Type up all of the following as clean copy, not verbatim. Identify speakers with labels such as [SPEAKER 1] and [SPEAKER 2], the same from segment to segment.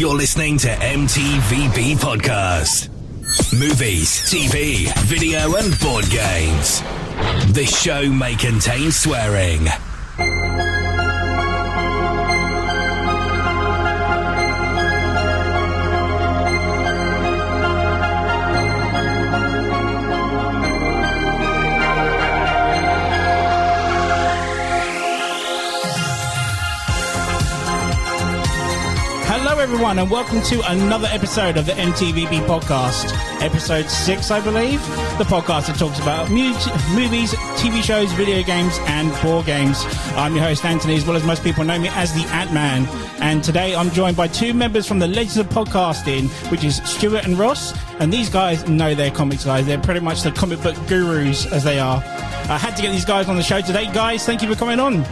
[SPEAKER 1] You're listening to M.T.V.B. Podcast. Movies, TV, video and board games. This show may contain swearing.
[SPEAKER 2] Hello everyone and welcome to another episode of the M.T.V.B. podcast, episode 6 I believe, the podcast that talks about movies, TV shows, video games and board games. I'm your host Anthony, as well as most people know me as the Ant-Man, and today I'm joined by two members from the Legends of Podcasting, which is Stuart and Ross, and these guys know their comics, guys. They're pretty much the comic book gurus as they are. I had to get these guys on the show today. Guys, thank you for coming on.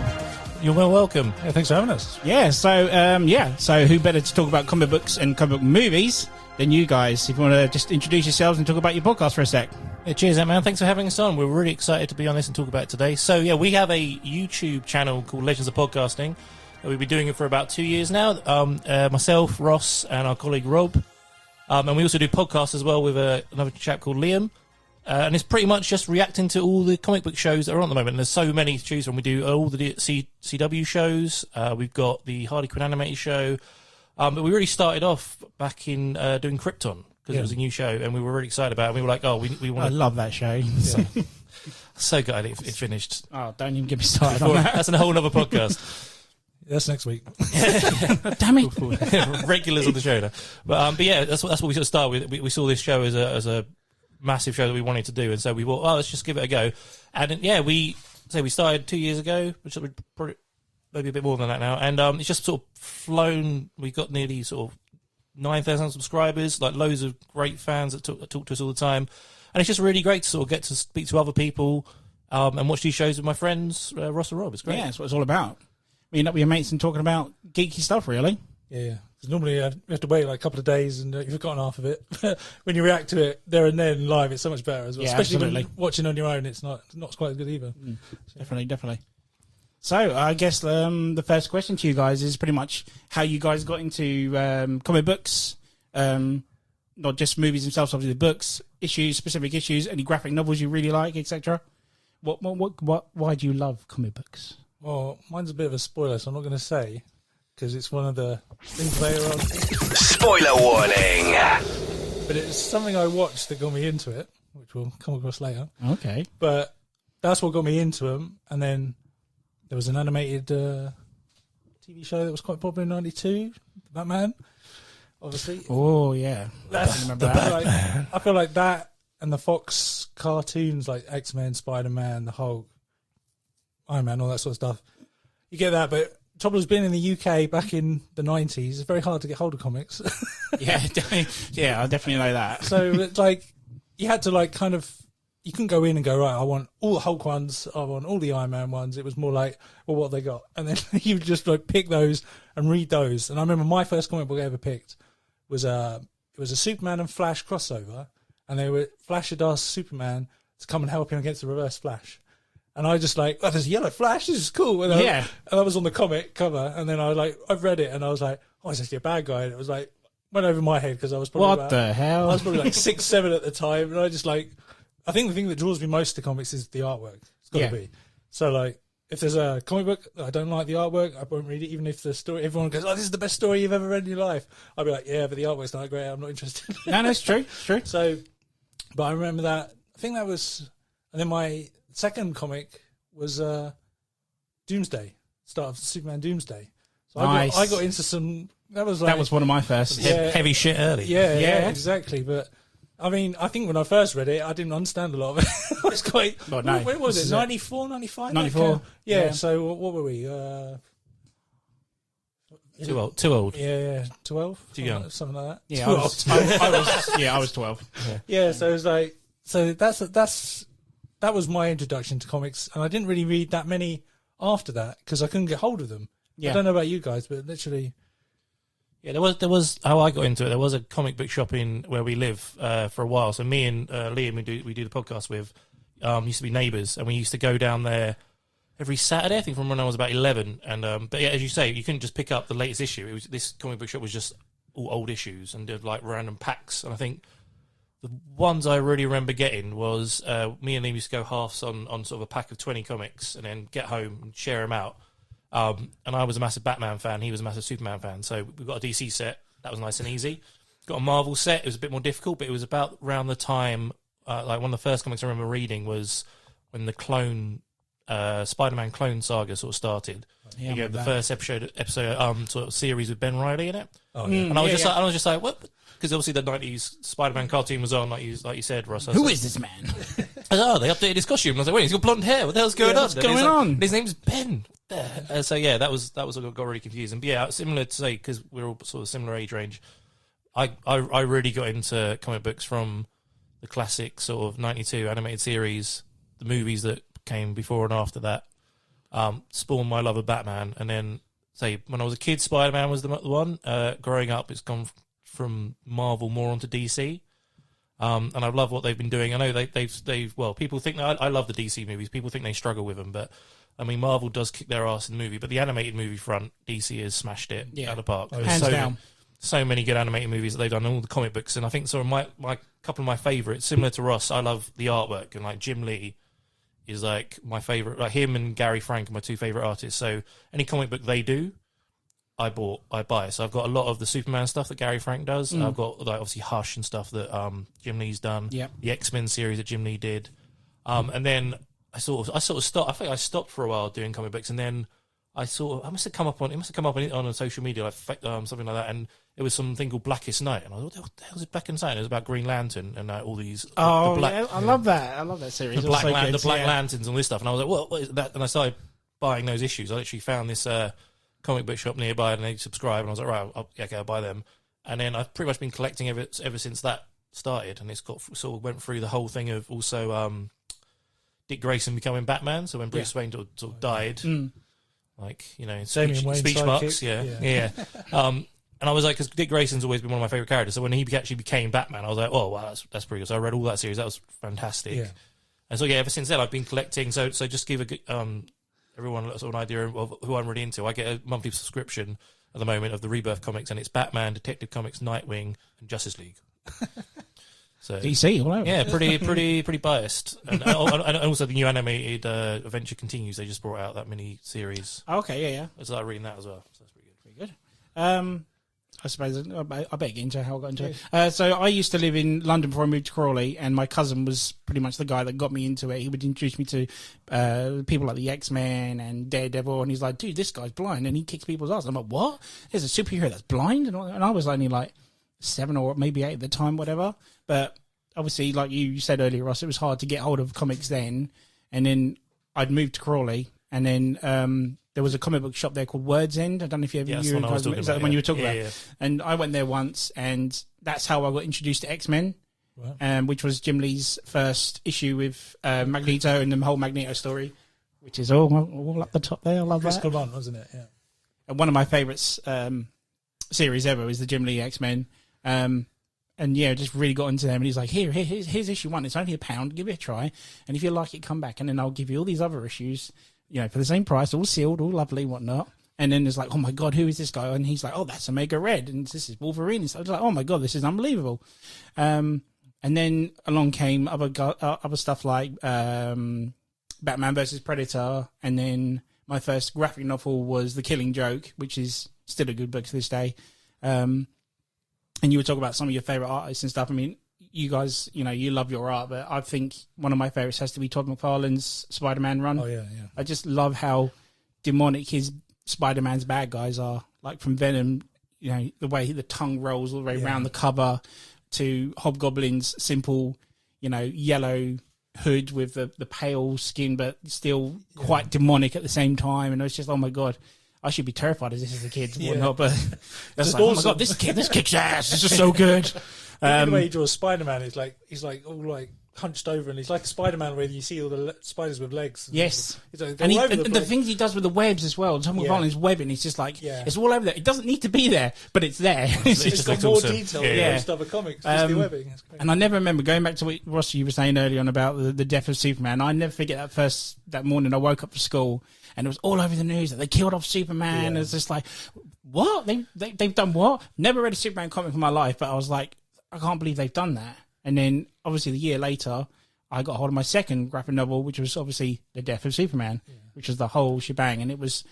[SPEAKER 3] You're well welcome. Yeah, thanks for having us.
[SPEAKER 2] Yeah, so who better to talk about comic books and comic book movies than you guys? If you want to just introduce yourselves and talk about your podcast for a sec.
[SPEAKER 3] Yeah, cheers, man. Thanks for having us on. We're really excited to be on this and talk about it today. So, yeah, we have a YouTube channel called Legends of Podcasting. We've been doing it for about 2 years now. Myself, Ross, and our colleague Rob. And we also do podcasts as well with another chap called Liam. And it's pretty much just reacting to all the comic book shows that are on at the moment. And there's so many to choose from. We do all the CW shows. We've got the Harley Quinn animated show. But we really started off back in doing Krypton because it was a new show, and we were really excited about it. And we were like, we want.
[SPEAKER 2] I love that show.
[SPEAKER 3] So glad it finished.
[SPEAKER 2] Oh, don't even get me started on that.
[SPEAKER 3] That's a whole other podcast.
[SPEAKER 4] That's next week.
[SPEAKER 2] Damn it!
[SPEAKER 3] Regulars on the show now. But yeah, that's what we sort of started with. We saw this show as a massive show that we wanted to do, and so we thought, let's just give it a go. And yeah, we started 2 years ago, which is probably maybe a bit more than that now, and it's just sort of flown. We got nearly sort of 9,000 subscribers, like loads of great fans that talk to us all the time, and it's just really great to sort of get to speak to other people and watch these shows with my friends Ross and Rob. It's great.
[SPEAKER 2] Yeah, that's what it's all about. Meeting up with your mates and talking about geeky stuff, really.
[SPEAKER 4] Yeah. Because normally you have to wait like a couple of days and you've forgotten half of it. When you react to it there and then live, it's so much better as well.
[SPEAKER 2] Yeah,
[SPEAKER 4] especially
[SPEAKER 2] absolutely.
[SPEAKER 4] when watching on your own, it's not quite as good either.
[SPEAKER 2] Definitely. So I guess the first question to you guys is pretty much how you guys got into comic books, not just movies themselves, obviously the books, specific issues, any graphic novels you really like, etc. Why do you love comic books?
[SPEAKER 4] Well, mine's a bit of a spoiler, so I'm not going to say, because it's one of the things later on.
[SPEAKER 1] Spoiler warning!
[SPEAKER 4] But it's something I watched that got me into it, which we'll come across later.
[SPEAKER 2] Okay.
[SPEAKER 4] But that's what got me into them. And then there was an animated TV show that was quite popular in '92, Batman, obviously.
[SPEAKER 2] Oh, yeah.
[SPEAKER 4] I remember
[SPEAKER 2] that.
[SPEAKER 4] I feel like that and the Fox cartoons like X-Men, Spider-Man, the Hulk, Iron Man, all that sort of stuff. You get that, but trouble has been in the UK back in the 90s. It's very hard to get hold of comics.
[SPEAKER 2] Yeah, definitely. Yeah, I definitely know that.
[SPEAKER 4] So it's like you had to you couldn't go in and go, right, I want all the Hulk ones, I want all the Iron Man ones. It was more like, well, what have they got? And then you would just pick those and read those. And I remember my first comic book I ever picked was it was a Superman and Flash crossover, and Flash had asked Superman to come and help him against the Reverse Flash. And I just there's a yellow Flash, this is cool. And I was on the comic cover, and then I've read it, and I was like, he's actually a bad guy. And it was went over my head because I was probably
[SPEAKER 2] hell?
[SPEAKER 4] I was probably 6, 7 at the time, and I just I think the thing that draws me most to comics is the artwork. It's got to be. So if there's a comic book that I don't like the artwork, I won't read it, even if the story, everyone goes, this is the best story you've ever read in your life. I'll be like, yeah, but the artwork's not great, I'm not interested.
[SPEAKER 2] No, it's true. It's true.
[SPEAKER 4] So, but I remember that, I think that was, and then my second comic was Doomsday, start of Superman Doomsday. So
[SPEAKER 2] nice.
[SPEAKER 4] I got into some, that was
[SPEAKER 2] one of my first.
[SPEAKER 3] Heavy shit early.
[SPEAKER 4] Yeah, exactly. But I mean, I think when I first read it, I didn't understand a lot of it. It's quite, when was it, 94, 95?
[SPEAKER 2] 94.
[SPEAKER 4] Yeah, so what were we?
[SPEAKER 3] Too old.
[SPEAKER 4] Yeah, 12?
[SPEAKER 3] Too young.
[SPEAKER 4] Something like that.
[SPEAKER 2] Yeah, I was 12.
[SPEAKER 4] Yeah, so it was that was my introduction to comics, and I didn't really read that many after that because I couldn't get hold of them. Yeah. I don't know about you guys, but literally...
[SPEAKER 3] Yeah, there was how I got into it. There was a comic book shop in where we live for a while. So me and Liam, we do the podcast with, used to be neighbours, and we used to go down there every Saturday, I think, from when I was about 11. And but yeah, as you say, you couldn't just pick up the latest issue. This comic book shop was just all old issues and did like random packs. And I think the ones I really remember getting was me and Liam used to go halves on sort of a pack of 20 comics and then get home and share them out. And I was a massive Batman fan. He was a massive Superman fan. So we got a DC set. That was nice and easy. Got a Marvel set. It was a bit more difficult, but it was about around the time, like one of the first comics I remember reading was when the Spider-Man clone saga sort of started.
[SPEAKER 2] Yeah,
[SPEAKER 3] you the first episode sort of series with Ben Reilly in it.
[SPEAKER 4] Oh, yeah.
[SPEAKER 3] And I was just like, what? Because obviously the 90s Spider-Man cartoon was on, like you said, Ross.
[SPEAKER 2] Who is this man?
[SPEAKER 3] They updated his costume. And I was like, wait, he's got blonde hair. What the hell's going on?
[SPEAKER 2] What's going on?
[SPEAKER 3] His name's Ben. So yeah, that was what got really confusing. But yeah, similar to say, because we're all sort of similar age range, I really got into comic books from the classic sort of 92 animated series, the movies that came before and after that, spawned my love of Batman. And then, say, when I was a kid, Spider-Man was the one. Growing up, it's gone from Marvel more onto DC. And I love what they've been doing. I know they've people think that I love the DC movies. People think they struggle with them, but I mean, Marvel does kick their ass in the movie, but the animated movie front, DC has smashed it out of the park.
[SPEAKER 2] Hands down.
[SPEAKER 3] So many good animated movies that they've done, all the comic books, and I think sort of my couple of my favourites, similar to Ross, I love the artwork, and like Jim Lee is like my favourite. Like him and Gary Frank are my two favourite artists. So any comic book they do, I buy. So I've got a lot of the Superman stuff that Gary Frank does. I've got like obviously Hush and stuff that Jim Lee's done.
[SPEAKER 2] Yep.
[SPEAKER 3] The X-Men series that Jim Lee did, and then I sort of stopped. I think I stopped for a while doing comic books, and then it must have come up on a social media, like something like that, and it was something called Blackest Night, and I thought, what the hell is Blackest Night? And it was about Green Lantern and all these.
[SPEAKER 2] Oh, yeah, I love that. I love that series.
[SPEAKER 3] The Black Lanterns and all this stuff, and I was like, what is that? And I started buying those issues. I literally found this comic book shop nearby, and they subscribe, and I was like, right, I'll buy them. And then I've pretty much been collecting ever since that started, and it's got sort of went through the whole thing of also Dick Grayson becoming Batman. So when Bruce Wayne sort of died, like speech marks, yeah. And I was like, because Dick Grayson's always been one of my favorite characters. So when he actually became Batman, I was like, oh wow, that's pretty good. So I read all that series. That was fantastic. Yeah. And so ever since then I've been collecting. So just give everyone sort of an idea of who I'm really into. I get a monthly subscription at the moment of the Rebirth comics, and it's Batman, Detective Comics, Nightwing, and Justice League. So
[SPEAKER 2] DC, all over.
[SPEAKER 3] Yeah, pretty biased. And also the new animated Adventure Continues. They just brought out that mini series.
[SPEAKER 2] Okay, yeah.
[SPEAKER 3] I started reading that as well. So that's pretty good.
[SPEAKER 2] Pretty good. I suppose I better get into how I got into it. So I used to live in London before I moved to Crawley, and my cousin was pretty much the guy that got me into it. He would introduce me to people like the X-Men and Daredevil, and he's like, dude, this guy's blind, and he kicks people's ass. I'm like, what? There's a superhero that's blind? And I was only like 7 or maybe 8 at the time, whatever. But obviously, like you said earlier, Ross, it was hard to get hold of comics then. And then I'd moved to Crawley, and then there was a comic book shop there called Words End. I don't know if you ever
[SPEAKER 3] is that
[SPEAKER 2] when you were talking about?
[SPEAKER 3] Yeah.
[SPEAKER 2] And I went there once, and that's how I got introduced to X-Men, which was Jim Lee's first issue with Magneto and the whole Magneto story, which is all up the top there. I love
[SPEAKER 4] Chris
[SPEAKER 2] that.
[SPEAKER 4] Claremont, wasn't it? Yeah.
[SPEAKER 2] And one of my favourites series ever is the Jim Lee X-Men. And yeah, just really got into them. And he's like, here's issue 1. It's only £1. Give it a try. And if you like it, come back. And then I'll give you all these other issues, for the same price, all sealed, all lovely, whatnot. And then there's like, oh my God, who is this guy? And he's like, oh, that's Omega Red. And this is Wolverine. And so I was like, oh my God, this is unbelievable. And then along came other stuff like Batman versus Predator. And then my first graphic novel was The Killing Joke, which is still a good book to this day. And you were talking about some of your favourite artists and stuff. I mean, you guys, you love your art, but I think one of my favourites has to be Todd McFarlane's Spider-Man run.
[SPEAKER 4] Oh, yeah.
[SPEAKER 2] I just love how demonic his Spider-Man's bad guys are. Like from Venom, the way the tongue rolls all the way around the cover, to Hobgoblin's simple, yellow hood with the pale skin, but still quite demonic at the same time. And I was just, oh my God, I should be terrified as this is a kid and whatnot, but that's like, oh my God, this kicks ass. This is so good.
[SPEAKER 4] The way he draws Spider-Man is like, he's like all like hunched over, and he's like a Spider-Man where you see all the spiders with legs.
[SPEAKER 2] Yes,
[SPEAKER 4] they're
[SPEAKER 2] and
[SPEAKER 4] all over
[SPEAKER 2] the things he does with the webs as well. Tom McFarlane's webbing, it's just like it's all over there. It doesn't need to be there, but it's there.
[SPEAKER 4] It's got more
[SPEAKER 3] awesome.
[SPEAKER 4] detail than most other comics. Just the webbing. It's great.
[SPEAKER 2] And I never remember going back to what Ross, you were saying earlier on about the death of Superman. I never forget that morning I woke up for school and it was all over the news that they killed off Superman. It's just like, what? They've done what? Never read a Superman comic in my life, but I was like, I can't believe they've done that. And then obviously the year later, I got hold of my second graphic novel, which was obviously the death of Superman, which was the whole shebang. And it was,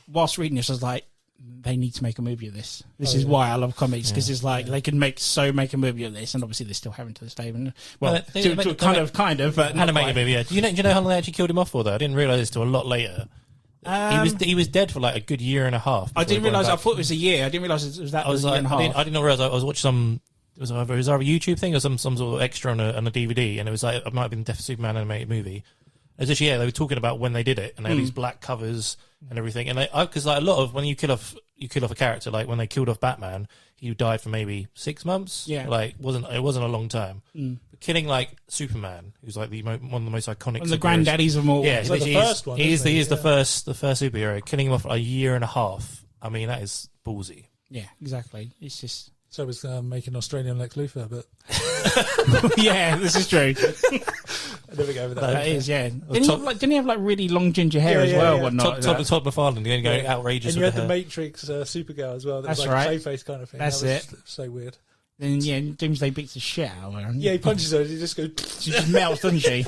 [SPEAKER 2] whilst reading this, I was like, they need to make a movie of this. This is why I love comics, because it's like they can make a movie of this, and obviously they still haven't to this day. And, kind of, but
[SPEAKER 3] had to make a movie. Yeah. Do you know how long they actually killed him off for? Though I didn't realise this till a lot later. He was dead for like a good year and a half.
[SPEAKER 2] I didn't realise. I thought it was a year. I didn't realise it was that.
[SPEAKER 3] I was
[SPEAKER 2] a year and a half.
[SPEAKER 3] I didn't realise. I was watching some. It was either a YouTube thing or some sort of extra on a DVD, and it was like it might have been Death of Superman animated movie. It was actually, they were talking about when they did it, and they had these black covers and everything. And because like a lot of when you kill off a character, like when they killed off Batman, he died for maybe 6 months. Yeah, like it wasn't a long time. But killing like Superman, who's like one of the most iconic,
[SPEAKER 2] one of the granddaddies of them all.
[SPEAKER 3] Yeah,
[SPEAKER 4] it's like the first one.
[SPEAKER 3] He is the first superhero. Killing him off a year and a half. I mean, that is ballsy.
[SPEAKER 2] Yeah, exactly. It's just.
[SPEAKER 4] So was making Australian Lex Luthor, but
[SPEAKER 2] yeah, this is true.
[SPEAKER 4] I never go with that.
[SPEAKER 2] That is, yeah. Didn't he have like really long ginger hair as well? Whatnot?
[SPEAKER 3] Todd McFarlane going outrageous.
[SPEAKER 4] And you
[SPEAKER 3] with
[SPEAKER 4] had
[SPEAKER 3] the
[SPEAKER 4] the Matrix Supergirl as well. That
[SPEAKER 2] That's
[SPEAKER 4] was like
[SPEAKER 2] right.
[SPEAKER 4] a Clayface kind of thing.
[SPEAKER 2] That's
[SPEAKER 4] that was
[SPEAKER 2] it.
[SPEAKER 4] So weird.
[SPEAKER 2] Then Doomsday beats the shit out of her.
[SPEAKER 4] Yeah, he punches her. He just goes.
[SPEAKER 2] She just melts, doesn't she?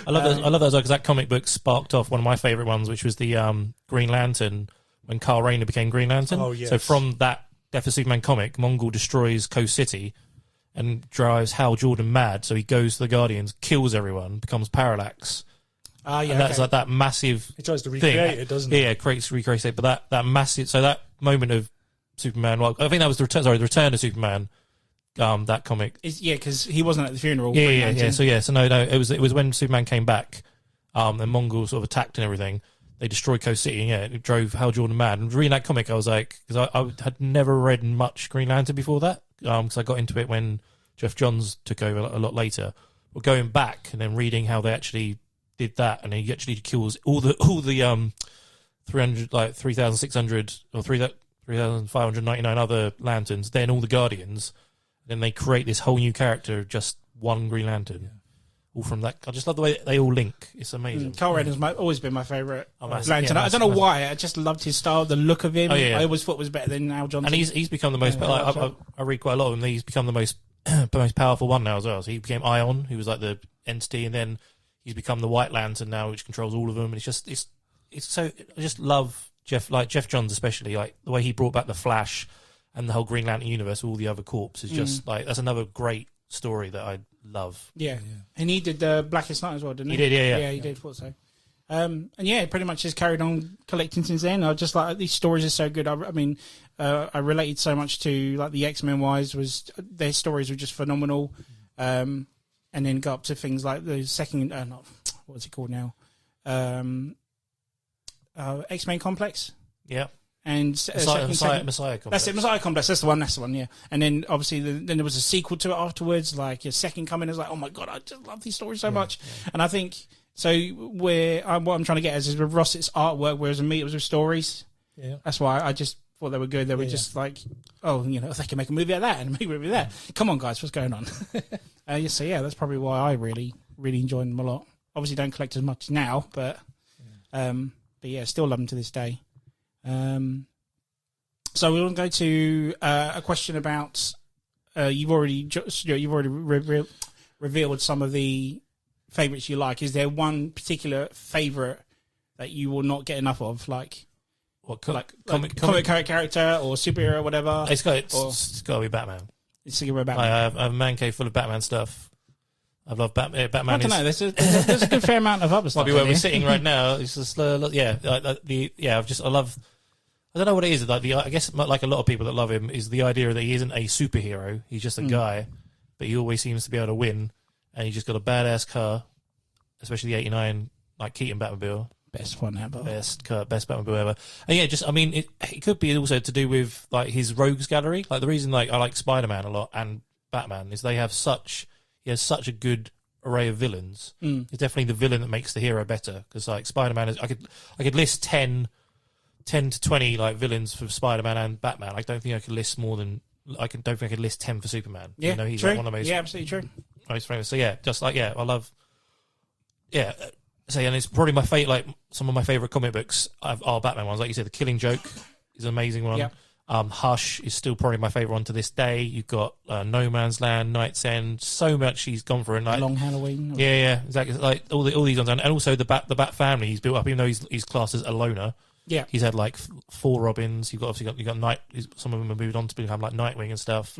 [SPEAKER 3] I love that because that comic book sparked off one of my favourite ones, which was the Green Lantern when Kyle Rayner became Green Lantern.
[SPEAKER 4] Oh yes.
[SPEAKER 3] So from that Death of Superman comic, Mongul destroys Coast City and drives Hal Jordan mad. So he goes to the Guardians, kills everyone, becomes Parallax.
[SPEAKER 2] Yeah,
[SPEAKER 3] and that's like that massive.
[SPEAKER 4] He tries to recreate it, doesn't he?
[SPEAKER 3] Yeah, recreates it. But that massive. So that moment of Superman. Well, I think that was the return of Superman. That comic.
[SPEAKER 2] Because he wasn't at the funeral.
[SPEAKER 3] Yeah. So no. It was when Superman came back. And Mongul sort of attacked and everything. They destroyed Coast City, and it drove Hal Jordan mad. And reading that comic, I was like, because I had never read much Green Lantern before that, because I got into it when Jeff Johns took over a lot later. But going back and then reading how they actually did that, and he actually kills all the 3,600 or 3,599 other lanterns, then all the Guardians, then they create this whole new character of just one Green Lantern. Yeah. All from that. I just love the way they all link. It's amazing.
[SPEAKER 2] Kyle Rayner's always been my favourite Lantern. I don't know why. I just loved his style, the look of him. I always thought it was better than Al Johnson.
[SPEAKER 3] And he's become the most. I read quite a lot of him. He's become the most powerful one now as well. So he became Ion, who was like the entity, and then he's become the White Lantern now, which controls all of them. And it's so. I just love Jeff Johns, especially like the way he brought back the Flash and the whole Green Lantern universe. All the other corps is just like that's another great story that I love.
[SPEAKER 2] Yeah. And he did Blackest Night as well, didn't he?
[SPEAKER 3] He did, yeah.
[SPEAKER 2] Yeah, he did, thought so. And pretty much just carried on collecting since then. I just like these stories are so good. I mean, I related so much to like the X-Men was their stories were just phenomenal. And then got up to things like the second, what's it called now? X-Men Complex.
[SPEAKER 3] Yeah.
[SPEAKER 2] And
[SPEAKER 3] Messiah Complex.
[SPEAKER 2] That's it, Messiah Complex. That's the one. Yeah. And then obviously, then there was a sequel to it afterwards, like your Second Coming. Is like, oh my god, I just love these stories so much. Yeah. And I think so. What I'm trying to get is with Ross, it's artwork, whereas with me, it was with stories. Yeah. That's why I just thought they were good. They were just like, they can make a movie out of that and make a movie out of that. Come on, guys, what's going on? So that's probably why I really, really enjoyed them a lot. Obviously, don't collect as much now, but still love them to this day. So we're going to go to a question about you've already revealed some of the favourites you like. Is there one particular favourite that you will not get enough of, like comic character or superhero or whatever?
[SPEAKER 3] It's got to be Batman.
[SPEAKER 2] It's got to be Batman.
[SPEAKER 3] I have a man cave full of Batman stuff. I love Batman. Batman.
[SPEAKER 2] I don't know. There's a good fair amount of other stuff.
[SPEAKER 3] Might be where we're sitting right now. It's just I love. I don't know what it is. Like I guess like a lot of people that love him is the idea that he isn't a superhero. He's just a guy, but he always seems to be able to win. And he's just got a badass car, especially the '89 like Keaton Batmobile.
[SPEAKER 2] Best one ever.
[SPEAKER 3] Best Batmobile ever. And it could be also to do with like his rogues gallery. Like the reason like I like Spider-Man a lot and Batman is they have such. he has such a good array of villains. It's definitely the villain that makes the hero better. Because like Spider-Man, I could list 10 to 20 like villains for Spider-Man and Batman. I don't think I could list more than don't think I could list 10 for Superman.
[SPEAKER 2] Yeah,
[SPEAKER 3] you know, he's
[SPEAKER 2] true.
[SPEAKER 3] like one of those.
[SPEAKER 2] Yeah, absolutely true.
[SPEAKER 3] Most famous. So yeah, just like I love. Yeah, so and it's probably my favorite. Like some of my favorite comic books are Batman ones. Like you said, The Killing Joke is an amazing one.
[SPEAKER 2] Yep.
[SPEAKER 3] Hush is still probably my favorite one to this day. You've got No Man's Land, Night's End. So much he's gone for, and like
[SPEAKER 2] Long Halloween.
[SPEAKER 3] yeah, exactly. Like all these ones, and also the Bat family he's built up. Even though he's classed as a loner,
[SPEAKER 2] Yeah.
[SPEAKER 3] he's had like 4 Robins. You've got Night. Some of them have moved on to become like Nightwing and stuff.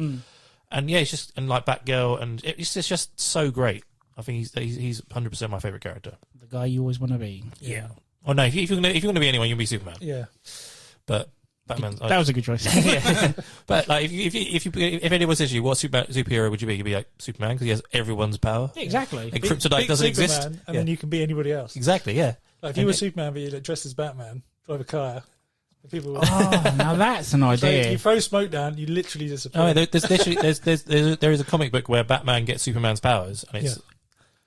[SPEAKER 3] And yeah, it's just and like Batgirl, and it's just so great. I think he's 100% my favorite character.
[SPEAKER 2] The guy you always want to be.
[SPEAKER 3] Yeah. Oh no, if you're gonna be anyone, you'll be Superman.
[SPEAKER 4] Yeah.
[SPEAKER 3] But Batman.
[SPEAKER 2] That was a good choice.
[SPEAKER 3] Yeah. But like, if anyone says to you, what superhero would you be? You'd be like Superman because he has everyone's power.
[SPEAKER 2] Exactly.
[SPEAKER 3] And kryptonite doesn't
[SPEAKER 4] Superman,
[SPEAKER 3] exist.
[SPEAKER 4] and then you can be anybody else.
[SPEAKER 3] Exactly. Yeah.
[SPEAKER 4] Like if you were Superman, but you dressed as Batman, drive a car. People.
[SPEAKER 2] Oh, now that's an idea.
[SPEAKER 4] So you throw smoke down, you literally disappear.
[SPEAKER 3] Oh, there's literally there is a comic book where Batman gets Superman's powers, and it's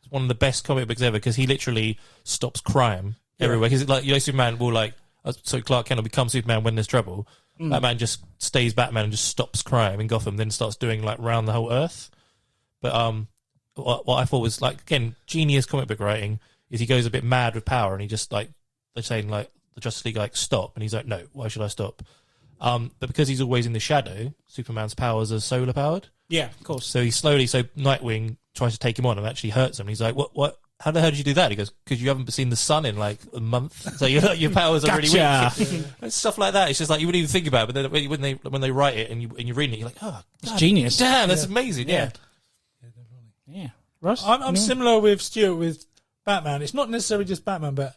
[SPEAKER 3] one of the best comic books ever because he literally stops crime everywhere. Because like Superman will like so Clark Kent will become Superman when there's trouble. Batman just stays Batman and just stops crime in Gotham, then starts doing like round the whole Earth. But what I thought was like again genius comic book writing is he goes a bit mad with power and he just like they're saying like the Justice League like stop and he's like no, why should I stop? But because he's always in the shadow, Superman's powers are solar powered.
[SPEAKER 2] Yeah, of course.
[SPEAKER 3] So Nightwing tries to take him on and actually hurts him. And he's like, what? How the hell did you do that? He goes, because you haven't seen the sun in like a month, so your powers are really weak. And stuff like that. It's just like you wouldn't even think about it. But then when they write it and you're reading it, you're like, oh,
[SPEAKER 2] it's genius.
[SPEAKER 3] Damn, that's amazing. Yeah.
[SPEAKER 2] Yeah. Russ,
[SPEAKER 4] I'm similar with Stuart with Batman. It's not necessarily just Batman, but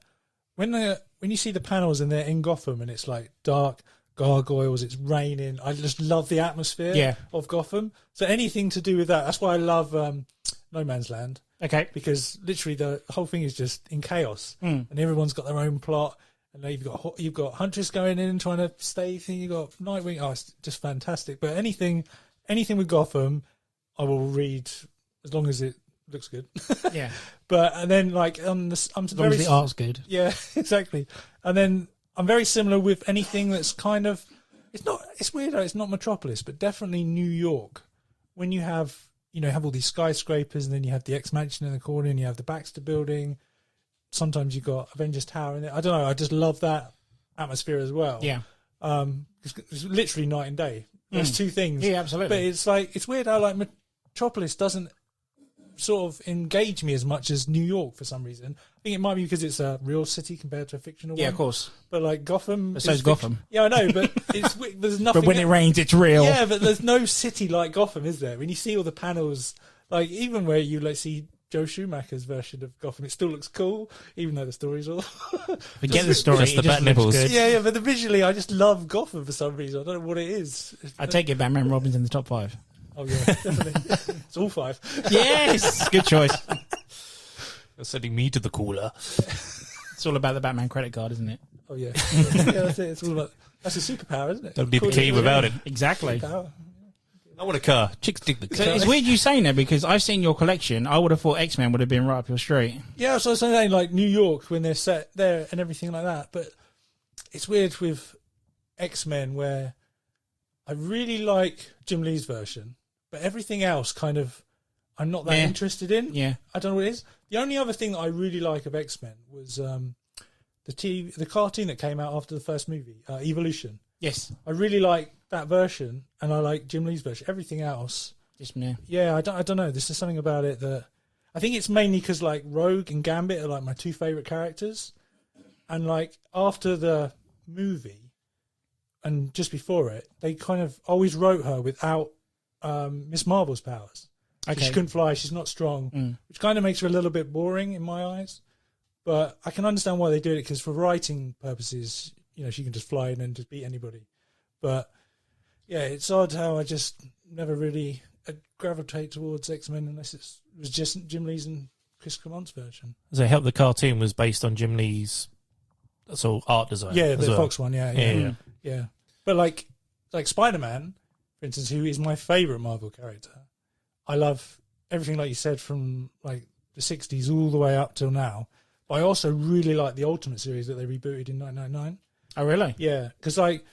[SPEAKER 4] when you see the panels and they're in Gotham and it's like dark gargoyles, it's raining. I just love the atmosphere of Gotham. So anything to do with that. That's why I love No Man's Land.
[SPEAKER 2] Okay.
[SPEAKER 4] Because literally the whole thing is just in chaos, and everyone's got their own plot. And now you've got Huntress going in trying to stay thing. You've got Nightwing. Oh, it's just fantastic. But anything with Gotham, I will read as long as it looks good.
[SPEAKER 2] Yeah.
[SPEAKER 4] But and then like
[SPEAKER 2] as long as the art's good.
[SPEAKER 4] Yeah, exactly. And then I'm very similar with anything that's kind of it's weird though, it's not Metropolis, but definitely New York. When you have all these skyscrapers and then you have the X Mansion in the corner and you have the Baxter building. Sometimes you got Avengers Tower in there. I don't know, I just love that atmosphere as well.
[SPEAKER 2] Yeah.
[SPEAKER 4] It's literally night and day. There's two things.
[SPEAKER 2] Yeah, absolutely.
[SPEAKER 4] But it's weird how like Metropolis doesn't sort of engage me as much as New York for some reason. I think it might be because it's a real city compared to a fictional one.
[SPEAKER 2] Yeah, of course.
[SPEAKER 4] But like Gotham,
[SPEAKER 2] But so's Gotham.
[SPEAKER 4] Yeah, I know, but there's nothing.
[SPEAKER 2] But when it rains, it's real.
[SPEAKER 4] Yeah, but there's no city like Gotham, is there? When you see all the panels, like even where you like see Joe Schumacher's version of Gotham, it still looks cool, even though the story's all.
[SPEAKER 2] Forget the story.
[SPEAKER 3] Just the bat nipples.
[SPEAKER 2] Good.
[SPEAKER 4] Yeah, but visually, I just love Gotham for some reason. I don't know what it is.
[SPEAKER 2] I take it Batman Robin's in the top 5.
[SPEAKER 4] Oh yeah, definitely. It's all 5.
[SPEAKER 2] Yes, good choice.
[SPEAKER 3] You're sending me to the cooler.
[SPEAKER 2] It's all about the Batman credit card, isn't it?
[SPEAKER 4] Oh yeah, yeah, that's it. It's all about that's a superpower, isn't it?
[SPEAKER 3] Don't need the
[SPEAKER 4] Cool.
[SPEAKER 3] key without it.
[SPEAKER 2] Exactly.
[SPEAKER 4] Superpower.
[SPEAKER 3] I want a car. Chicks dig the
[SPEAKER 2] So
[SPEAKER 3] car.
[SPEAKER 2] it's weird you saying that because I've seen your collection. I would have thought X-Men would have been right up your street.
[SPEAKER 4] Yeah, so I was saying like New York when they're set there and everything like that. But it's weird with X-Men where I really like Jim Lee's version, but everything else kind of I'm not that interested in.
[SPEAKER 2] Yeah.
[SPEAKER 4] I don't know what it is. The only other thing that I really like of X-Men was the cartoon that came out after the first movie, Evolution.
[SPEAKER 2] Yes.
[SPEAKER 4] I really like that version, and I like Jim Lee's version. Everything else,
[SPEAKER 2] Just me.
[SPEAKER 4] yeah, I don't know. There's just something about it that I think it's mainly because like Rogue and Gambit are like my 2 favorite characters, and like after the movie and just before it, they kind of always wrote her without Miss Marvel's powers. So
[SPEAKER 2] Okay.
[SPEAKER 4] she couldn't fly. She's not strong, which kind of makes her a little bit boring in my eyes. But I can understand why they do it because for writing purposes, she can just fly and then just beat anybody. But yeah, it's odd how I just never really gravitate towards X-Men unless it was just Jim Lee's and Chris Claremont's version.
[SPEAKER 3] So help the cartoon was based on Jim Lee's art design.
[SPEAKER 4] Yeah,
[SPEAKER 3] as
[SPEAKER 4] the
[SPEAKER 3] well.
[SPEAKER 4] Fox one. Yeah. But like Spider-Man, for instance, who is my favorite Marvel character, I love everything like you said from like the 60s all the way up till now. But I also really like the Ultimate series that they rebooted in 1999.
[SPEAKER 2] Oh, really?
[SPEAKER 4] Yeah, because like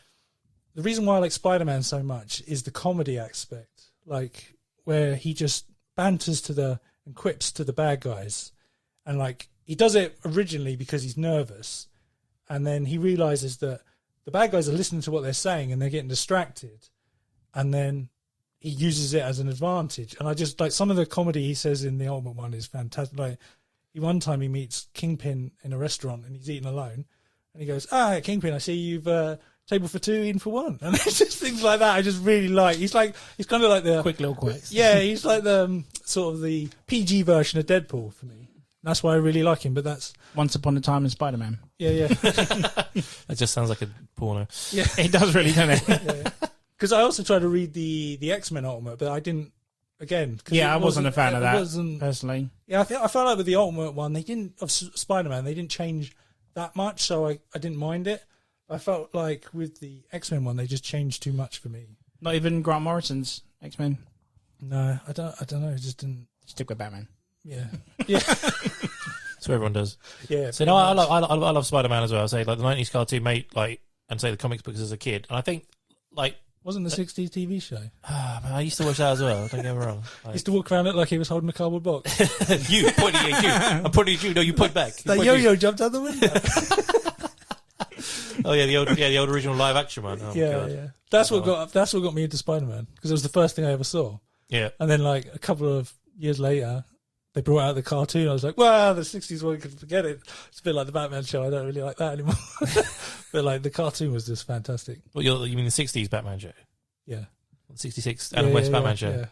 [SPEAKER 4] the reason why I like Spider-Man so much is the comedy aspect, like where he just banters and quips to the bad guys, and like he does it originally because he's nervous, and then he realizes that the bad guys are listening to what they're saying and they're getting distracted, and then he uses it as an advantage. And I just like some of the comedy he says in the Ultimate one is fantastic. Like one time he meets Kingpin in a restaurant and he's eating alone, and he goes, Kingpin, I see you've table for two, in for one. And it's just things like that I just really like. He's kind of like the
[SPEAKER 2] Quick little quicks.
[SPEAKER 4] Yeah, he's like the sort of the PG version of Deadpool for me. That's why I really like him. But that's
[SPEAKER 2] Once Upon a Time in Spider-Man.
[SPEAKER 4] yeah.
[SPEAKER 3] That just sounds like a porno.
[SPEAKER 4] Yeah,
[SPEAKER 2] It does really, doesn't it?
[SPEAKER 4] yeah. Because I also tried to read the X-Men Ultimate, but I didn't. Again,
[SPEAKER 2] Yeah, I wasn't a fan of that,
[SPEAKER 4] Wasn't,
[SPEAKER 2] personally.
[SPEAKER 4] yeah, I felt like with the Ultimate one, they didn't of Spider-Man, they didn't change that much, so I didn't mind it. I felt like with the X-Men one, they just changed too much for me.
[SPEAKER 2] Not even Grant Morrison's X-Men.
[SPEAKER 4] No, I don't know. It just didn't.
[SPEAKER 2] Stick with Batman.
[SPEAKER 4] Yeah, yeah,
[SPEAKER 3] That's what everyone does.
[SPEAKER 4] yeah.
[SPEAKER 3] So no, I love Spider-Man as well. I say like the 90s cartoon made like, and say the comics books as a kid. And I think like,
[SPEAKER 4] Wasn't the 60s TV show?
[SPEAKER 3] man, I used to watch that as well. Don't get me wrong. Like,
[SPEAKER 4] Used to walk around it like he was holding a cardboard box.
[SPEAKER 3] you pointing at you. I'm pointing at you. No, you point back.
[SPEAKER 4] That yo-yo jumped out the window.
[SPEAKER 3] Oh yeah, the old original live action one. Oh,
[SPEAKER 4] yeah,
[SPEAKER 3] God.
[SPEAKER 4] yeah. That's what got me into Spider-Man, because it was the first thing I ever saw.
[SPEAKER 3] Yeah.
[SPEAKER 4] And then like a couple of years later, they brought out the cartoon. I was like, well, the 60s one, could forget it. It's a bit like the Batman show. I don't really like that anymore. But like the cartoon was just fantastic.
[SPEAKER 3] Well, you mean the 60s Batman show?
[SPEAKER 4] Yeah.
[SPEAKER 3] The 66 Adam West Batman show?
[SPEAKER 4] Yeah.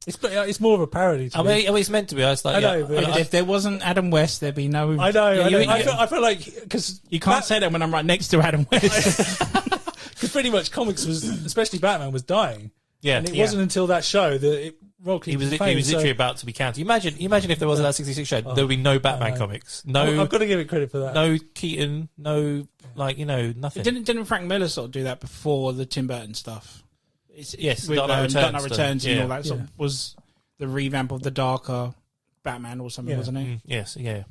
[SPEAKER 4] It's more of a parody to
[SPEAKER 3] I
[SPEAKER 4] me.
[SPEAKER 3] mean, it's meant to be. It's like,
[SPEAKER 4] I know, but
[SPEAKER 2] If there wasn't Adam West, there'd be no...
[SPEAKER 4] I know.
[SPEAKER 2] Yeah,
[SPEAKER 4] I feel like... Because
[SPEAKER 2] You can't say that when I'm right next to Adam West.
[SPEAKER 4] Because pretty much comics was, especially Batman, was dying.
[SPEAKER 3] yeah.
[SPEAKER 4] And it wasn't until that show that it rolled
[SPEAKER 3] He was
[SPEAKER 4] into fame,
[SPEAKER 3] literally about to be counted. Imagine if there wasn't that 66 show, there would be no Batman comics. No,
[SPEAKER 4] I've got to give it credit for that.
[SPEAKER 3] no Keaton, no, nothing.
[SPEAKER 2] Didn't Frank Miller sort of do that before the Tim Burton stuff?
[SPEAKER 3] Yes,
[SPEAKER 2] With
[SPEAKER 3] Dark Knight Returns.
[SPEAKER 2] Dark Knight Returns and
[SPEAKER 3] Yeah.
[SPEAKER 2] all that sort of was the revamp of the darker Batman or something,
[SPEAKER 4] Yeah.
[SPEAKER 2] wasn't it?
[SPEAKER 3] Yes, yeah.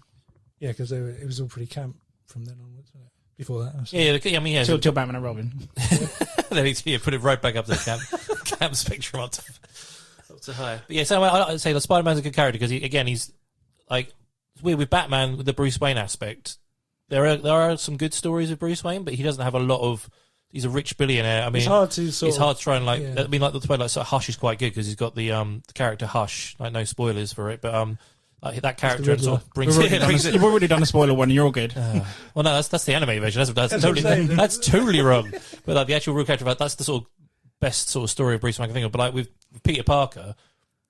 [SPEAKER 4] Yeah, because it was all pretty camp from then onwards, wasn't it? Before that.
[SPEAKER 3] Yeah, I mean, yeah.
[SPEAKER 2] Till Batman and Robin.
[SPEAKER 3] Then you put it right back up to the camp spectrum up to high. But yeah, so I'd say the Spider-Man's a good character because he's like, it's weird with Batman with the Bruce Wayne aspect. There are some good stories of Bruce Wayne, but he doesn't have a lot of. He's a rich billionaire. I mean,
[SPEAKER 4] it's hard to
[SPEAKER 3] hard to try and like.
[SPEAKER 4] yeah.
[SPEAKER 3] I mean, like the way like sort of Hush is quite good because he's got the character Hush. Like no spoilers for it, but like that character
[SPEAKER 4] Riddler.
[SPEAKER 3] sort of brings it.
[SPEAKER 2] You've already done a spoiler one and you're all good.
[SPEAKER 3] Well, no, that's the anime version. That's
[SPEAKER 4] what
[SPEAKER 3] totally
[SPEAKER 4] I'm saying.
[SPEAKER 3] that's totally wrong. But like the actual real character, that's the sort of best sort of story of Bruce Wayne I can think of. But like with Peter Parker,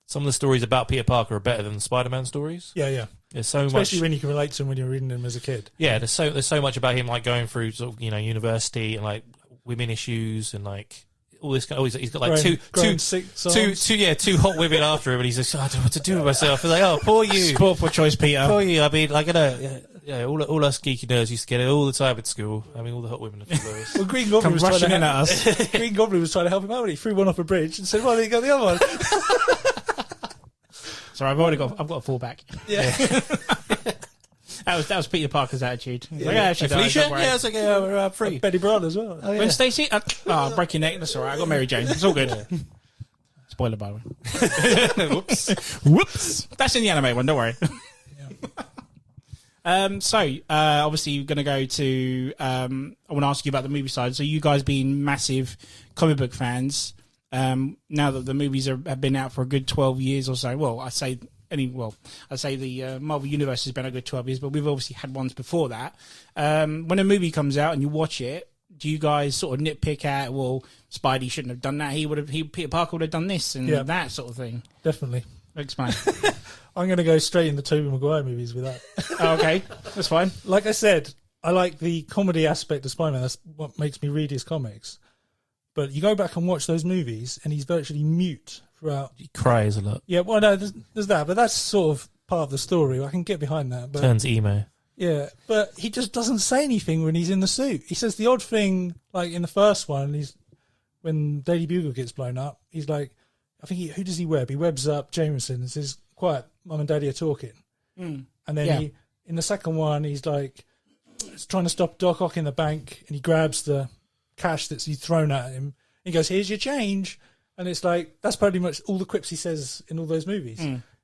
[SPEAKER 3] some of the stories about Peter Parker are better than the Spider-Man stories.
[SPEAKER 4] Yeah.
[SPEAKER 3] There's so
[SPEAKER 4] Especially
[SPEAKER 3] much.
[SPEAKER 4] when you can relate to him when you're reading them as a kid.
[SPEAKER 3] Yeah, there's so much about him like going through sort of university and like women issues and like all this kind of, he's got like two hot women after him and he's just I don't know what to do with myself. It's like, oh, poor you.
[SPEAKER 2] Sport for choice, Peter.
[SPEAKER 3] Poor you. I mean, like, all us geeky nerds used to get it all the time at school. I mean, all the hot women.
[SPEAKER 4] Well, Green Goblin was trying
[SPEAKER 2] rushing
[SPEAKER 4] to
[SPEAKER 2] in at us.
[SPEAKER 4] Green Goblin was trying to help him out when he threw one off a bridge and said, "Why didn't you go the other one?"
[SPEAKER 2] Sorry, I've got a fallback.
[SPEAKER 4] Yeah.
[SPEAKER 2] That was Peter Parker's attitude. He was like,
[SPEAKER 3] Yeah,
[SPEAKER 2] she died,
[SPEAKER 3] Felicia?
[SPEAKER 2] don't worry.
[SPEAKER 3] Yeah, it's like, we're free.
[SPEAKER 4] Betty Brown as well.
[SPEAKER 3] Oh, yeah.
[SPEAKER 2] When Stacey, break your neck. That's all right. I got Mary Jane. It's all good. Spoiler, by the way. Whoops. That's in the anime one. Don't worry. Obviously, you're going to go to. I want to ask you about the movie side. So, you guys being massive comic book fans, now that the movies have been out for a good 12 years or so. Well, I say the Marvel Universe has been a good 12 years, but we've obviously had ones before that. When a movie comes out and you watch it, do you guys sort of nitpick at, well, Spidey shouldn't have done that, Peter Parker would have done this and that sort of thing?
[SPEAKER 4] Definitely.
[SPEAKER 2] Explain.
[SPEAKER 4] I'm going to go straight in the Tobey Maguire movies with that.
[SPEAKER 2] Oh, okay, that's fine.
[SPEAKER 4] Like I said, I like the comedy aspect of Spider-Man. That's what makes me read his comics. But you go back and watch those movies, and he's virtually mute throughout.
[SPEAKER 3] He cries a lot.
[SPEAKER 4] Yeah, well, no, there's that, but that's sort of part of the story. I can get behind that. But
[SPEAKER 3] Turns emo.
[SPEAKER 4] yeah, but he just doesn't say anything when he's in the suit. He says the odd thing, like in the first one, when Daily Bugle gets blown up, he's like, I think who does he web? He webs up Jameson and says, quiet, Mum and Daddy are talking. And then in the second one, he's like trying to stop Doc Ock in the bank, and he grabs the cash that's he's thrown at him. He goes, "Here's your change," and it's like that's pretty much all the quips he says in all those movies.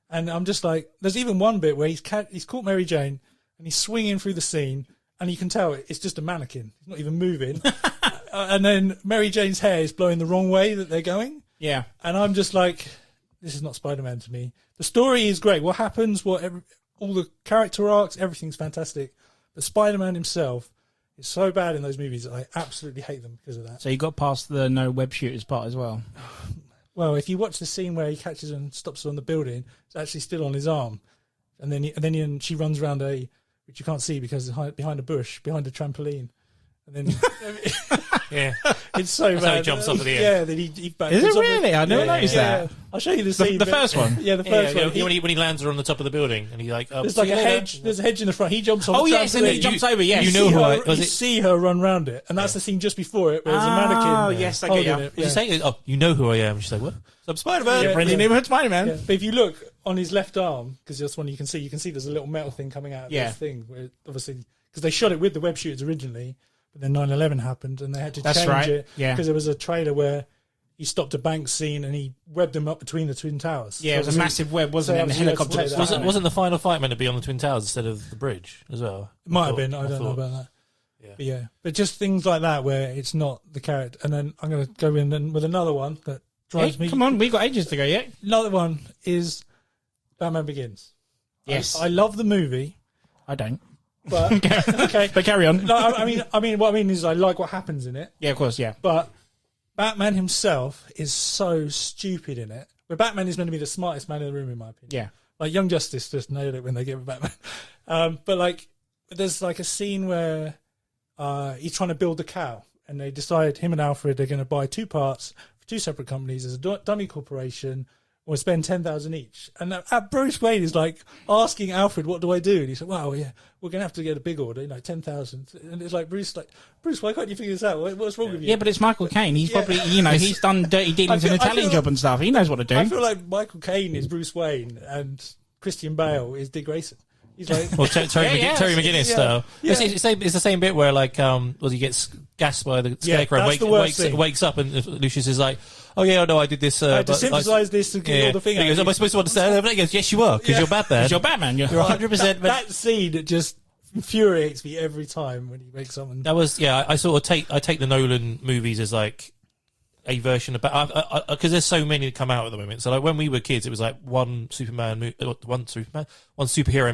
[SPEAKER 4] And I'm just like, there's even one bit where he's caught Mary Jane, and he's swinging through the scene, and you can tell it's just a mannequin. He's not even moving. And then Mary Jane's hair is blowing the wrong way that they're going.
[SPEAKER 2] Yeah.
[SPEAKER 4] And I'm just like, this is not Spider-Man to me. The story is great. What happens, all the character arcs, everything's fantastic. But Spider-Man himself is so bad in those movies that I absolutely hate them because of that.
[SPEAKER 2] So you got past the no web shooters part as well.
[SPEAKER 4] Well, if you watch the scene where he catches her and stops her on the building, it's actually still on his arm. And then she runs around which you can't see because it's behind a bush, behind a trampoline. And then it's so
[SPEAKER 3] That's
[SPEAKER 4] bad.
[SPEAKER 3] how he jumps off at the end.
[SPEAKER 4] Yeah, then he
[SPEAKER 2] Is it really? I never noticed that.
[SPEAKER 4] I'll show you the scene.
[SPEAKER 2] The first one?
[SPEAKER 4] Yeah, the first one.
[SPEAKER 3] When he lands her on the top of the building, and he like
[SPEAKER 4] there's like a hedge. There's a hedge in the front. He jumps off.
[SPEAKER 2] Oh
[SPEAKER 4] the
[SPEAKER 2] yes, and
[SPEAKER 4] trampoline.
[SPEAKER 2] he jumps over. Yes,
[SPEAKER 3] you know who I was.
[SPEAKER 4] You see her run round it, and that's the scene just before it, where there's a
[SPEAKER 2] Oh,
[SPEAKER 4] mannequin.
[SPEAKER 2] yes, I get
[SPEAKER 4] holding
[SPEAKER 2] you.
[SPEAKER 4] it.
[SPEAKER 3] Did you say, "Oh, you know who I am"? She's like, "What? I'm Spider-Man."
[SPEAKER 4] Yeah.
[SPEAKER 2] Friendly neighborhood Spider-Man.
[SPEAKER 4] Yeah. But if you look on his left arm, because that's one you can see there's a little metal thing coming out of this thing. Where obviously, because they shot it with the web shooters originally, but then 9/11 happened, and they had to change it because there was a trailer where he stopped a bank scene and he webbed them up between the Twin Towers.
[SPEAKER 2] Yeah, it was a massive web, wasn't it? And the helicopter.
[SPEAKER 3] Wasn't the final fight meant to be on the Twin Towers instead of the bridge as well?
[SPEAKER 4] It might have been. I don't know about that.
[SPEAKER 3] Yeah.
[SPEAKER 4] But just things like that where it's not the character. And then I'm going to go in with another one that drives me.
[SPEAKER 2] Come on, we've got ages to go yet.
[SPEAKER 4] Another one is Batman Begins.
[SPEAKER 2] Yes.
[SPEAKER 4] I love the movie.
[SPEAKER 2] I don't.
[SPEAKER 4] But okay,
[SPEAKER 2] But carry on.
[SPEAKER 4] no, I mean, what I mean is I like what happens in it.
[SPEAKER 2] Yeah, of course, yeah.
[SPEAKER 4] But Batman himself is so stupid in it. Where Batman is meant to be the smartest man in the room, in my opinion.
[SPEAKER 2] Yeah.
[SPEAKER 4] Like Young Justice just nailed it when they get with Batman. But like, there's like a scene where he's trying to build a cow, and they decide him and Alfred are going to buy two parts for two separate companies as a dummy corporation. Or spend 10,000 each, and Bruce Wayne is like asking Alfred, "What do I do?" And he said, "Well, yeah, we're gonna have to get a big order, 10,000." And it's like Bruce, why can't you figure this out? What's wrong with you?
[SPEAKER 2] Yeah, but it's Michael Caine. He's probably, he's done dirty dealings in Italian Job and stuff. He knows what to do.
[SPEAKER 4] I feel like Michael Caine is Bruce Wayne, and Christian Bale is Dick Grayson. He's like,
[SPEAKER 3] Well, Terry McGinnis style.
[SPEAKER 4] Yeah.
[SPEAKER 3] It's the same bit where he gets gassed by the scarecrow, and wakes up, and Lucius is like, "Oh yeah, no, I did this.
[SPEAKER 4] I had to synthesize this to get all the thing."
[SPEAKER 3] He goes, "Am I supposed to understand?" And he goes, "Yes, you are, because you're Batman.
[SPEAKER 2] Because you're Batman.
[SPEAKER 3] You're 100%."
[SPEAKER 4] That scene that just infuriates me every time when he wakes up.
[SPEAKER 3] That was I sort of take the Nolan movies as like a version of because there's so many that come out at the moment. So like when we were kids, it was like one superhero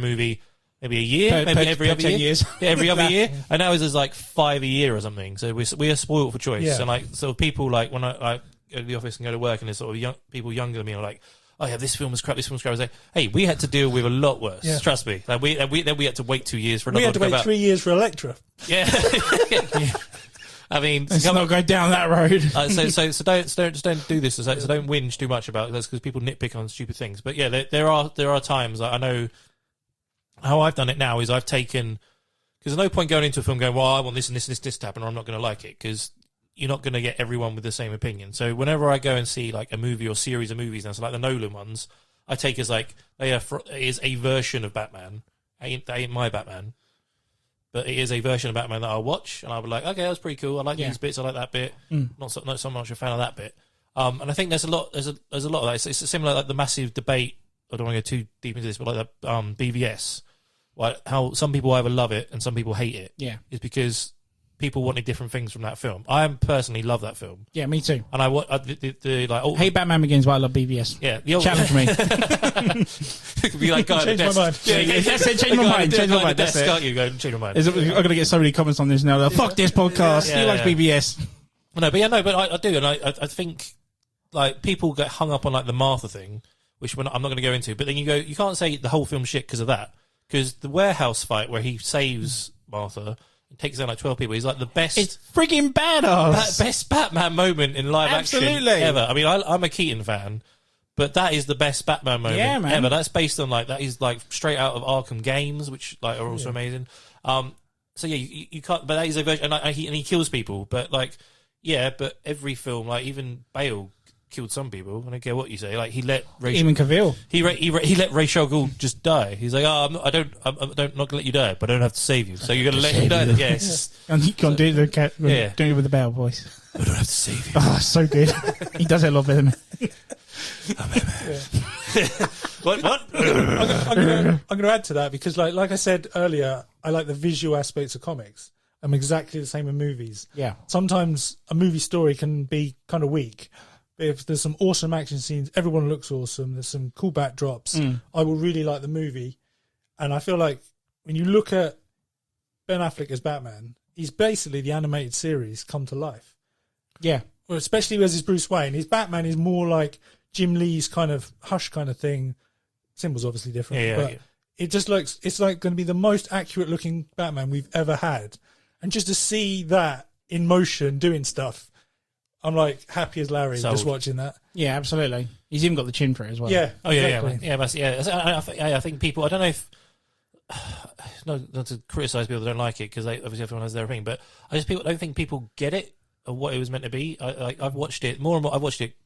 [SPEAKER 3] movie. Maybe a year, maybe every other
[SPEAKER 2] 10
[SPEAKER 3] year.
[SPEAKER 2] years.
[SPEAKER 3] Yeah, every other year. And now there's like 5 a year or something. So we are spoiled for choice.
[SPEAKER 4] Yeah.
[SPEAKER 3] And like, so people like when I go to the office and go to work, and there's sort of people younger than me are like, "Oh yeah, this film was crap. This film was crap." I was like, "Hey, we had to deal with a lot worse.
[SPEAKER 4] Yeah.
[SPEAKER 3] Trust me. Like we had to wait 2 years for another
[SPEAKER 4] We had to
[SPEAKER 3] one
[SPEAKER 4] wait
[SPEAKER 3] come
[SPEAKER 4] 3 years for Elektra.
[SPEAKER 3] out. Yeah. I mean,
[SPEAKER 2] Let's not go down that road.
[SPEAKER 3] so don't do this. So don't whinge too much about this because people nitpick on stupid things. But yeah, there are times I know. How I've done it now is I've taken, because there's no point going into a film going, "Well, I want this and this and this to happen, or I'm not going to like it," because you're not going to get everyone with the same opinion. So whenever I go and see like a movie or series of movies, now, so like the Nolan ones, I take as like it is a version of Batman. They ain't my Batman, but it is a version of Batman that I'll watch, and I'll be like, "Okay, that was pretty cool. I like these bits. I like that bit. Not so much a fan of that bit." And I think there's a lot of that. It's similar like the massive debate. I don't want to go too deep into this, but like the BVS. Like how some people either love it and some people hate it.
[SPEAKER 2] Yeah.
[SPEAKER 3] Is because people wanted different things from that film. I personally love that film.
[SPEAKER 2] Yeah, me too.
[SPEAKER 3] And I like
[SPEAKER 2] Hate Batman Begins, but I love BVS.
[SPEAKER 3] Yeah,
[SPEAKER 2] Challenge me.
[SPEAKER 3] It could be like guy
[SPEAKER 4] Change my mind.
[SPEAKER 2] That's it. Change my mind. Change my mind. That's it.
[SPEAKER 3] You go change my mind.
[SPEAKER 2] I'm going to get so many comments on this now. Like, fuck this podcast.
[SPEAKER 3] Yeah,
[SPEAKER 2] He likes BVS.
[SPEAKER 3] But I do, and I think like people get hung up on like the Martha thing, which I'm not going to go into. But then you can't say the whole film shit because of that. Because the warehouse fight where he saves Martha and takes down like 12 people is like the best.
[SPEAKER 2] It's freaking badass.
[SPEAKER 3] Best Batman moment in live action ever. I mean, I'm a Keaton fan, but that is the best Batman moment ever. That's based on like that is like straight out of Arkham games, which like are also amazing. So yeah, you can't. But that is a version, and he kills people. But like, yeah, but every film, like even Bale killed some people. I don't care what you say. Like he let Ray
[SPEAKER 2] Even Cavill.
[SPEAKER 3] he let Ray Shogul just die. He's like, oh, I'm not gonna let you die, but I don't have to save you. So you're gonna let him die? Then? Yes.
[SPEAKER 2] And he can't do the cat.
[SPEAKER 3] Yeah.
[SPEAKER 2] Doing it with the bell voice.
[SPEAKER 3] I don't have to save you.
[SPEAKER 2] Oh, so good. He does it a lot better than me.
[SPEAKER 3] What?
[SPEAKER 4] I'm going to add to that because, like I said earlier, I like the visual aspects of comics. I'm exactly the same in movies.
[SPEAKER 2] Yeah.
[SPEAKER 4] Sometimes a movie story can be kind of weak. But if there's some awesome action scenes, everyone looks awesome. There's some cool backdrops. I will really like the movie. And I feel like when you look at Ben Affleck as Batman, he's basically the animated series come to life.
[SPEAKER 2] Yeah.
[SPEAKER 4] Well, especially as his Bruce Wayne. His Batman is more like Jim Lee's kind of Hush kind of thing. Symbol's obviously different, but it just looks, it's like going to be the most accurate looking Batman we've ever had. And just to see that in motion doing stuff, I'm like happy as Larry just watching that.
[SPEAKER 2] Yeah, absolutely. He's even got the chin for it as well.
[SPEAKER 4] Yeah.
[SPEAKER 3] Oh
[SPEAKER 4] exactly.
[SPEAKER 3] I think people. I don't know if not to criticize people that don't like it because obviously everyone has their opinion, but I don't think people get it or what it was meant to be. I've watched it more and more. I've watched it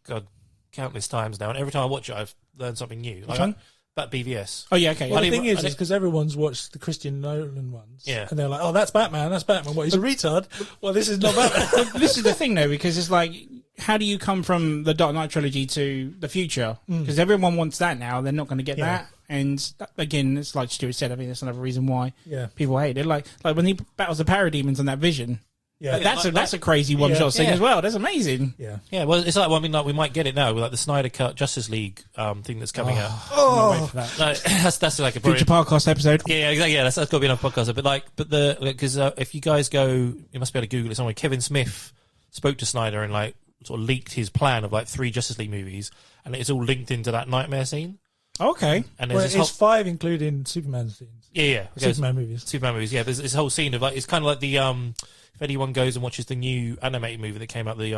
[SPEAKER 3] countless times now, and every time I watch it, I've learned something new.
[SPEAKER 2] Which one?
[SPEAKER 3] About BVS.
[SPEAKER 2] Oh yeah, okay.
[SPEAKER 4] Well, the thing is because everyone's watched the Christian Nolan ones,
[SPEAKER 3] yeah,
[SPEAKER 4] and they're like, "Oh, that's Batman. That's Batman. What? He's a retard. Well, this is not Batman."
[SPEAKER 2] This is the thing, though, because it's like, how do you come from the Dark Knight trilogy to the future? Because everyone wants that now. They're not going to get that. And that, again, it's like Stuart said. I mean, that's another reason why people hate it. Like when he battles the parademons on that vision. Yeah, that's a crazy one-shot thing as well. That's amazing.
[SPEAKER 4] Yeah.
[SPEAKER 3] Well, it's like we might get it now with like the Snyder Cut Justice League thing that's coming out.
[SPEAKER 2] Oh,
[SPEAKER 3] That's like a
[SPEAKER 2] future podcast episode.
[SPEAKER 3] Yeah, exactly. Yeah, that's got to be another podcast. But because if you guys go, you must be able to Google it somewhere. Kevin Smith spoke to Snyder and like sort of leaked his plan of like 3 Justice League movies, and it's all linked into that nightmare scene.
[SPEAKER 2] Okay.
[SPEAKER 3] And
[SPEAKER 4] there's it's 5 including Superman scenes.
[SPEAKER 3] Yeah.
[SPEAKER 4] Superman movies.
[SPEAKER 3] Yeah, there's this whole scene of like it's kind of like the if anyone goes and watches the new animated movie that came out, the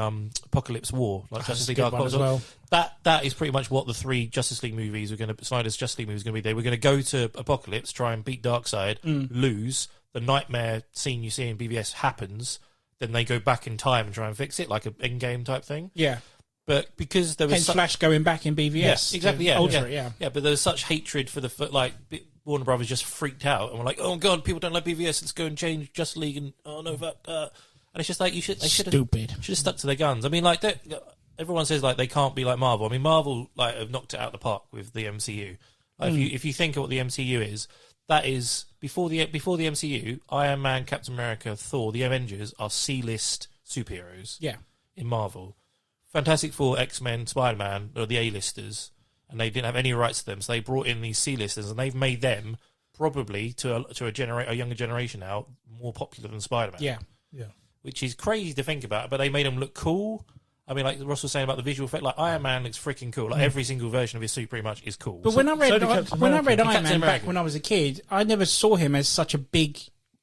[SPEAKER 3] Apocalypse War, like Justice League Dark
[SPEAKER 2] as well.
[SPEAKER 3] That is pretty much what the 3 Justice League movies Snyder's Justice League movies are going to be. They were going to go to Apocalypse, try and beat Darkseid, lose. The nightmare scene you see in BVS happens, then they go back in time and try and fix it, like an Endgame type thing.
[SPEAKER 2] Yeah.
[SPEAKER 3] But because there was
[SPEAKER 2] Flash going back in BVS,
[SPEAKER 3] yes, exactly, yeah,
[SPEAKER 2] yeah.
[SPEAKER 3] But there was such hatred for Warner Brothers just freaked out and were like, "Oh God, people don't like BVS. Let's go and change Justice League." And oh no, and it's just like they should have stuck to their guns. I mean, like everyone says like they can't be like Marvel. I mean, Marvel like have knocked it out of the park with the MCU. Like, if you think of what the MCU is, that is before the MCU, Iron Man, Captain America, Thor, the Avengers are C-list superheroes.
[SPEAKER 2] Yeah,
[SPEAKER 3] in Marvel. Fantastic Four, X-Men, Spider-Man are the A-listers, and they didn't have any rights to them, so they brought in these C-listers, and they've made them probably to a younger generation now more popular than Spider-Man.
[SPEAKER 2] Yeah,
[SPEAKER 3] which is crazy to think about, but they made them look cool. I mean, like Ross was saying about the visual effect, like Iron Man looks freaking cool. Like every single version of his suit pretty much is cool.
[SPEAKER 2] But when I read Iron Man back when I was a kid, I never saw him as such a big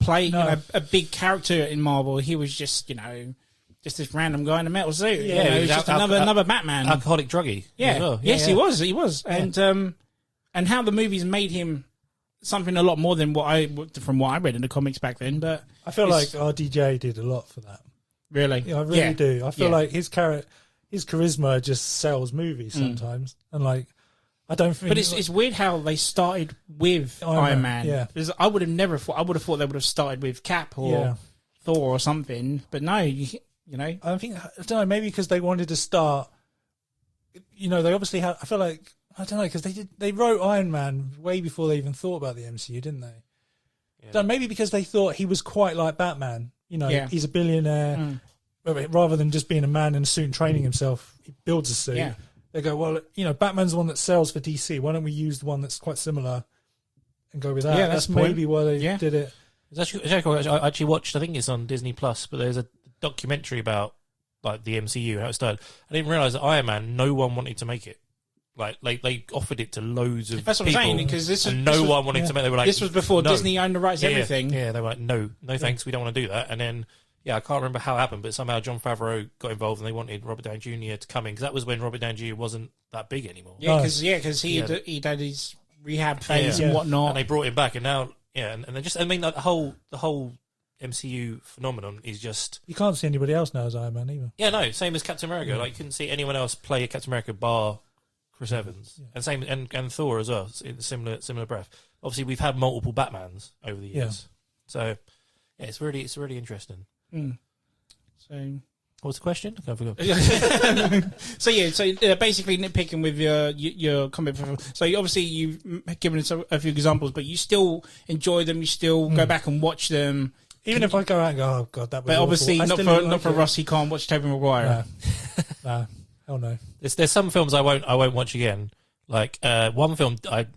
[SPEAKER 2] a big character in Marvel. He was just just this random guy in a metal suit. Yeah, he was just another Batman.
[SPEAKER 3] Alcoholic druggie.
[SPEAKER 2] Yeah.
[SPEAKER 3] Well.
[SPEAKER 2] Yes, he was. Yeah. And how the movies made him something a lot more than from what I read in the comics back then. But
[SPEAKER 4] I feel like RDJ did a lot for that.
[SPEAKER 2] Really?
[SPEAKER 4] Yeah, I really do. I feel like his charisma just sells movies sometimes. And like, I don't think...
[SPEAKER 2] But it's weird how they started with Iron Man.
[SPEAKER 4] Yeah.
[SPEAKER 2] Because I would have thought they would have started with Cap or Thor or something. But no, I don't know, maybe because they wanted to start, they obviously had, I feel like, I don't know, because they wrote Iron Man way before they even thought about the MCU, didn't they? Yeah. So maybe because they thought he was quite like Batman, he's a billionaire, rather than just being a man in a suit and training himself, he builds a suit. Yeah. They go, well, Batman's the one that sells for DC, why don't we use the one that's quite similar and go with that? Yeah,
[SPEAKER 4] that's maybe why they did it.
[SPEAKER 3] It's actually, I actually watched, I think it's on Disney Plus, but there's a documentary about like the MCU, how it started. I didn't realise that Iron Man, no one wanted to make it. Like they offered it to loads of
[SPEAKER 2] That's what
[SPEAKER 3] people.
[SPEAKER 2] I'm saying, because
[SPEAKER 3] no one wanted to make it. They were like,
[SPEAKER 2] this was before
[SPEAKER 3] no.
[SPEAKER 2] Disney owned the rights to everything.
[SPEAKER 3] Yeah, they were like, no thanks, we don't want to do that. And then, I can't remember how it happened, but somehow Jon Favreau got involved and they wanted Robert Downey Jr. to come in, because that was when Robert Downey Jr. wasn't that big anymore.
[SPEAKER 2] Yeah, because he had his rehab phase and whatnot.
[SPEAKER 3] And they brought him back, and now, and they just, I mean, like, the whole MCU phenomenon is just...
[SPEAKER 4] You can't see anybody else now as Iron Man either.
[SPEAKER 3] Yeah, no, same as Captain America.
[SPEAKER 4] Yeah.
[SPEAKER 3] Like, you couldn't see anyone else play Captain America bar Chris Evans.
[SPEAKER 4] Yeah.
[SPEAKER 3] And same and Thor as well, in similar breath. Obviously, we've had multiple Batmans over the years. So, yeah, it's really interesting.
[SPEAKER 2] Mm. So...
[SPEAKER 3] What's the question? I forgot.
[SPEAKER 2] So basically nitpicking with your comic. So obviously you've given us a few examples, but you still enjoy them. You still go back and watch them,
[SPEAKER 4] Even if I go out and go, oh god, that was.
[SPEAKER 2] but obviously
[SPEAKER 4] awful.
[SPEAKER 2] not for Ross. He can't watch Tobey Maguire.
[SPEAKER 4] Nah, hell no.
[SPEAKER 3] There's some films I won't watch again. Like one film, the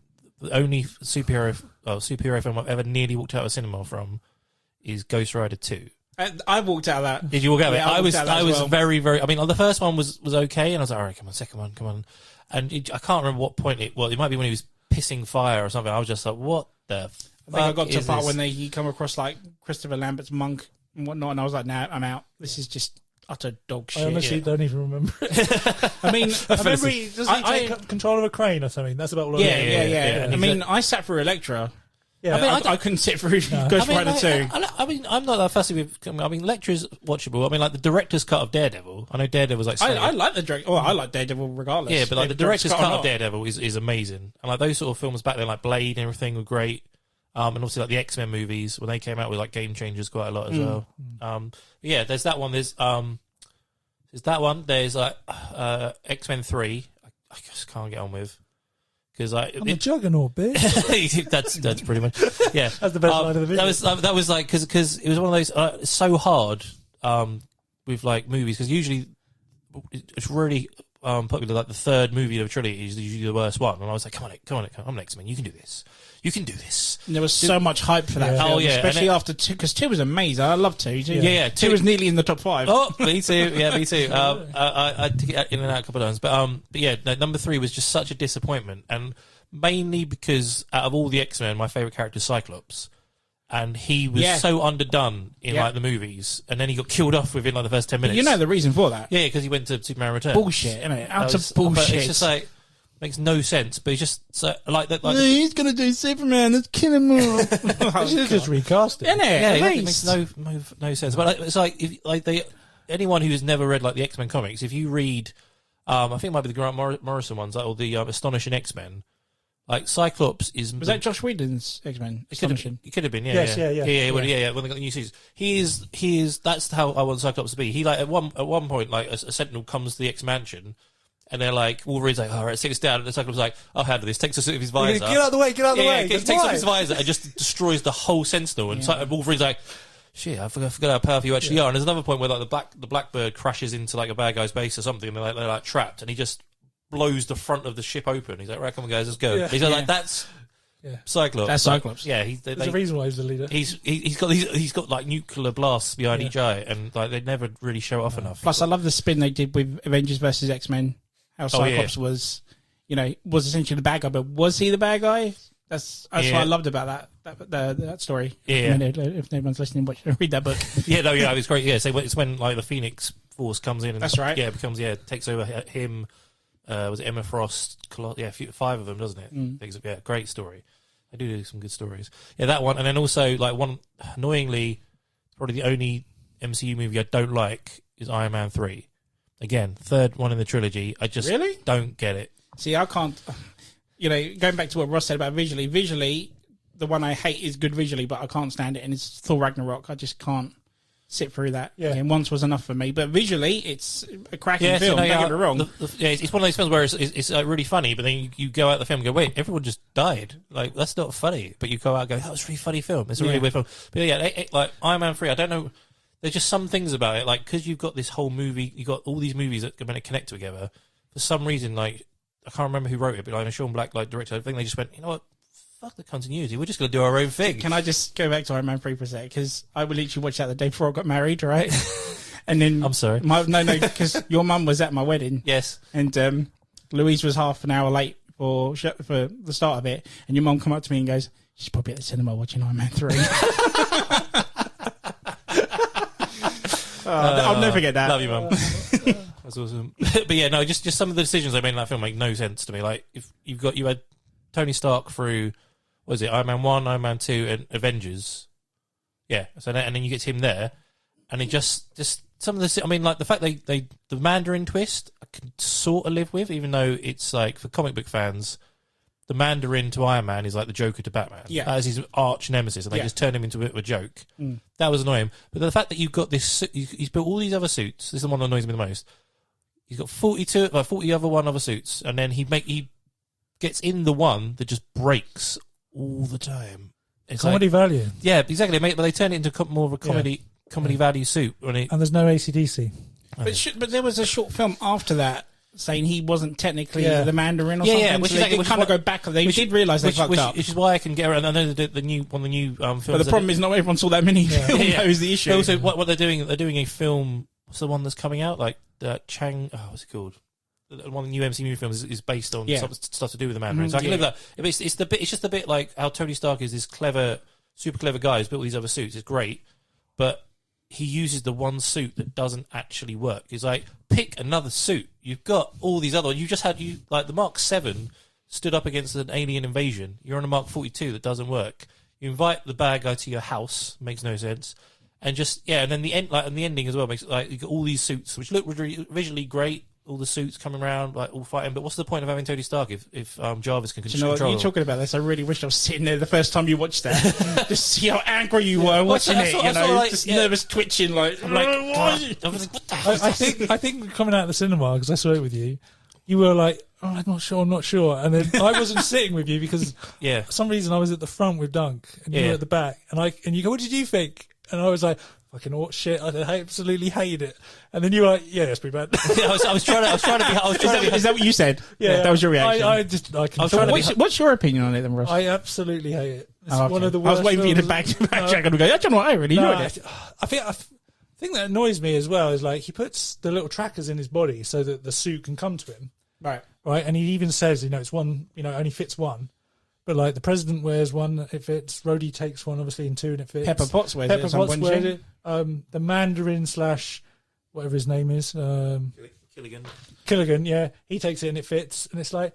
[SPEAKER 3] only superhero film I've ever nearly walked out of a cinema from is Ghost Rider 2.
[SPEAKER 2] I walked out of that.
[SPEAKER 3] Did you walk out of it? I was
[SPEAKER 2] well.
[SPEAKER 3] very, very. I mean, the first one was okay, and I was like, all right, come on, second one, come on. And I can't remember what point it might be when he was pissing fire or something. I was just like, what the fuck?
[SPEAKER 2] I think I got to the part
[SPEAKER 3] this?
[SPEAKER 2] when he come across like Christopher Lambert's monk and whatnot, and I was like, nah, I'm out. This is just utter dog shit.
[SPEAKER 4] I honestly don't even remember it. I mean, I remember does he take control of a crane or something? That's about what I remember.
[SPEAKER 2] Yeah. I mean, I sat through Electra.
[SPEAKER 4] Yeah,
[SPEAKER 2] I mean, I couldn't sit through Ghost Rider 2.
[SPEAKER 3] I mean, I'm not that fussy with. I mean, Lecture's watchable. I mean, like the director's cut of Daredevil. I know Daredevil's like.
[SPEAKER 2] I like the director. I like Daredevil regardless.
[SPEAKER 3] Yeah, but like the director's cut of
[SPEAKER 2] not.
[SPEAKER 3] Daredevil is amazing, and like those sort of films back then, like Blade and everything, were great. And obviously like the X-Men movies when they came out, were like game changers quite a lot as well. Yeah, there's that one. There's that one. There's like X-Men 3. I just can't get on with. Because
[SPEAKER 4] I'm a juggernaut, bitch.
[SPEAKER 3] that's pretty much
[SPEAKER 4] That's the best line of the video.
[SPEAKER 3] That was like because it was one of those it's so hard with like movies because usually it's really popular. Like the third movie of a trilogy is usually the worst one, and I was like, come on, I'm an X-Men. You can do this. And
[SPEAKER 2] there was so much hype for that film, especially after 2, because 2 was amazing. I love 2.
[SPEAKER 3] Yeah,
[SPEAKER 2] 2 was nearly in the top 5.
[SPEAKER 3] Oh, me too. Yeah, me too. I took it in and out a couple of times, but yeah, no, number 3 was just such a disappointment, and mainly because out of all the X-Men, my favorite character is Cyclops, and he was so underdone in like the movies, and then he got killed off within like the first 10 minutes.
[SPEAKER 2] You know the reason for that?
[SPEAKER 3] Yeah, because he went to Superman Returns.
[SPEAKER 2] Bullshit, isn't it? Out of bullshit.
[SPEAKER 3] It's just like makes no sense, but it's just so, like that. Like
[SPEAKER 2] he's gonna do Superman. Let's kill him all.
[SPEAKER 4] Just recast it.
[SPEAKER 2] Isn't it?
[SPEAKER 3] Yeah, it makes no sense. But like, it's like if anyone who has never read like the X-Men comics, if you read, I think it might be the Grant Morrison ones, or the Astonishing X-Men. Like Cyclops is
[SPEAKER 2] that Josh Whedon's X-Men?
[SPEAKER 3] It could have been, yeah.
[SPEAKER 4] Yes,
[SPEAKER 3] yeah. When they got the new series, he is. That's how I want Cyclops to be. He like at one point, like a Sentinel comes to the X-Mansion, and they're like, Wolverine's like, all right, sit us down. And the Cyclops like, I'll handle this. Takes us out of his visor.
[SPEAKER 4] Get out of the way.
[SPEAKER 3] Takes off his visor and just destroys the whole Sentinel. And Wolverine's like, shit, I forgot how powerful you actually are. And there's another point where like the Blackbird crashes into like a bad guy's base or something, and they're like trapped, and he just blows the front of the ship open. He's like, right, come on guys, let's go. He's like, that's Cyclops.
[SPEAKER 2] That's Cyclops.
[SPEAKER 3] Yeah,
[SPEAKER 4] there's a reason why he's the leader.
[SPEAKER 3] He's got like nuclear blasts behind each eye, and like they never really show off enough.
[SPEAKER 2] Plus, I love the spin they did with Avengers versus X-Men. How Cyclops was essentially the bad guy, but was he the bad guy? That's what I loved about that story.
[SPEAKER 3] Yeah.
[SPEAKER 2] I mean, if no one's listening, read that book.
[SPEAKER 3] It's great. Yeah, so it's when like the Phoenix Force comes in. And
[SPEAKER 2] that's right.
[SPEAKER 3] Yeah, takes over him. Was it Emma Frost? 5 of them, doesn't it? Yeah, great story. I do some good stories. Yeah, that one, and then also like one annoyingly, probably the only MCU movie I don't like is Iron Man 3. Again, third one in the trilogy. I just don't get it.
[SPEAKER 2] See, I can't. Going back to what Ross said about visually, the one I hate is good visually, but I can't stand it, and it's Thor Ragnarok. I just can't sit through that. Yeah. Again, once was enough for me, but visually, it's a cracking film. Don't get me wrong.
[SPEAKER 3] It's one of those films where it's really funny, but then you go out the film and go, wait, everyone just died. Like, that's not funny. But you go out and go, that was a really funny film. It's a really weird film. But yeah, like Iron Man 3, I don't know. There's just some things about it, like, because you've got this whole movie, you've got all these movies that are going to connect together. For some reason, like, I can't remember who wrote it, but like Sean Black, like, director, I think they just went, you know what? Fuck the continuity. We're just going to do our own thing.
[SPEAKER 2] Can I just go back to Iron Man 3 for a sec? Because I would literally watch that the day before I got married, right? And then
[SPEAKER 3] I'm sorry.
[SPEAKER 2] No, because your mum was at my wedding.
[SPEAKER 3] Yes.
[SPEAKER 2] And Louise was half an hour late for the start of it. And your mum come up to me and goes, "She's probably at the cinema watching Iron Man 3." I'll never forget that.
[SPEAKER 3] Love you, mum. That's awesome. But yeah, no, just some of the decisions they made in that film make no sense to me. Like, if you had Tony Stark through, what is it, Iron Man 1, Iron Man 2, and Avengers. Yeah. So and then you get him there, and it just some of the. I mean, like the fact the Mandarin twist, I can sort of live with, even though it's like for comic book fans, the Mandarin to Iron Man is like the Joker to Batman.
[SPEAKER 2] Yeah.
[SPEAKER 3] That is his arch nemesis, and they just turn him into a bit of a joke. That was annoying. But the fact that you've got this, he's built all these other suits. This is the one that annoys me the most. He's got 40 other suits, and then he gets in the one that just breaks all the time. It's
[SPEAKER 4] Comedy value.
[SPEAKER 3] Yeah, exactly. But they turn it into more of a comedy value suit.
[SPEAKER 4] And there's no AC/DC.
[SPEAKER 2] But there was a short film after that saying he wasn't technically the Mandarin or something.
[SPEAKER 3] Yeah,
[SPEAKER 2] which they did kind of go back. They did realise they fucked up.
[SPEAKER 3] Which is why I can get around. I know the new films.
[SPEAKER 2] But the problem is not everyone saw that mini film.
[SPEAKER 3] Yeah.
[SPEAKER 2] That was the issue.
[SPEAKER 3] But also, what they're doing a film. What's the one that's coming out? Like Chang. Oh, what's it called? One of the new MCU films is based on stuff to do with the Mandarin. So I can live that. It's just a bit like how Tony Stark is this clever, super clever guy who's built all these other suits. It's great, but he uses the one suit that doesn't actually work. He's like, pick another suit. You've got all these other. You just had like the Mark 7 stood up against an alien invasion. You're on a Mark 42 that doesn't work. You invite the bad guy to your house. Makes no sense. And and then the ending as well makes like you got all these suits which look visually great. All the suits coming around, like all fighting. But what's the point of having Tony Stark if Jarvis can control?
[SPEAKER 2] What you're talking about this? I really wish I was sitting there the first time you watched that. Just see how angry you were watching it. Just nervous twitching. Like, I'm like, what?
[SPEAKER 4] I think coming out of the cinema, because I saw it with you, you were like, oh, I'm not sure. And then I wasn't sitting with you because for some reason I was at the front with Dunk and you were at the back. And you go, what did you think? And I was like, fucking shit! I absolutely hated it. And then you were like, "Yeah, that's pretty bad."
[SPEAKER 3] I was trying to be.
[SPEAKER 2] Is that what you said?
[SPEAKER 3] Yeah,
[SPEAKER 2] that was your reaction.
[SPEAKER 3] What's
[SPEAKER 2] your opinion on it, then, Ross?
[SPEAKER 4] I absolutely hate it. It's one of the worst.
[SPEAKER 2] I was waiting for you to backtrack and go. I don't know. I really enjoyed it.
[SPEAKER 4] I think that annoys me as well is like he puts the little trackers in his body so that the suit can come to him.
[SPEAKER 2] Right.
[SPEAKER 4] And he even says, it's one. Only fits one. But like the president wears one, it fits. Rhodey takes one, obviously, in two, and it fits.
[SPEAKER 2] Pepper Potts wears
[SPEAKER 4] it. Pepper Potts wears it. The Mandarin / whatever his name is, Killigan. Yeah, he takes it and it fits, and it's like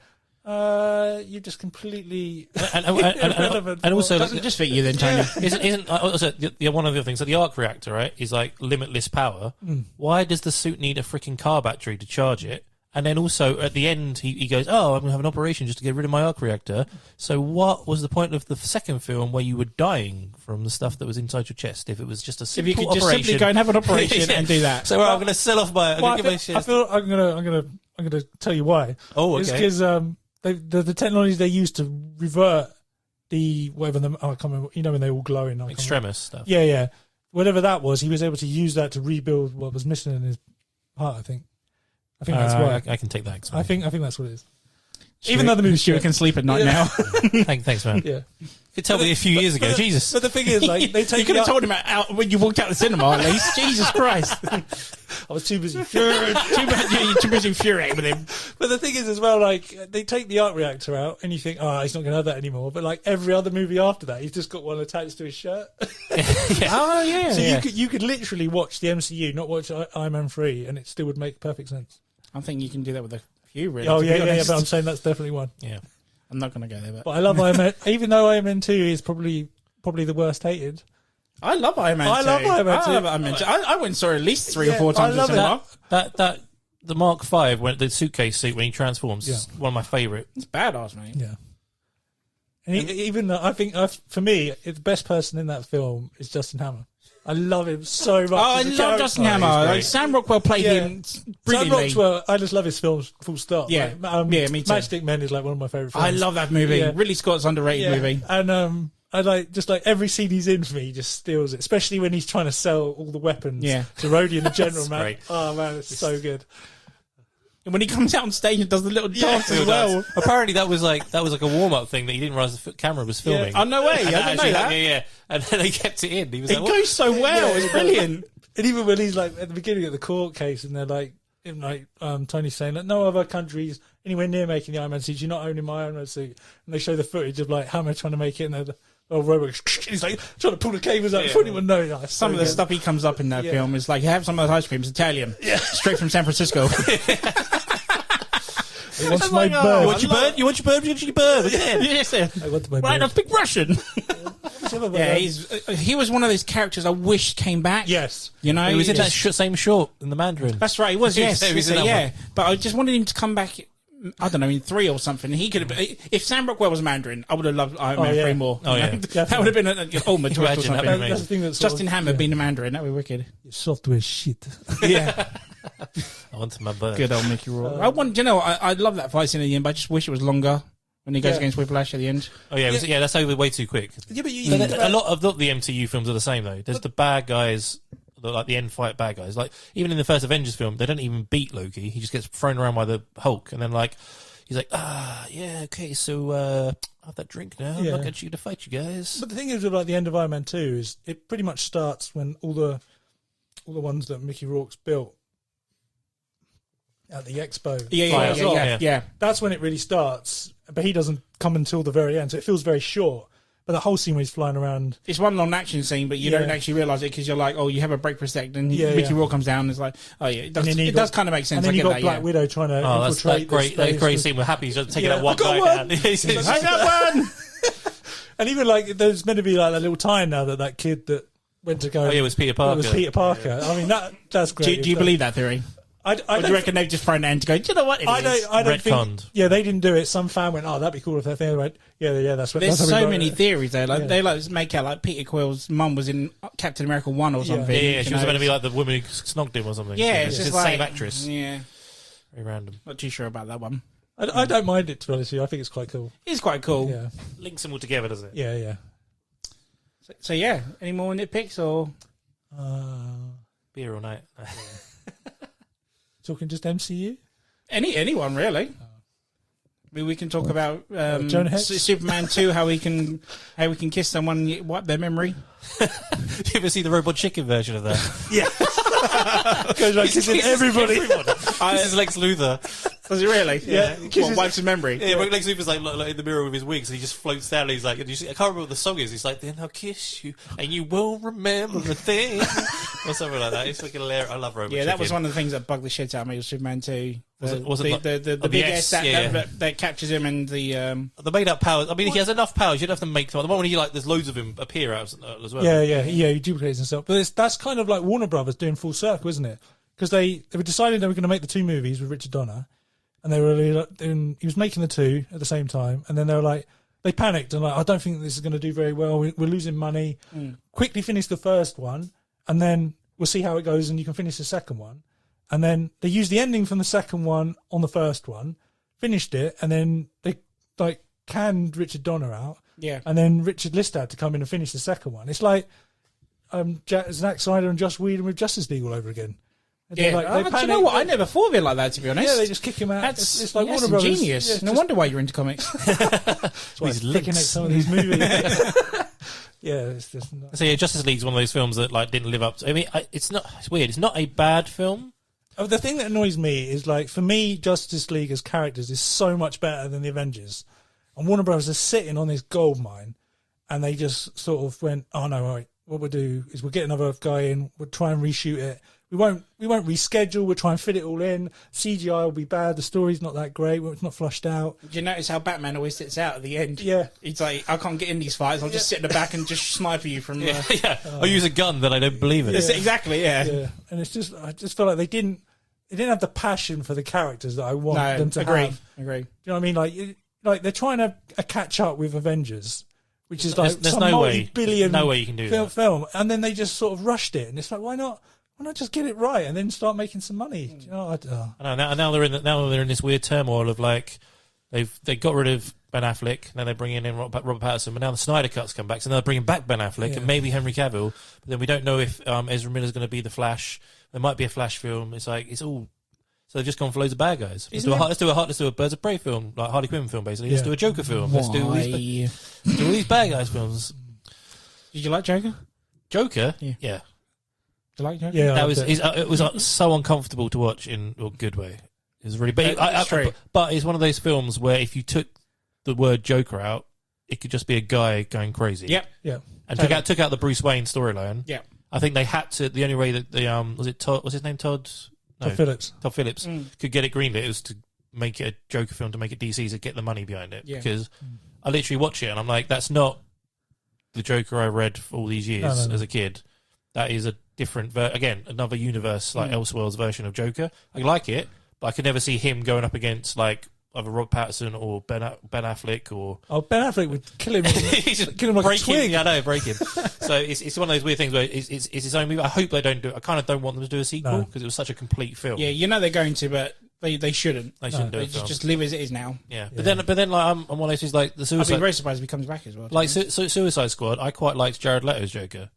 [SPEAKER 4] you just completely irrelevant.
[SPEAKER 3] And also,
[SPEAKER 2] it doesn't just fit you then, Tony.
[SPEAKER 3] Isn't also one of the other things? So the arc reactor, right, is like limitless power. Why does the suit need a freaking car battery to charge it? And then also at the end, he goes, "Oh, I'm going to have an operation just to get rid of my arc reactor." So what was the point of the second film where you were dying from the stuff that was inside your chest if it was just a simple operation?
[SPEAKER 2] If you could just simply go and have an operation and do that.
[SPEAKER 3] So I'm going to sell off my.
[SPEAKER 4] I feel I'm going to tell you why.
[SPEAKER 3] Oh, okay.
[SPEAKER 4] It's because the technology they used to revert the whatever I can't remember. When they all glowing,
[SPEAKER 3] extremis stuff.
[SPEAKER 4] Yeah. Whatever that was, he was able to use that to rebuild what was missing in his heart. I think that's why.
[SPEAKER 3] I can take that.
[SPEAKER 4] I think that's what it is. Even though the movie
[SPEAKER 2] Stuart can sleep at night now.
[SPEAKER 3] Thanks, man.
[SPEAKER 4] Yeah.
[SPEAKER 3] You could tell me a few years ago. Jesus.
[SPEAKER 4] But the thing is, like, they take
[SPEAKER 2] you could have told him out when you walked out the cinema, at least. Jesus Christ.
[SPEAKER 4] I was too busy.
[SPEAKER 2] too busy infuriating with him.
[SPEAKER 4] But the thing is, as well, like, they take the arc reactor out, and you think, oh, he's not going to have that anymore. But like every other movie after that, he's just got one attached to his shirt.
[SPEAKER 2] Oh yeah.
[SPEAKER 4] So you could literally watch the MCU, not watch Iron Man 3, and it still would make perfect sense.
[SPEAKER 2] I think you can do that with a few, really.
[SPEAKER 4] Oh yeah. But I'm saying that's definitely one.
[SPEAKER 3] Yeah.
[SPEAKER 2] I'm not going to go there,
[SPEAKER 4] but I love Iron Man. Even though Iron Man 2 is probably the worst hated.
[SPEAKER 2] I love Iron Man 2.
[SPEAKER 4] I love Iron Man 2.
[SPEAKER 2] I went and saw it at least 3 or 4 times in cinema.
[SPEAKER 3] That the Mark 5, when the suitcase suit when he transforms, is one of my favourite.
[SPEAKER 2] It's badass, mate.
[SPEAKER 4] Yeah. And even though I think for me, the best person in that film is Justin Hammer. I love him so much.
[SPEAKER 2] Oh, I love Justin Hammer. Like, Sam Rockwell played him brilliantly.
[SPEAKER 4] Sam Rockwell, I just love his films, full stop.
[SPEAKER 2] Yeah, me too.
[SPEAKER 4] Matchstick Men is like one of my favourite films.
[SPEAKER 2] I love that movie. Yeah. Ridley Scott's underrated movie.
[SPEAKER 4] And I like every scene he's in for me, he just steals it. Especially when he's trying to sell all the weapons to Rhodey and the General, man. Great. Oh man, it's so good.
[SPEAKER 2] And when he comes out on stage and does the little dance as well.
[SPEAKER 3] Apparently that was like a warm-up thing that he didn't realise the camera was filming.
[SPEAKER 2] Oh, no way. I didn't know that.
[SPEAKER 3] Yeah. And then they kept it in. He was
[SPEAKER 2] it goes so well. It's brilliant.
[SPEAKER 4] And even when he's like at the beginning of the court case and they're like Tony's saying that no other countries anywhere near making the Iron Man suit, you're not owning my Iron Man suit. And they show the footage of like Hammer trying to make it and he's like trying to pull the cables out before anyone knows. Oh,
[SPEAKER 2] some of the stuff he comes up in that film is like, have some of those ice creams, Italian. Yeah. Straight from San Francisco.
[SPEAKER 4] He wants my bird.
[SPEAKER 3] You want your bird? You want your bird?
[SPEAKER 2] Yes, sir.
[SPEAKER 4] I want my bird.
[SPEAKER 2] Right, I speak Russian. Yeah, he was one of those characters I wish came back.
[SPEAKER 4] Yes.
[SPEAKER 2] You know?
[SPEAKER 3] He was in that same short in the Mandarin.
[SPEAKER 2] That's right, he was, yes.
[SPEAKER 3] He was in that
[SPEAKER 2] yeah.
[SPEAKER 3] one.
[SPEAKER 2] But I just wanted him to come back, I don't know, in 3 or something. He could have. If Sam Rockwell was Mandarin, I would have loved Iron Man 3 more.
[SPEAKER 3] Oh, yeah.
[SPEAKER 2] That would have been an ultimate twist or
[SPEAKER 3] Imagine,
[SPEAKER 2] something.
[SPEAKER 3] that'd be
[SPEAKER 4] That's the thing that's
[SPEAKER 2] Justin Hammer being the Mandarin, that would be wicked.
[SPEAKER 4] Your software shit.
[SPEAKER 2] Yeah.
[SPEAKER 3] On to my bird.
[SPEAKER 2] Good old Mickey Rourke. I love that fight scene at the end, but I just wish it was longer when he goes against Whiplash at the end.
[SPEAKER 3] Oh yeah, that's over way too quick.
[SPEAKER 4] Yeah, but
[SPEAKER 3] A lot of the MCU films are the same though. There's the bad guys, like the end fight bad guys. Like even in the first Avengers film, they don't even beat Loki. He just gets thrown around by the Hulk, and then like he's like, yeah, okay, so I have that drink now. I'm not getting you to fight you guys.
[SPEAKER 4] But the thing is with like the end of Iron Man 2 is it pretty much starts when all the ones that Mickey Rourke's built at the expo.
[SPEAKER 2] Yeah.
[SPEAKER 4] That's when it really starts. But he doesn't come until the very end, so it feels very short. But the whole scene where he's flying around,
[SPEAKER 2] It's one long action scene, but you don't actually realise it because you're like, oh, you have a break for a second, and Mickey Rourke comes down and it's like, oh yeah, it does kind of make sense.
[SPEAKER 4] and then
[SPEAKER 2] I
[SPEAKER 4] you
[SPEAKER 2] get
[SPEAKER 4] got
[SPEAKER 2] that,
[SPEAKER 4] Black Widow trying to
[SPEAKER 3] That's
[SPEAKER 4] infiltrate
[SPEAKER 3] that great scene where Happy's just taking that one
[SPEAKER 4] I got
[SPEAKER 3] guy
[SPEAKER 4] one!
[SPEAKER 3] down. He says,
[SPEAKER 2] I got one!
[SPEAKER 4] And even like there's meant to be like a little tie now that kid that went to go.
[SPEAKER 3] Oh yeah, it was Peter Parker.
[SPEAKER 4] It was Peter Parker. I mean that's great.
[SPEAKER 2] Do you believe that theory?
[SPEAKER 4] I
[SPEAKER 2] Or do
[SPEAKER 4] don't
[SPEAKER 2] you reckon they've just thrown that in to go, do you know what it is?
[SPEAKER 4] I don't think.
[SPEAKER 3] Retconned.
[SPEAKER 4] Yeah, they didn't do it. Some fan went, "Oh, that'd be cool if that thing." Went, yeah, that's what.
[SPEAKER 2] There's
[SPEAKER 4] that's how we
[SPEAKER 2] so
[SPEAKER 4] wrote
[SPEAKER 2] many
[SPEAKER 4] it.
[SPEAKER 2] theories there. Like they like make out like Peter Quill's mum was in Captain America 1 or something.
[SPEAKER 3] Yeah,
[SPEAKER 2] you
[SPEAKER 3] she was
[SPEAKER 2] know.
[SPEAKER 3] meant to be like the woman who snogged him or something.
[SPEAKER 2] Yeah,
[SPEAKER 3] it's
[SPEAKER 2] it's just
[SPEAKER 3] the
[SPEAKER 2] like
[SPEAKER 3] same actress.
[SPEAKER 2] Yeah,
[SPEAKER 3] Very random.
[SPEAKER 2] not too sure about that one.
[SPEAKER 4] I don't mind it, to be honest with you. I think it's quite cool.
[SPEAKER 2] It's quite cool.
[SPEAKER 4] Yeah,
[SPEAKER 3] Links them all together, does it?
[SPEAKER 4] yeah.
[SPEAKER 2] So yeah, any more nitpicks or?
[SPEAKER 3] Beer all night.
[SPEAKER 4] Talking just MCU.
[SPEAKER 2] Anyone really? I mean, we can talk about
[SPEAKER 4] Jonah Hex?
[SPEAKER 2] Superman 2, how we can kiss someone and wipe their memory.
[SPEAKER 3] You ever see the Robot Chicken version of that?
[SPEAKER 4] Yeah, goes like kissing everybody.
[SPEAKER 3] This is Lex Luthor.
[SPEAKER 2] Does he really?
[SPEAKER 4] Yeah.
[SPEAKER 2] What, wipes his memory.
[SPEAKER 3] Yeah, but Lex Luthor's like in the mirror with his wings, and he just floats down. And he's like, I can't remember what the song is. He's like, then I'll kiss you, and you won't remember a thing, or something like that. It's fucking hilarious. I love Robot Chicken.
[SPEAKER 2] Yeah, that was one of the things that bugged the shit out of me with Superman 2.
[SPEAKER 3] Was it
[SPEAKER 2] the big S that captures him and the
[SPEAKER 3] made up powers. I mean, he has enough powers. You don't have to make them. The one when there's loads of him appear out as well.
[SPEAKER 4] Yeah. He duplicates himself. But that's kind of like Warner Brothers doing full circle, isn't it? Because they were deciding they were going to make the 2 movies with Richard Donner, and they were really he was making the 2 at the same time, and then they were like, they panicked and like, I don't think this is going to do very well. We're losing money. Quickly finish the first one, and then we'll see how it goes, and you can finish the second one. And then they used the ending from the second one on the first one, finished it, and then they like canned Richard Donner out.
[SPEAKER 2] Yeah.
[SPEAKER 4] And then Richard List had to come in and finish the second one. It's like Zack Snyder and Joss Whedon with Justice League all over again. And
[SPEAKER 2] Yeah,
[SPEAKER 4] they
[SPEAKER 2] do you know what? I never thought of it like that, to be honest.
[SPEAKER 4] Yeah, they just kick him out.
[SPEAKER 2] That's
[SPEAKER 4] it's like
[SPEAKER 2] that's
[SPEAKER 4] Warner Brothers.
[SPEAKER 2] ingenious.
[SPEAKER 4] Yeah,
[SPEAKER 2] No wonder why you're into comics.
[SPEAKER 4] That's why
[SPEAKER 3] These
[SPEAKER 4] it's picking at
[SPEAKER 3] links.
[SPEAKER 4] some of these movies. Yeah, it's just not.
[SPEAKER 3] So yeah, Justice League's one of those films that didn't live up to. I mean, it's weird. It's not a bad film.
[SPEAKER 4] The thing that annoys me is, like, for me, Justice League as characters is so much better than the Avengers. And Warner Brothers is sitting on this gold mine, and they just sort of went, oh no, all right, what we'll do is we'll get another guy in, we'll try and reshoot it. We won't reschedule, we'll try and fit it all in. CGI will be bad, the story's not that great, it's not flushed out.
[SPEAKER 2] Do you notice how Batman always sits out at the end?
[SPEAKER 4] Yeah.
[SPEAKER 2] He's like, I can't get in these fights, I'll just sit in the back and just sniper you from...
[SPEAKER 3] I'll use a gun, then I don't believe it.
[SPEAKER 2] Exactly, yeah.
[SPEAKER 4] And it's just, I just feel like they didn't have the passion for the characters that I want them to have.
[SPEAKER 2] Agree.
[SPEAKER 4] Do you know what I mean? Like they're trying to catch up with Avengers, which is like
[SPEAKER 3] There's
[SPEAKER 4] some
[SPEAKER 3] no
[SPEAKER 4] multi-billion
[SPEAKER 3] no way you can do that.
[SPEAKER 4] film, and then they just sort of rushed it, and it's like, why not just get it right and then start making some money? Do you know,
[SPEAKER 3] I know. Now they're in this weird turmoil of like they got rid of Ben Affleck, now they're bringing in Robert Pattinson, but now the Snyder Cut's come back, so now they're bringing back Ben Affleck and maybe Henry Cavill, but then we don't know if Ezra Miller's going to be the Flash. There might be a Flash film. It's like it's all. So they've just gone for loads of bad guys. Let's do a Birds of Prey film, like Harley Quinn film, basically. Let's do a Joker film. Let's do all these bad guys films.
[SPEAKER 2] Did you like Joker?
[SPEAKER 3] Joker,
[SPEAKER 2] Yeah.
[SPEAKER 3] yeah.
[SPEAKER 2] Did you like Joker?
[SPEAKER 4] Yeah,
[SPEAKER 3] It was so uncomfortable to watch in a good way. It was really, but it's one of those films where if you took the word Joker out, it could just be a guy going crazy.
[SPEAKER 2] Yep.
[SPEAKER 4] yeah.
[SPEAKER 3] And took out the Bruce Wayne storyline.
[SPEAKER 2] Yeah.
[SPEAKER 3] I think they had to. The only way that the was his name Todd? No,
[SPEAKER 4] Todd Phillips.
[SPEAKER 3] Todd Phillips could get it greenlit. It was to make it a Joker film, to make it DC, to get the money behind it.
[SPEAKER 2] Yeah.
[SPEAKER 3] Because I literally watch it and I'm like, that's not the Joker I read for all these years as a kid. That is a different, again, another universe, like Elseworlds version of Joker. I like it, but I could never see him going up against like either Rob Pattinson or Ben Affleck or.
[SPEAKER 4] Oh, Ben Affleck would kill him. Kill him like a twig.
[SPEAKER 3] Yeah, I know, break him. So it's one of those weird things where it's his own movie. I hope they don't do it. I kind of don't want them to do a sequel because it was such a complete film.
[SPEAKER 2] Yeah, they're going to, but they shouldn't.
[SPEAKER 3] They shouldn't do it.
[SPEAKER 2] Just live as it is now.
[SPEAKER 3] Yeah, but then like I'm one of those who's like the Suicide.
[SPEAKER 2] I'd be very surprised if he comes back as well.
[SPEAKER 3] Like Suicide Squad, I quite liked Jared Leto's Joker.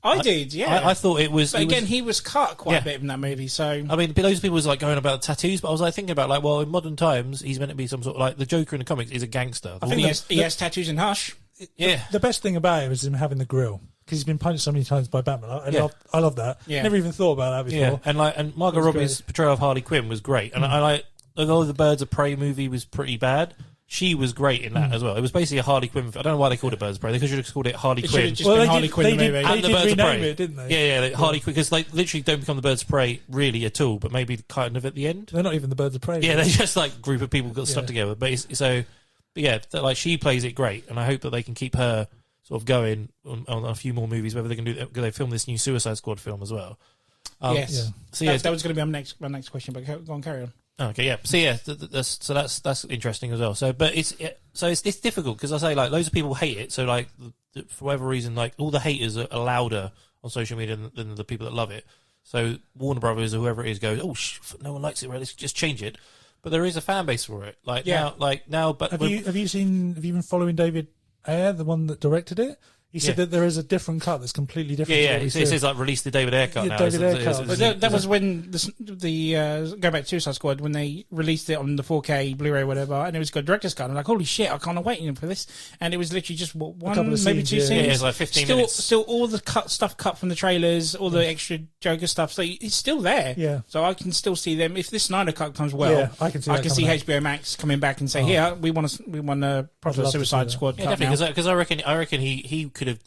[SPEAKER 2] I did, yeah.
[SPEAKER 3] I thought it was.
[SPEAKER 2] But again, he was cut quite a bit in that movie, so.
[SPEAKER 3] I mean, loads of people was like going about the tattoos, but I was like thinking about like, well, in modern times, he's meant to be some sort of like the Joker in the comics is a gangster.
[SPEAKER 2] I think he has tattoos in Hush.
[SPEAKER 3] Yeah.
[SPEAKER 4] The best thing about it is him having the grill because he's been punched so many times by Batman. I love that.
[SPEAKER 2] Yeah.
[SPEAKER 4] Never even thought about that before.
[SPEAKER 3] Yeah, and Margot Robbie's portrayal of Harley Quinn was great, and I like although the Birds of Prey movie was pretty bad. She was great in that as well. It was basically a Harley Quinn. I don't know why they called it Birds of Prey. They should have just called it Harley Quinn.
[SPEAKER 2] Should have just been Harley Quinn the movie.
[SPEAKER 3] And the Birds of Prey,
[SPEAKER 4] it, didn't they?
[SPEAKER 3] Yeah, Harley Quinn, because they literally don't become the Birds of Prey really at all, but maybe kind of at the end.
[SPEAKER 4] They're not even the Birds of Prey.
[SPEAKER 3] Yeah, they're just like a group of people got stuck together. But like she plays it great, and I hope that they can keep her sort of going on a few more movies. Whether they can do that, because they filmed this new Suicide Squad film as well.
[SPEAKER 2] Yes.
[SPEAKER 3] So
[SPEAKER 2] that was going to be my next question, but go on, carry on.
[SPEAKER 3] Okay, yeah. So yeah, that's interesting as well. So, but it's difficult because I say like loads of people hate it. So like for whatever reason, like all the haters are louder on social media than the people that love it. So Warner Brothers or whoever it is goes, oh, no one likes it, right? Let's just change it. But there is a fan base for it. Now. But
[SPEAKER 4] have you been following David Ayer, the one that directed it? He said that there is a different cut that's completely different.
[SPEAKER 3] Yeah, it says like release the David Ayer cut now.
[SPEAKER 4] David Ayer cut.
[SPEAKER 2] But that was when the go back to Suicide Squad when they released it on the 4K Blu-ray or whatever, and it was got director's cut. I'm like, holy shit, I can't wait for this. And it was literally just one, maybe two scenes.
[SPEAKER 3] Yeah, it's like 15 minutes.
[SPEAKER 2] Still all the stuff cut from the trailers, all the extra Joker stuff. So it's still there.
[SPEAKER 4] Yeah.
[SPEAKER 2] So I can still see them. If this Snyder cut comes well,
[SPEAKER 4] I can see
[SPEAKER 2] HBO Max coming back and say, here we want a proper Suicide Squad cut.
[SPEAKER 3] Definitely, because I reckon he could have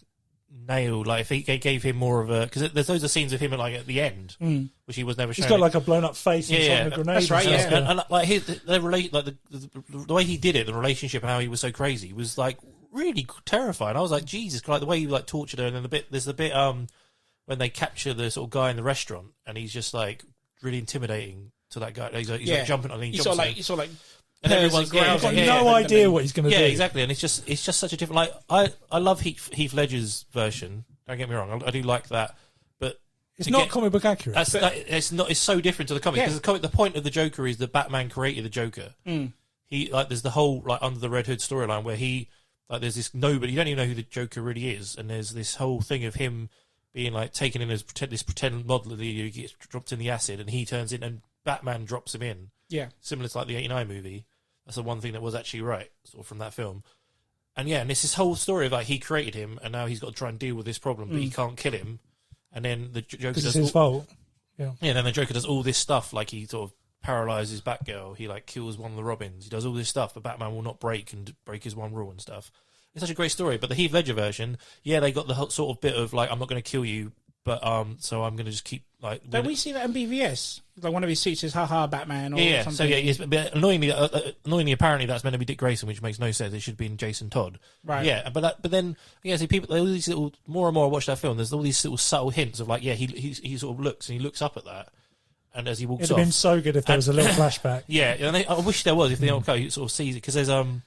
[SPEAKER 3] nailed, like if he gave him more of a, because there's loads of scenes of him like at the end, which he was never shown.
[SPEAKER 4] He's got like a blown up face and a grenade.
[SPEAKER 2] That's right,
[SPEAKER 3] and like the way he did it, the relationship and how he was so crazy was like really terrifying. I was like, Jesus, like the way he like tortured her, and then there's the bit when they capture the sort of guy in the restaurant, and he's just like really intimidating to that guy. He's like jumping on,
[SPEAKER 2] you saw like.
[SPEAKER 3] And everyone's
[SPEAKER 4] got no idea what he's going to do.
[SPEAKER 3] Yeah, exactly. And it's just such a different. Like I love Heath Ledger's version. Don't get me wrong. I do like that, but
[SPEAKER 4] it's not comic book accurate.
[SPEAKER 3] It's not. It's so different to the comic because the point of the Joker is that Batman created the Joker. He there's the whole like under the Red Hood storyline where there's this nobody. You don't even know who the Joker really is, and there's this whole thing of him being like taken in as this pretend model who gets dropped in the acid, and he turns in, and Batman drops him in.
[SPEAKER 2] Yeah,
[SPEAKER 3] similar to like the '89 movie. That's the one thing that was actually right, sort of from that film. And yeah, and it's this whole story of like he created him, and now he's got to try and deal with this problem, but he can't kill him. And then the Joker does
[SPEAKER 4] his fault. Yeah.
[SPEAKER 3] Then the Joker does all this stuff, like he sort of paralyzes Batgirl. He like kills one of the Robins. He does all this stuff, but Batman will not break his one rule and stuff. It's such a great story. But the Heath Ledger version, they got the whole sort of bit of like, I'm not going to kill you, but so I'm going to just keep like.
[SPEAKER 2] Don't we see that in BVS? Like one of his suits is "haha Batman" or something.
[SPEAKER 3] So yes, but annoyingly, apparently that's meant to be Dick Grayson, which makes no sense. It should have been Jason Todd.
[SPEAKER 2] Right.
[SPEAKER 3] Yeah, but then see people. All these little more and more I watch that film. There's all these little subtle hints of like he sort of looks and he looks up at that, and as he walks
[SPEAKER 4] It'd
[SPEAKER 3] off,
[SPEAKER 4] have been so good if there was a little flashback.
[SPEAKER 3] Yeah, and I wish there was. If they don't go, you sort of sees it because there's in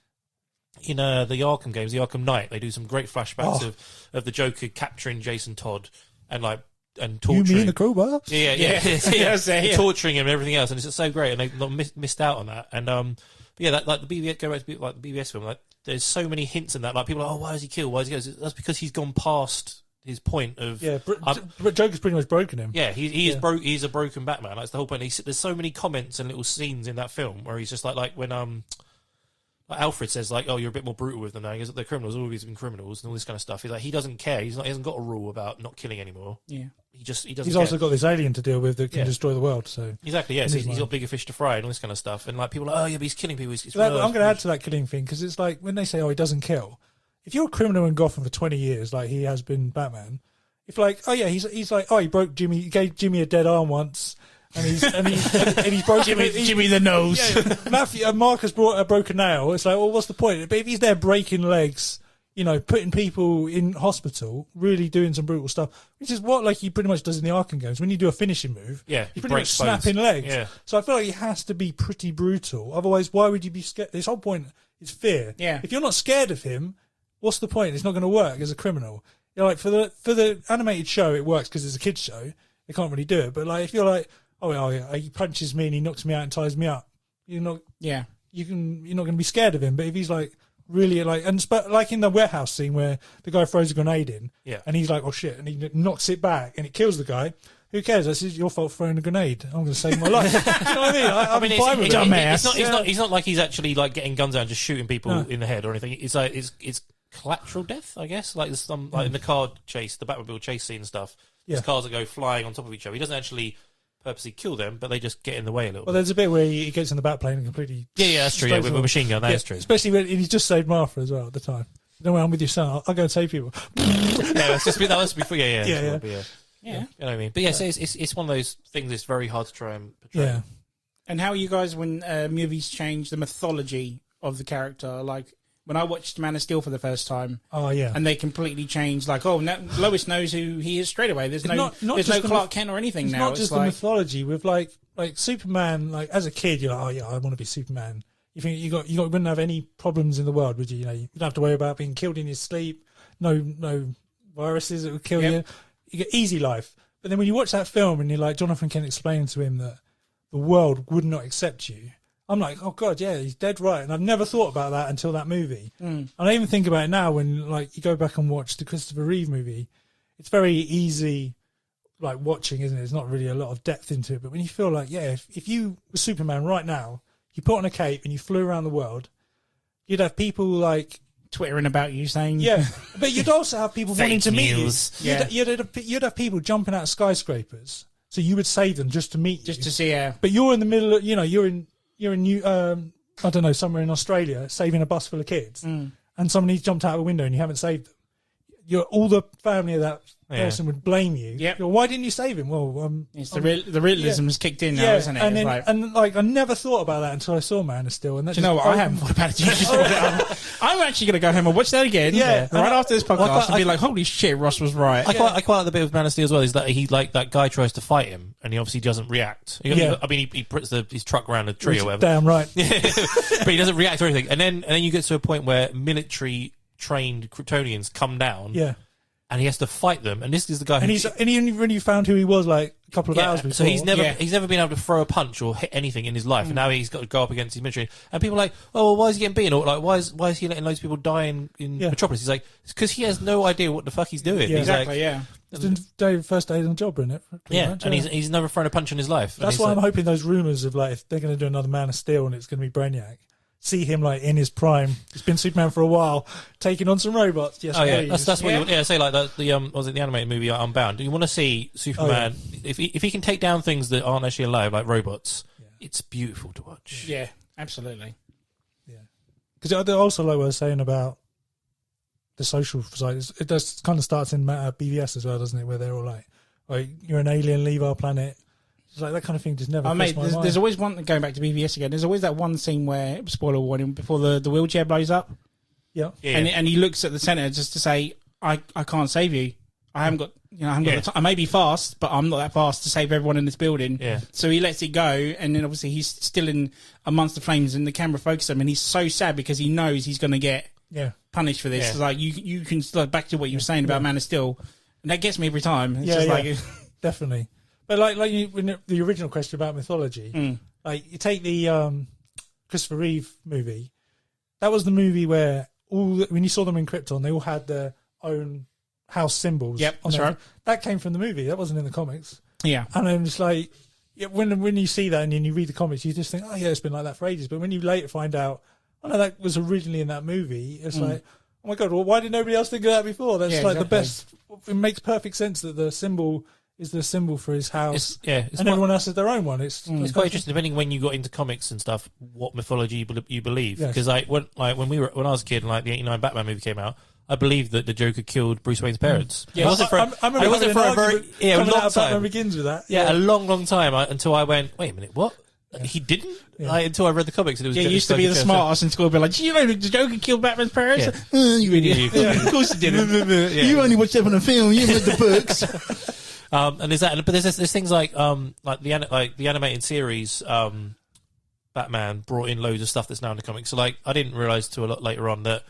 [SPEAKER 3] the Arkham games, the Arkham Knight, they do some great flashbacks of the Joker capturing Jason Todd and torturing.
[SPEAKER 4] You mean the crowbar?
[SPEAKER 3] Yeah. Torturing him and everything else, and it's so great, and they missed out on that. And that like the BVS, go back to like the BVS film, like there's so many hints in that. Like people are like, why is he killed? Why is he killed? That's because he's gone past his point of
[SPEAKER 4] Joker's pretty much broken him.
[SPEAKER 3] Yeah, he is broke. He's a broken Batman. That's the whole point. There's so many comments and little scenes in that film where he's just like when like Alfred says like, oh, you're a bit more brutal with them now. He goes, they're criminals, always been criminals and all this kind of stuff. He's like, he doesn't care. He hasn't got a rule about not killing anymore.
[SPEAKER 2] Yeah,
[SPEAKER 3] he doesn't.
[SPEAKER 4] He's also got this alien to deal with that can destroy the world. So
[SPEAKER 3] exactly, yeah. So he's got bigger fish to fry and all this kind of stuff. And like people are like, oh yeah, but he's killing people.
[SPEAKER 4] I'm going to add to that killing thing because it's like when they say, oh, he doesn't kill. If you're a criminal in Gotham for 20 years, like he has been Batman, if like, oh yeah, he's like, oh, he gave Jimmy a dead arm once. And he's broken
[SPEAKER 2] Jimmy the nose.
[SPEAKER 4] Yeah, Mark has brought a broken nail. It's like, well, what's the point? But if he's there breaking legs, putting people in hospital, really doing some brutal stuff, which is what like he pretty much does in the Arkham games. When you do a finishing move,
[SPEAKER 3] he
[SPEAKER 4] pretty much snapping legs.
[SPEAKER 3] Yeah.
[SPEAKER 4] So I feel like he has to be pretty brutal. Otherwise, why would you be scared? His whole point is fear.
[SPEAKER 2] Yeah.
[SPEAKER 4] If you're not scared of him, what's the point? It's not going to work as a criminal. Like for the animated show, it works because it's a kids show. They can't really do it. But like if you're like, he punches me and he knocks me out and ties me up, you're not.
[SPEAKER 2] Yeah.
[SPEAKER 4] You're not going to be scared of him. But if he's like really like, like in the warehouse scene where the guy throws a grenade in, and he's like, oh shit, and he knocks it back and it kills the guy. Who cares? This is your fault throwing a grenade. I'm going to save my life. You know what I mean? I'm fine with it.
[SPEAKER 3] It's not like he's actually like getting guns out and just shooting people in the head or anything. It's like it's collateral death, I guess. Like there's some like in the car chase, the Batmobile chase scene and stuff. There's cars that go flying on top of each other. He doesn't actually purposely kill them, but they just get in the way a little bit.
[SPEAKER 4] Well, there's a bit where he gets in the Batplane and completely...
[SPEAKER 3] Yeah, that's true. Yeah, with a machine gun, that's true.
[SPEAKER 4] Especially when he's just saved Martha as well at the time. No way, I'm with your son. I'll go and save people.
[SPEAKER 3] That was before. Yeah.
[SPEAKER 2] Yeah.
[SPEAKER 3] You know what I mean? But yes, it's one of those things that's very hard to try and portray.
[SPEAKER 4] Yeah.
[SPEAKER 2] And how are you guys when movies change the mythology of the character? Like, when I watched Man of Steel for the first time, and they completely changed. Like, Lois knows who he is straight away. There's no Clark Kent or anything now.
[SPEAKER 4] Not just the mythology with like Superman. Like as a kid, you're like, I want to be Superman. You think you wouldn't have any problems in the world, would you? You know, you don't have to worry about being killed in your sleep. No viruses that would kill you. You get easy life. But then when you watch that film and you're like Jonathan Kent explaining to him that the world would not accept you. I'm like, oh God, yeah, he's dead right. And I've never thought about that until that movie. And I even think about it now when like you go back and watch the Christopher Reeve movie. It's very easy, like watching, isn't it? There's not really a lot of depth into it. But when you feel like, if you were Superman right now, you put on a cape and you flew around the world, you'd have people like
[SPEAKER 2] twittering about you saying,
[SPEAKER 4] but you'd also have people wanting to meet you. You'd have people jumping out of skyscrapers, so you would save them just to meet you,
[SPEAKER 2] just to see.
[SPEAKER 4] But you're in the middle of, you're in New, I don't know, somewhere in Australia, saving a bus full of kids, and somebody's jumped out of a window and you haven't saved them. All the family of that person would blame you.
[SPEAKER 2] Yep.
[SPEAKER 4] Why didn't you save him? Well,
[SPEAKER 2] it's the realism has kicked in now, isn't it?
[SPEAKER 4] And I never thought about that until I saw Man of Steel. And
[SPEAKER 2] do you know what? I haven't thought about it. I'm actually going to go home and watch that again.
[SPEAKER 4] Yeah,
[SPEAKER 2] right after this podcast, and be like, "Holy shit, Ross was right."
[SPEAKER 3] I quite like the bit with Man of Steel as well. Is that that guy tries to fight him and he obviously doesn't react. He puts his truck around a tree or whatever.
[SPEAKER 4] Damn right.
[SPEAKER 3] But he doesn't react or anything. And then you get to a point where military trained Kryptonians come down.
[SPEAKER 4] Yeah.
[SPEAKER 3] And he has to fight them, and this is the guy.
[SPEAKER 4] And he only really found who he was like a couple of hours before.
[SPEAKER 3] So he's never been able to throw a punch or hit anything in his life, and now he's got to go up against his military. And people are like, oh, well, why is he getting beaten? Or like, why is he letting loads of people die in Metropolis? He's like, it's because he has no idea what the fuck he's doing.
[SPEAKER 4] Yeah,
[SPEAKER 3] he's
[SPEAKER 2] exactly.
[SPEAKER 4] It's the first day on the job, isn't it?
[SPEAKER 3] And he's never thrown a punch in his life.
[SPEAKER 4] That's why I'm hoping those rumours of like if they're going to do another Man of Steel and it's going to be Brainiac. See him like in his prime. He's been Superman for a while, taking on some robots. Yes,
[SPEAKER 3] that's what you want. Yeah, say like that. The was it the animated movie Unbound? You want to see Superman if he can take down things that aren't actually alive, like robots. It's beautiful to watch.
[SPEAKER 2] Yeah, absolutely.
[SPEAKER 4] Yeah, because I also like what I was saying about the social side. It does kind of starts in BVS as well, doesn't it? Where they're all like you're an alien, leave our planet. Like that kind of thing just never.
[SPEAKER 2] There's always one going back to BVS again. There's always that one scene where spoiler warning before the wheelchair blows up.
[SPEAKER 4] Yeah.
[SPEAKER 2] And he looks at the center just to say, I can't save you. I haven't got the time. I may be fast, but I'm not that fast to save everyone in this building.
[SPEAKER 3] Yeah.
[SPEAKER 2] So he lets it go, and then obviously he's still in amongst the flames, and the camera focuses him, and he's so sad because he knows he's going to get punished for this. Yeah. So like you can back to what you were saying about Man of Steel, and that gets me every time. It's just like
[SPEAKER 4] definitely. But like the original question about mythology, like you take the Christopher Reeve movie, that was the movie where when you saw them in Krypton, they all had their own house symbols.
[SPEAKER 2] Yep, that's right.
[SPEAKER 4] That came from the movie. That wasn't in the comics.
[SPEAKER 2] Yeah,
[SPEAKER 4] and I'm just like, when you see that and then you read the comics, you just think, oh yeah, it's been like that for ages. But when you later find out, oh no, that was originally in that movie. It's like, oh my god, well, why did nobody else think of that before? That's the best. It makes perfect sense that the symbol is the symbol for his house, and everyone else has their own one. It's
[SPEAKER 3] quite interesting, depending when you got into comics and stuff, what mythology you believe. Because when I was a kid, and like the '89 Batman movie came out, I believed that the Joker killed Bruce Wayne's parents.
[SPEAKER 4] Yeah, I remember
[SPEAKER 3] a very long time.
[SPEAKER 4] Batman Begins with that.
[SPEAKER 3] Yeah, a long time until I went, wait a minute, what? He didn't? Until I read the comics. And it was
[SPEAKER 2] he used to be the smart ass in school, be like, do you know the Joker killed Batman's parents?
[SPEAKER 3] Yeah.
[SPEAKER 2] You idiot. Of course he didn't. You only watched that on a film, you read the books.
[SPEAKER 3] And there's that, but there's things like the animated series, Batman brought in loads of stuff that's now in the comics. So like, I didn't realise till a lot later on that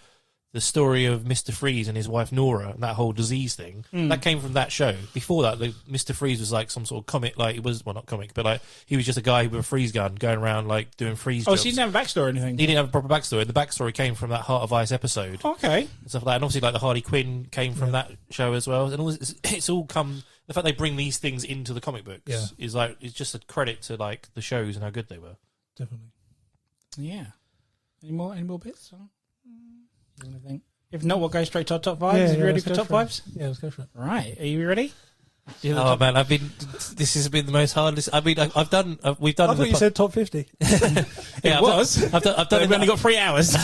[SPEAKER 3] the story of Mr. Freeze and his wife Nora and that whole disease thing that came from that show. Before that, Mr. Freeze was like some sort of comic, like it was not comic, but like he was just a guy with a freeze gun going around like doing freeze.
[SPEAKER 2] Oh,
[SPEAKER 3] jobs.
[SPEAKER 2] so he didn't have a backstory or anything?
[SPEAKER 3] He didn't have a proper backstory. The backstory came from that Heart of Ice episode.
[SPEAKER 2] Okay,
[SPEAKER 3] and stuff like that. And obviously, like the Harley Quinn came from that show as well. And all it's all come. The fact they bring these things into the comic books is like it's just a credit to like the shows and how good they were.
[SPEAKER 4] Definitely.
[SPEAKER 2] Yeah. Any more bits? Anything? If not, we'll go straight to our top fives. Are you ready for top fives?
[SPEAKER 4] Yeah, let's go for it.
[SPEAKER 2] Right. Are you ready?
[SPEAKER 3] Oh man, this has been the most hardest. I mean, we've done.
[SPEAKER 4] I thought you said top 50.
[SPEAKER 3] Yeah, I've done.
[SPEAKER 2] We've only got 3 hours.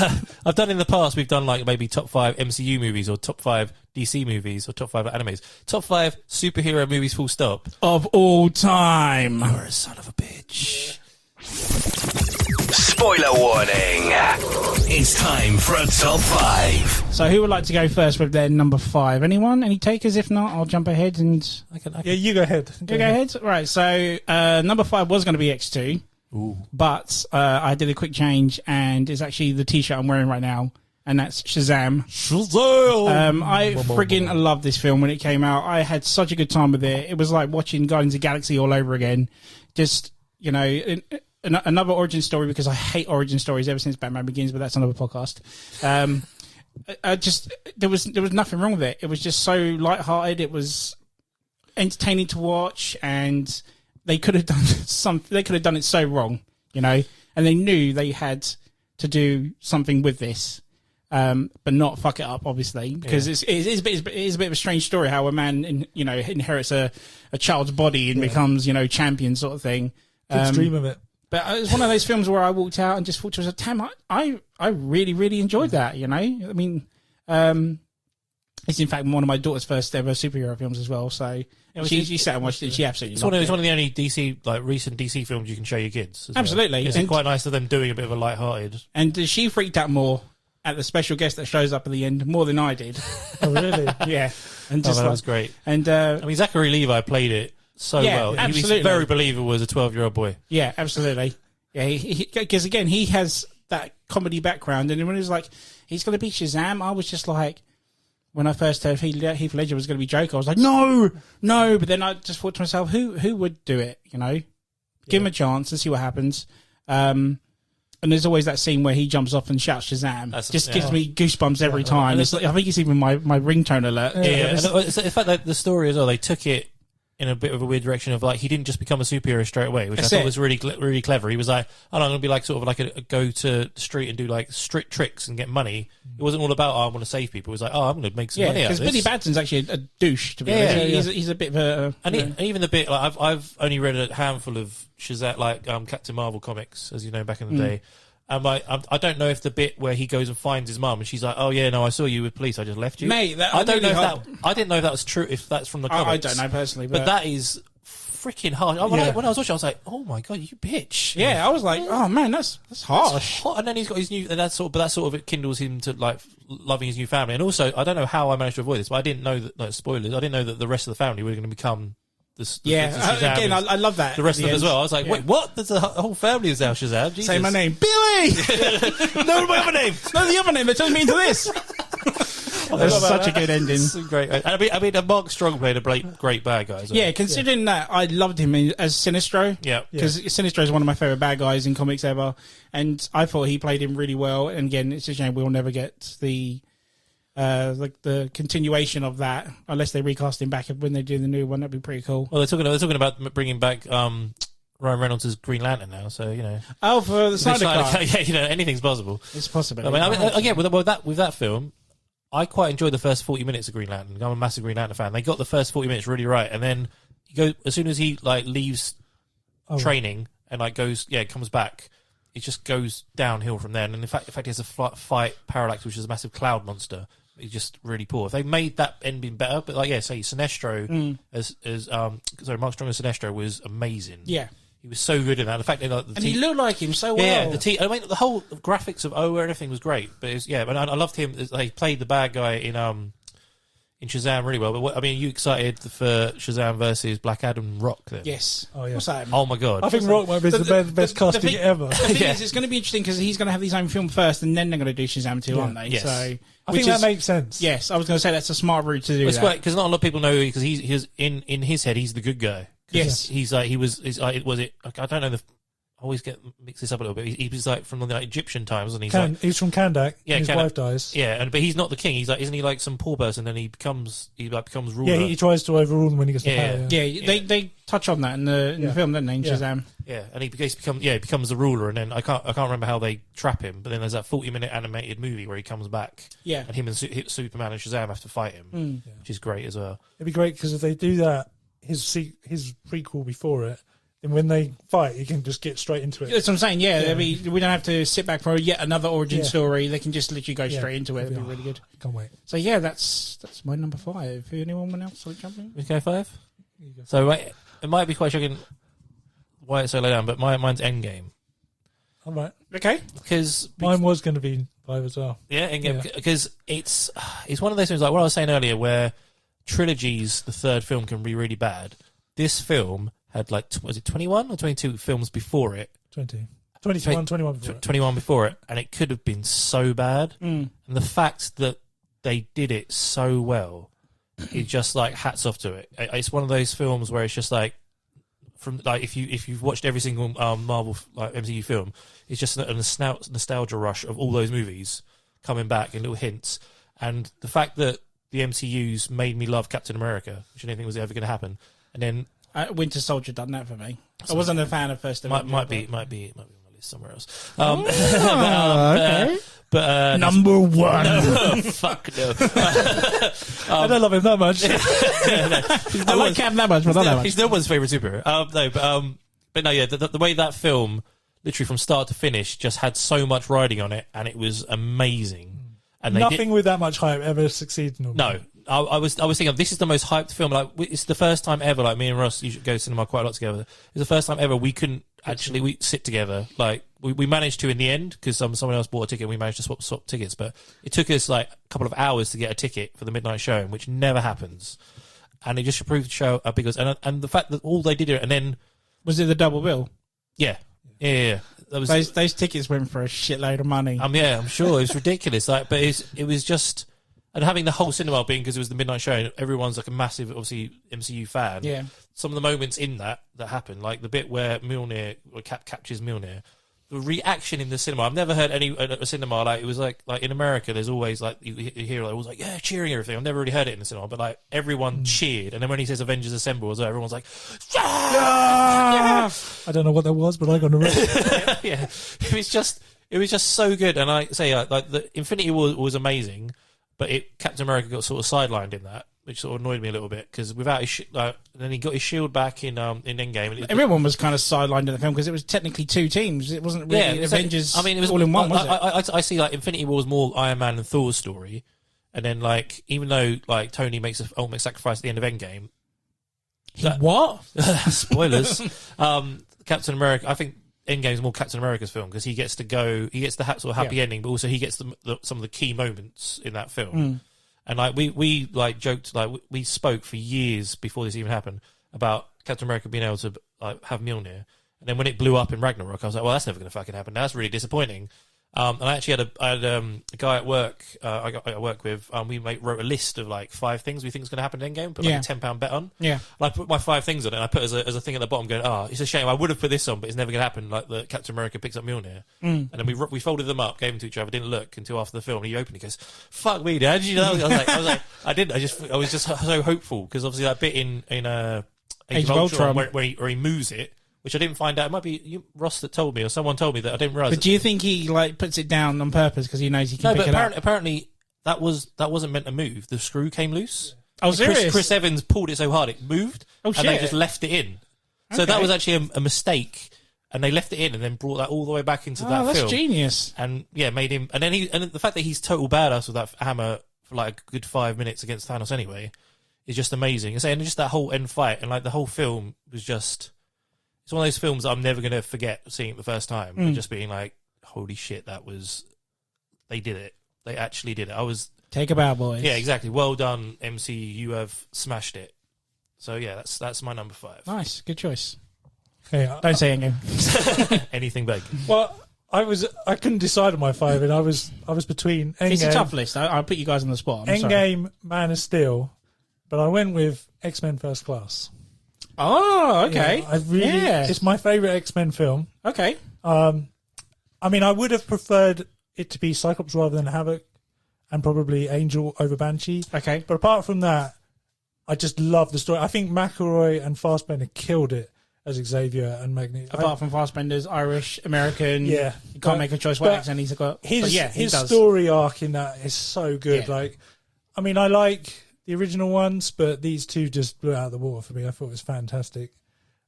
[SPEAKER 3] I've done in the past. We've done like maybe top 5 MCU movies or top 5 DC movies or top 5 animes. Top 5 superhero movies. Full stop.
[SPEAKER 2] Of all time.
[SPEAKER 3] You're a son of a bitch.
[SPEAKER 1] Spoiler warning. It's time for a top 5.
[SPEAKER 2] So who would like to go first with their number 5? Anyone? Any takers? If not, I'll jump ahead and...
[SPEAKER 3] I can.
[SPEAKER 4] Yeah, you go ahead.
[SPEAKER 2] Go ahead. Right, so number 5 was going to be X2.
[SPEAKER 3] Ooh.
[SPEAKER 2] But I did a quick change, and it's actually the T-shirt I'm wearing right now, and that's Shazam. I friggin' loved this film when it came out. I had such a good time with it. It was like watching Guardians of the Galaxy all over again. Just, you know... Another origin story, because I hate origin stories ever since Batman Begins, but that's another podcast. There was nothing wrong with it. It was just so lighthearted. It was entertaining to watch, and they could have done They could have done it so wrong, you know. And they knew they had to do something with this, but not fuck it up, obviously, because it is a bit of a strange story how a man inherits a child's body and becomes champion sort of thing.
[SPEAKER 4] Good stream of it.
[SPEAKER 2] But it was one of those films where I walked out and just thought to myself, damn, I really, really enjoyed that, you know? I mean, it's in fact one of my daughter's first ever superhero films as well, so she sat and watched it. She absolutely loved it.
[SPEAKER 3] It's one of the only DC, like recent DC films you can show your kids.
[SPEAKER 2] Absolutely.
[SPEAKER 3] Well. It's quite nice of them doing a bit of a light-hearted.
[SPEAKER 2] And she freaked out more at the special guest that shows up at the end, more than I did.
[SPEAKER 4] Oh, really?
[SPEAKER 2] Yeah. And
[SPEAKER 3] that was great.
[SPEAKER 2] And
[SPEAKER 3] I mean, Zachary Levi played it so well.
[SPEAKER 2] Absolutely.
[SPEAKER 3] He was very believable as a 12-year-old boy.
[SPEAKER 2] Yeah, absolutely. Yeah, because again, he has that comedy background, and when he was like, he's going to be Shazam, I was just like, when I first heard Heath Ledger was going to be Joker, I was like, no, but then I just thought to myself, who would do it, you know? Give him a chance and see what happens. And there's always that scene where he jumps off and shouts Shazam. Gives me goosebumps every time. It's like, I think it's even my ringtone alert.
[SPEAKER 3] Yeah. And in fact, like, the story as well, they took it in a bit of a weird direction of like, he didn't just become a superhero straight away, which I thought was really clever. He was like, I'm going to be like sort of like a go to the street and do like strict tricks and get money. It wasn't all about, I want to save people. It was like, I'm going to make some money out of this.
[SPEAKER 2] Because Billy Batson's actually a douche, to be honest. He's a bit of a...
[SPEAKER 3] even the bit, like, I've only read a handful of Shazam, like Captain Marvel comics, as you know, back in the day. And I don't know if the bit where he goes and finds his mum and she's like, oh yeah, no, I saw you with police, I just left you.
[SPEAKER 2] Mate,
[SPEAKER 3] I didn't know if that was true, if that's from the comics.
[SPEAKER 2] I don't know personally, but
[SPEAKER 3] that is freaking harsh. When I was watching, I was like, oh my god, you bitch.
[SPEAKER 2] Yeah, I was like, oh man, that's harsh.
[SPEAKER 3] That's hot. And then he's got his new, and that sort of it kindles him to like loving his new family. And also, I don't know how I managed to avoid this, but I didn't know that, no spoilers, I didn't know that the rest of the family were going to become
[SPEAKER 2] again, I love that.
[SPEAKER 3] The rest of them as well. I was like, wait, what? There's a whole family is now Shazam. Jesus.
[SPEAKER 2] Say my name. Billy!
[SPEAKER 3] No, my other name.
[SPEAKER 2] No, the other name. They're turning me into this. That's such a good ending.
[SPEAKER 3] Great. I mean, Mark Strong played a great bad guy.
[SPEAKER 2] Yeah, considering that I loved him as Sinestro. Yeah. Because Sinestro is one of my favourite bad guys in comics ever. And I thought he played him really well. And again, it's a shame we'll never get the continuation of that unless they recast him back when they do the new one. That'd be pretty cool.
[SPEAKER 3] Well, they're talking about bringing back Ryan Reynolds as Green Lantern now, so you know.
[SPEAKER 2] Oh, for the Snyder Cut.
[SPEAKER 3] Yeah, you know, anything's possible.
[SPEAKER 2] It's possible.
[SPEAKER 3] I mean, again, with that film, I quite enjoyed the first 40 minutes of Green Lantern. I'm a massive Green Lantern fan. They got the first 40 minutes really right, and then as soon as he like leaves training and like comes back, it just goes downhill from there. And in fact, he has a fight Parallax, which is a massive cloud monster. It's just really poor. If they made that ending better, but like say Sinestro Mark Strong as Sinestro was amazing.
[SPEAKER 2] Yeah,
[SPEAKER 3] He was so good in that. The fact that like,
[SPEAKER 2] and he looked like him so well.
[SPEAKER 3] Yeah, I mean, the whole graphics of Oa and everything was great. But it was, but I loved him. He played the bad guy in Shazam really well. But you excited for Shazam versus Black Adam Rock then?
[SPEAKER 2] Yes.
[SPEAKER 4] Oh yeah.
[SPEAKER 2] What's that?
[SPEAKER 3] Oh my god.
[SPEAKER 4] I think Rock might be the best casting ever.
[SPEAKER 2] The thing is, it's going to be interesting because he's going to have his own film first, and then they're going to do Shazam 2, aren't they?
[SPEAKER 3] Yes.
[SPEAKER 2] So
[SPEAKER 4] I think that makes sense.
[SPEAKER 2] Yes, I was going to say that's a smart route to do.
[SPEAKER 3] It's great because not a lot of people know because he's in his head he's the good guy.
[SPEAKER 2] Yes,
[SPEAKER 3] he's like he was. I don't know. I always mix this up a little bit. He was like from the Egyptian times, and he's
[SPEAKER 4] he's from Kandak.
[SPEAKER 3] Yeah,
[SPEAKER 4] his wife dies.
[SPEAKER 3] Yeah, but he's not the king. He's like, isn't he like some poor person? And he becomes ruler.
[SPEAKER 4] Yeah, he tries to overrule them when he gets the power.
[SPEAKER 2] Yeah. They touch on that in the film, don't they? In Shazam.
[SPEAKER 3] Yeah, and he becomes the ruler, and then I can't remember how they trap him. But then there's that 40-minute animated movie where he comes back.
[SPEAKER 2] Yeah,
[SPEAKER 3] and him and Superman and Shazam have to fight him, which is great as well.
[SPEAKER 4] It'd be great because if they do that, his prequel before it. And when they fight, you can just get straight into it.
[SPEAKER 2] That's what I'm saying, I mean, we don't have to sit back for yet another origin story. They can just literally go straight into it. It'd be really good.
[SPEAKER 4] Can't wait.
[SPEAKER 2] So, that's my number 5. Anyone else want to jump in?
[SPEAKER 3] We go 5? So, it might be quite shocking why it's so low down, but mine's Endgame.
[SPEAKER 4] All right.
[SPEAKER 2] Okay.
[SPEAKER 3] Because
[SPEAKER 4] mine was going to be 5 as well.
[SPEAKER 3] Yeah, Endgame. Because it's one of those things, like what I was saying earlier, where trilogies, the third film, can be really bad. This film had was it 21 or 22 films before it?
[SPEAKER 4] 21
[SPEAKER 3] before it, and it could have been so bad. And the fact that they did it so well, it's just like hats off to it. It's one of those films where it's just like from like if you've watched every single Marvel MCU film, it's just a nostalgia rush of all those movies coming back and little hints. And the fact that the MCU's made me love Captain America, which I didn't think was ever going to happen, and then
[SPEAKER 2] Winter Soldier done that for me. I wasn't a fan of First Avenger.
[SPEAKER 3] Might be on my list somewhere else.
[SPEAKER 2] Okay.
[SPEAKER 3] But
[SPEAKER 2] number 1.
[SPEAKER 3] No, fuck no.
[SPEAKER 4] I don't love him that much.
[SPEAKER 2] I like Cam that much, but not that much.
[SPEAKER 3] He's no one's favourite superhero. But no, yeah, the way that film, literally from start to finish, just had so much riding on it, and it was amazing. And
[SPEAKER 4] nothing with that much hype ever succeeds.
[SPEAKER 3] No. I was thinking this is the most hyped film. Like it's the first time ever. Like me and Ross, you should go to cinema quite a lot together. It's the first time ever we couldn't actually sit together. Like we managed to in the end because someone else bought a ticket. And we managed to swap tickets, but it took us like a couple of hours to get a ticket for the midnight showing, which never happens. And it just proved to show how big it was. And the fact that all they did it, and then
[SPEAKER 2] was it the double bill?
[SPEAKER 3] Yeah. That was,
[SPEAKER 2] those tickets went for a shitload of money.
[SPEAKER 3] I'm sure it was ridiculous. But it was just. And having the whole cinema being, because it was the midnight show, and everyone's like a massive, obviously, MCU fan.
[SPEAKER 2] Yeah.
[SPEAKER 3] Some of the moments in that happened, like the bit where Mjolnir, or captures Mjolnir, the reaction in the cinema. I've never heard a cinema like it was like in America. There's always like you hear always like cheering everything. I've never really heard it in the cinema, but like everyone cheered, and then when he says Avengers Assemble, as well, everyone's like, yeah!
[SPEAKER 4] I don't know what that was, but I got a ring.
[SPEAKER 3] Yeah, it was just so good, and I say like the Infinity War was amazing. But Captain America got sort of sidelined in that, which sort of annoyed me a little bit because without his then he got his shield back in Endgame.
[SPEAKER 2] Everyone was kind of sidelined in the film because it was technically 2 teams. It wasn't really Avengers.
[SPEAKER 3] It was
[SPEAKER 2] all in one. Was it?
[SPEAKER 3] I see like Infinity War was more Iron Man and Thor's story, and then like even though like Tony makes an ultimate sacrifice at the end of Endgame.
[SPEAKER 2] What?
[SPEAKER 3] Spoilers. Captain America. I think Endgame's more Captain America's film because he gets the sort of happy ending, but also he gets some of the key moments in that film. And like we like joked, like we spoke for years before this even happened about Captain America being able to like have Mjolnir, and then when it blew up in Ragnarok, I was like, well, that's never going to fucking happen. That's really disappointing. And I actually had a guy at work I work with. We wrote a list of like 5 things we think is going to happen in Endgame. Put like a £10 bet on.
[SPEAKER 2] Yeah.
[SPEAKER 3] And I put my 5 things on it. And I put as a thing at the bottom, going, it's a shame. I would have put this on, but it's never going to happen. Like the Captain America picks up Mjolnir, and then we folded them up, gave them to each other. Didn't look until after the film. And he opened. He goes, "Fuck me, Dad." You know, I was like, I didn't. I was just so hopeful because obviously that bit in Age of Ultron where he moves it. Which I didn't find out. It might be Ross that told me, or someone told me that I didn't realise.
[SPEAKER 2] But do you think he like puts it down on purpose because he knows he can pick it up?
[SPEAKER 3] Apparently that wasn't meant to move. The screw came loose.
[SPEAKER 2] Oh, serious?
[SPEAKER 3] Chris Evans pulled it so hard it moved, and they just left it in. So that was actually a mistake, and they left it in, and then brought that all the way back into that film.
[SPEAKER 2] That's genius.
[SPEAKER 3] And made him. And then the fact that he's total badass with that hammer for like a good 5 minutes against Thanos anyway is just amazing. And just that whole end fight and like the whole film was just. it's one of those films that I'm never going to forget seeing it the first time and just being like, holy shit, they did it. They actually did it.
[SPEAKER 2] Take a bow, boys.
[SPEAKER 3] Yeah, exactly. Well done, MC. You have smashed it. So yeah, that's my number 5.
[SPEAKER 2] Nice, good choice.
[SPEAKER 4] Yeah,
[SPEAKER 2] Don't say Endgame.
[SPEAKER 3] Anything big.
[SPEAKER 4] well, I couldn't decide on my 5, and I was between Endgame.
[SPEAKER 2] It's a tough list. I'll put you guys on the spot. I'm sorry.
[SPEAKER 4] Endgame, Man of Steel, but I went with X-Men First Class.
[SPEAKER 2] Oh, okay.
[SPEAKER 4] Yeah, it's my favourite X-Men film.
[SPEAKER 2] Okay.
[SPEAKER 4] I mean, I would have preferred it to be Cyclops rather than Havoc, and probably Angel over Banshee.
[SPEAKER 2] Okay.
[SPEAKER 4] But apart from that, I just love the story. I think McElroy and Fassbender killed it as Xavier and Magneto.
[SPEAKER 2] Apart from Fassbender's Irish, American,
[SPEAKER 4] Yeah.
[SPEAKER 2] you can't make a choice what accent he's got.
[SPEAKER 4] His story arc in that is so good.
[SPEAKER 2] Yeah.
[SPEAKER 4] Like, I mean, I like the original ones, but these two just blew it out of the water for me. I thought it was fantastic.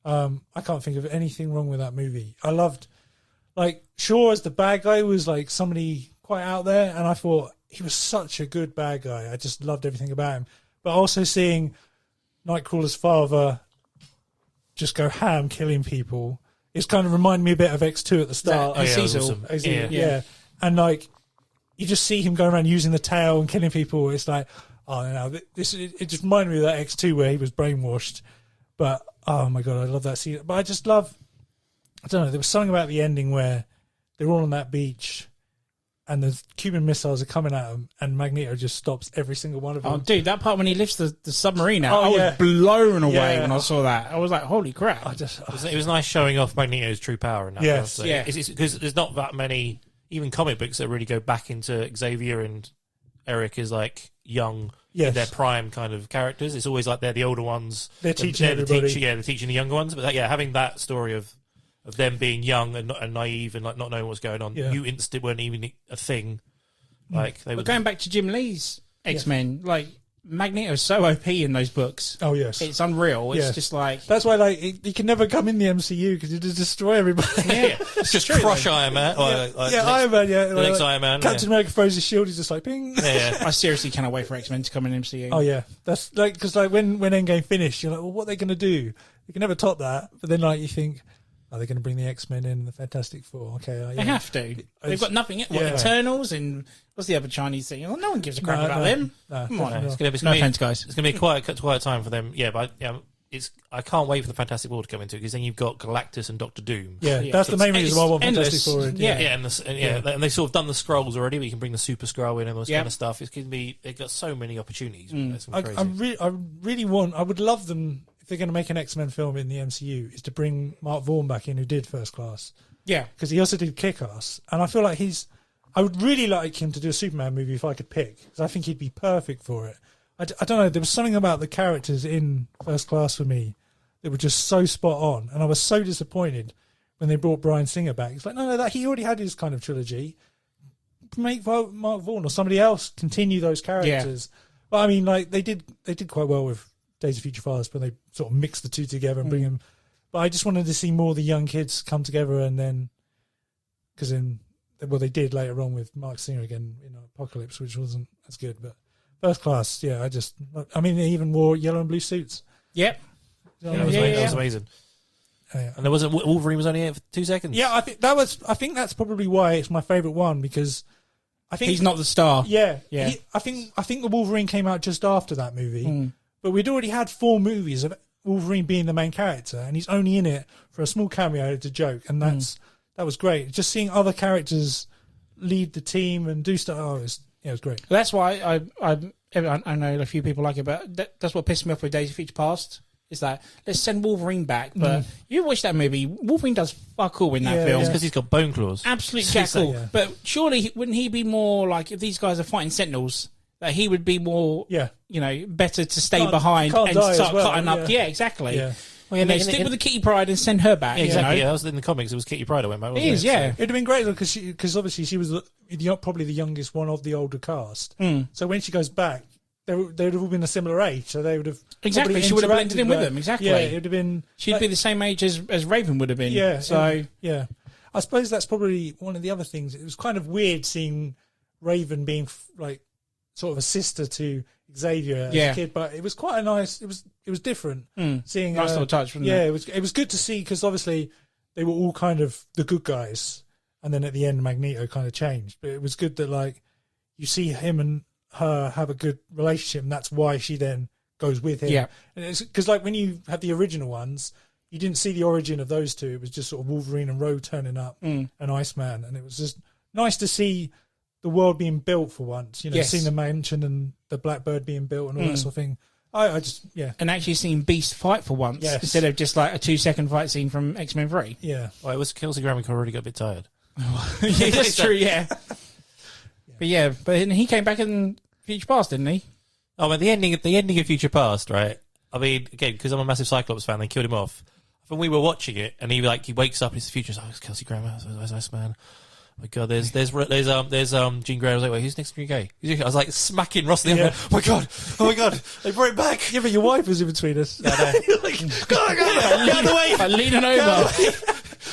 [SPEAKER 4] I can't think of anything wrong with that movie. I loved, like, Shaw as the bad guy was like somebody quite out there, and I thought he was such a good bad guy. I just loved everything about him. But also seeing Nightcrawler's father just go ham killing people, it's kind of reminded me a bit of X2 at the start.
[SPEAKER 3] Cecil.
[SPEAKER 4] Awesome.
[SPEAKER 3] Yeah.
[SPEAKER 4] And like, you just see him going around using the tail and killing people. It's like, oh no, it just reminded me of that X2 where he was brainwashed. But oh my god, I love that scene. But I just love, I don't know, there was something about the ending where they're all on that beach and the Cuban missiles are coming at them, and Magneto just stops every single one of them.
[SPEAKER 2] Oh, dude, that part when he lifts the submarine out,
[SPEAKER 4] Oh,
[SPEAKER 2] I
[SPEAKER 4] yeah.
[SPEAKER 2] was blown away
[SPEAKER 4] Yeah.
[SPEAKER 2] when I saw that. I was like, holy crap.
[SPEAKER 3] It was nice showing off Magneto's true power in that.
[SPEAKER 4] Yes.
[SPEAKER 3] So
[SPEAKER 2] Yeah.
[SPEAKER 3] because there's not that many even comic books that really go back into Xavier and Eric as like young,
[SPEAKER 4] Yes.
[SPEAKER 3] in their prime kind of characters. It's always like they're the older ones.
[SPEAKER 4] They're teaching
[SPEAKER 3] the
[SPEAKER 4] everybody.
[SPEAKER 3] they're teaching the younger ones. But having that story of them being young and naive and like not knowing what's going on,
[SPEAKER 4] Yeah.
[SPEAKER 3] mutants weren't even a thing. Like they were.
[SPEAKER 2] But going back to Jim Lee's X-Men, like, Magneto's so OP in those books.
[SPEAKER 4] Oh yes,
[SPEAKER 2] It's unreal. It's
[SPEAKER 4] Yeah.
[SPEAKER 2] just like...
[SPEAKER 4] that's why like he can never come in the MCU because he just destroy everybody.
[SPEAKER 2] Yeah.
[SPEAKER 3] It's just crush Iron Man.
[SPEAKER 4] Iron Man. Yeah,
[SPEAKER 3] the next Iron Man.
[SPEAKER 4] Captain America throws his shield. He's just like ping.
[SPEAKER 3] Yeah.
[SPEAKER 2] I seriously cannot wait for X-Men to come in MCU.
[SPEAKER 4] Oh yeah, that's like because like when Endgame finished, you're like, well, what are they going to do? They can never top that. But then like you think, are they going to bring the X-Men in, the Fantastic Four? Okay,
[SPEAKER 2] They have to. They've got nothing. What,
[SPEAKER 4] Yeah.
[SPEAKER 2] Eternals and what's the other Chinese thing? Well, no one gives a crap
[SPEAKER 4] No,
[SPEAKER 2] about
[SPEAKER 4] no,
[SPEAKER 2] them.
[SPEAKER 4] no,
[SPEAKER 2] Come on.
[SPEAKER 4] definitely
[SPEAKER 3] It's gonna be,
[SPEAKER 2] No offense, guys.
[SPEAKER 3] It's going to be a quiet time for them. Yeah, but I can't wait for the Fantastic Four to come into it because then you've got Galactus and Doctor Doom.
[SPEAKER 4] Yeah,
[SPEAKER 2] Yeah.
[SPEAKER 4] that's the main
[SPEAKER 2] It's
[SPEAKER 4] reason why I want
[SPEAKER 2] endless.
[SPEAKER 4] Fantastic Four. In.
[SPEAKER 2] Yeah.
[SPEAKER 3] Yeah, and they've sort of done the scrolls already. But you can bring the Super Scroll in and all this
[SPEAKER 2] Yeah.
[SPEAKER 3] kind of stuff. It's going to be. They've got so many opportunities. It's
[SPEAKER 4] I
[SPEAKER 3] crazy.
[SPEAKER 4] I would love them if they're going to make an X-Men film in the MCU is to bring Mark Vaughn back in, who did First Class,
[SPEAKER 2] Yeah.
[SPEAKER 4] because he also did Kick-Ass, and I feel like I would really like him to do a Superman movie if I could pick, because I think he'd be perfect for it. I don't know, there was something about the characters in First Class for me that were just so spot on, and I was so disappointed when they brought Bryan Singer back. It's like, no, that he already had his kind of trilogy. Make Mark Vaughn or somebody else continue those characters. But I mean, like they did quite well with Days of Future Past when they sort of mixed the two together and bring them. But I just wanted to see more of the young kids come together, and then they did later on with Mark Singer again in Apocalypse, which wasn't as good. But First Class, yeah, I mean, they even wore yellow and blue suits.
[SPEAKER 2] Yep.
[SPEAKER 3] That was amazing.
[SPEAKER 4] Yeah.
[SPEAKER 3] And there wasn't Wolverine was only here for 2 seconds.
[SPEAKER 4] Yeah, I think that's probably why it's my favourite one, because I think
[SPEAKER 2] He's not the star.
[SPEAKER 4] Yeah,
[SPEAKER 2] Yeah.
[SPEAKER 4] I think the Wolverine came out just after that movie, but we'd already had 4 movies of Wolverine being the main character, and he's only in it for a small cameo to joke, and that was great. Just seeing other characters lead the team and do stuff. Oh, it was great.
[SPEAKER 2] That's why I know a few people like it, but that's what pissed me off with Days of Future Past. Is that let's send Wolverine back, but you watch that movie, Wolverine does fuck all in that film.
[SPEAKER 3] It's because he's got bone claws.
[SPEAKER 2] Absolute jack all.
[SPEAKER 4] Yeah.
[SPEAKER 2] But surely wouldn't he be more like, if these guys are fighting Sentinels, that he would be more, better to stay behind
[SPEAKER 4] can't
[SPEAKER 2] and
[SPEAKER 4] die as
[SPEAKER 2] start
[SPEAKER 4] well,
[SPEAKER 2] cutting up.
[SPEAKER 4] yeah.
[SPEAKER 2] Yeah, exactly.
[SPEAKER 4] Yeah.
[SPEAKER 3] Well,
[SPEAKER 2] And they stick with the Kitty Pryde and send her back.
[SPEAKER 3] Yeah, exactly.
[SPEAKER 2] You know?
[SPEAKER 3] Yeah, that was in the comics. It was Kitty Pryde I went back.
[SPEAKER 2] It
[SPEAKER 3] Wasn't
[SPEAKER 2] is, yeah.
[SPEAKER 4] It'd have been great because obviously she was probably the youngest one of the older cast. So when she goes back, they would have all been a similar age, so they would have
[SPEAKER 2] Exactly, she would have blended in with them, exactly.
[SPEAKER 4] Yeah, it would have been.
[SPEAKER 2] She'd be the same age as Raven would have been.
[SPEAKER 4] Yeah.
[SPEAKER 2] So
[SPEAKER 4] yeah, I suppose that's probably one of the other things. It was kind of weird seeing Raven being like sort of a sister to Xavier as a kid, but it was quite a nice. It was different seeing.
[SPEAKER 2] Nice little touch, wasn't it?
[SPEAKER 4] It was good to see because obviously they were all kind of the good guys, and then at the end Magneto kind of changed. But it was good that like you see him and her have a good relationship, and that's why she then goes with him.
[SPEAKER 2] Yeah,
[SPEAKER 4] and it's because like when you had the original ones, you didn't see the origin of those two. It was just sort of Wolverine and Rogue turning up, and Iceman, and it was just nice to see the world being built for once, seeing the mansion and the Blackbird being built and all that sort of thing. I just,
[SPEAKER 2] And actually seeing Beast fight for once instead of just like a 2-second fight scene from X-Men 3.
[SPEAKER 4] Yeah.
[SPEAKER 3] Well, it was Kelsey Grammer who already got a bit tired.
[SPEAKER 2] Yeah, that's true, yeah. But he came back in Future Past, didn't he?
[SPEAKER 3] Oh, but the ending of Future Past, right? I mean, again, because I'm a massive Cyclops fan, they killed him off. When we were watching it, and he wakes up, it's the future, it's Kelsey Grammer, it's Iceman. Oh my God, there's Jean Grey. I was like, wait, who's next to Jean Grey? I was like smacking Ross in the other. Oh my God, they brought it back.
[SPEAKER 4] Yeah, but your wife was in between us.
[SPEAKER 3] Yeah, I know. You're like, go on, get out of the way.
[SPEAKER 2] Leaning over.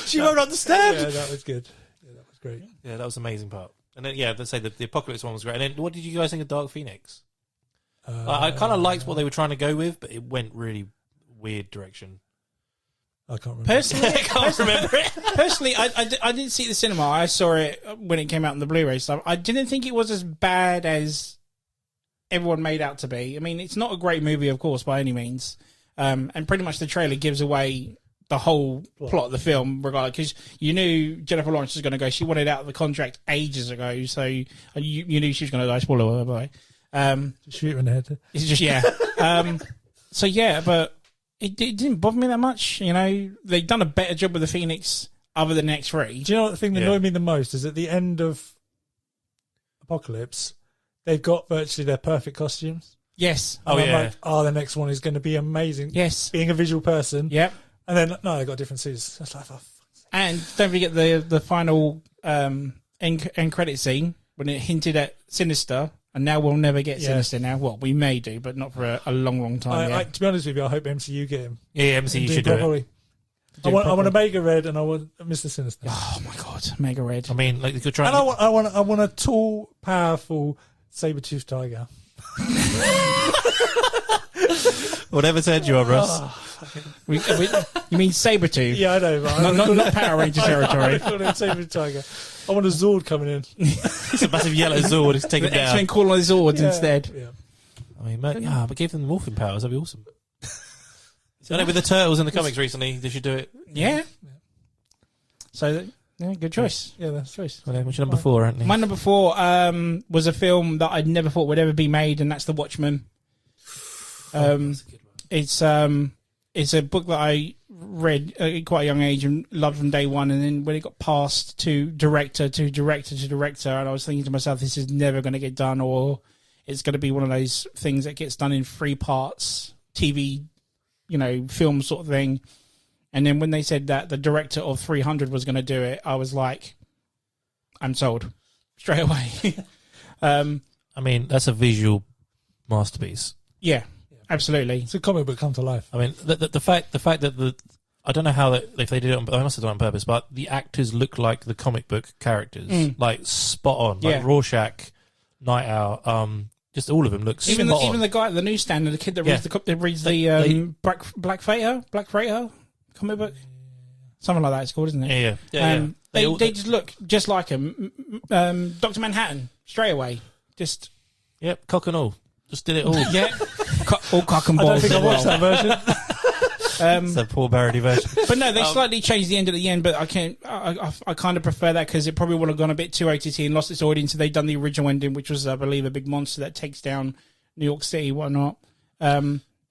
[SPEAKER 3] She won't understand.
[SPEAKER 4] Yeah, that was good. Yeah, that was great.
[SPEAKER 3] Yeah, that was an amazing part. And then, let's say the Apocalypse one was great. And then, what did you guys think of Dark Phoenix? I kind of liked what they were trying to go with, but it went really weird direction.
[SPEAKER 4] I can't remember.
[SPEAKER 2] Personally,
[SPEAKER 3] I can't remember it.
[SPEAKER 2] Personally, I didn't see it at the cinema. I saw it when it came out on the Blu-ray stuff. I didn't think it was as bad as everyone made out to be. I mean, it's not a great movie, of course, by any means. And pretty much the trailer gives away the whole plot of the film, regardless, because you knew Jennifer Lawrence was going to go. She wanted out of the contract ages ago, so you knew she was going to die. Spoiler alert,
[SPEAKER 4] Shoot her in the head.
[SPEAKER 2] It's just, but it didn't bother me that much. They've done a better job with the Phoenix other than X3.
[SPEAKER 4] Do you know what the thing that annoyed me the most is at the end of Apocalypse, they've got virtually their perfect costumes.
[SPEAKER 2] Yes.
[SPEAKER 4] And I'm like, the next one is going to be amazing.
[SPEAKER 2] Yes.
[SPEAKER 4] Being a visual person.
[SPEAKER 2] Yep.
[SPEAKER 4] And then, no, they got different suits. That's like,
[SPEAKER 2] and don't forget the final end credit scene when it hinted at Sinister. And now we'll never get Sinister now. Well, we may do, but not for a long, long time.
[SPEAKER 4] To be honest with you, I hope MCU get him.
[SPEAKER 3] Yeah, MCU should do it.
[SPEAKER 4] I want a Mega Red and I want Mr. Sinister.
[SPEAKER 2] Oh my God, Mega Red.
[SPEAKER 3] I mean, like they could try.
[SPEAKER 4] And I want a tall, powerful saber-toothed tiger.
[SPEAKER 3] Whatever turns you on, Russ.
[SPEAKER 2] You mean Sabretooth?
[SPEAKER 4] Yeah, I know. But
[SPEAKER 2] not Power Ranger territory.
[SPEAKER 4] I saber-toothed tiger. I want a Zord coming in.
[SPEAKER 3] It's a massive yellow Zord. It's taken down.
[SPEAKER 2] X-Men call on the Zords instead.
[SPEAKER 4] Yeah.
[SPEAKER 3] I mean, but give them morphing powers. That'd be awesome. I know with the Turtles in the comics recently, they should do it.
[SPEAKER 2] Yeah. So, good choice.
[SPEAKER 4] Yeah, that's choice.
[SPEAKER 3] Well, what's your number 4, Anthony?
[SPEAKER 2] My number 4 was a film that I'd never thought would ever be made, and that's The Watchmen. It's a book that I read at quite a young age and loved from day one, and then when it got passed to director, and I was thinking to myself, this is never going to get done, or it's going to be one of those things that gets done in 3 parts, TV, film sort of thing. And then when they said that the director of 300 was going to do it, I was like, I'm sold straight away.
[SPEAKER 3] I mean, that's a visual masterpiece.
[SPEAKER 2] Yeah, absolutely.
[SPEAKER 4] It's a comic book come to life.
[SPEAKER 3] I mean, the fact that I don't know how if they did it they must have done it on purpose, but the actors look like the comic book characters, like spot on, like Rorschach, Night Owl, just all of them look spot on.
[SPEAKER 2] Even the guy at the newsstand, the kid that reads the Black Freighter comic book, something like that. It's called, isn't it?
[SPEAKER 3] Yeah.
[SPEAKER 2] They just look just like him. Dr. Manhattan straight away. Just
[SPEAKER 3] cock and all. Just did it all.
[SPEAKER 2] All cock and balls.
[SPEAKER 4] I don't think I watched that version.
[SPEAKER 3] It's a poor parody version.
[SPEAKER 2] But no, they slightly changed the end at the end, but I kind of prefer that because it probably would have gone a bit too OTT and lost its audience. So they've done the original ending, which was, I believe, a big monster that takes down New York City, whatnot.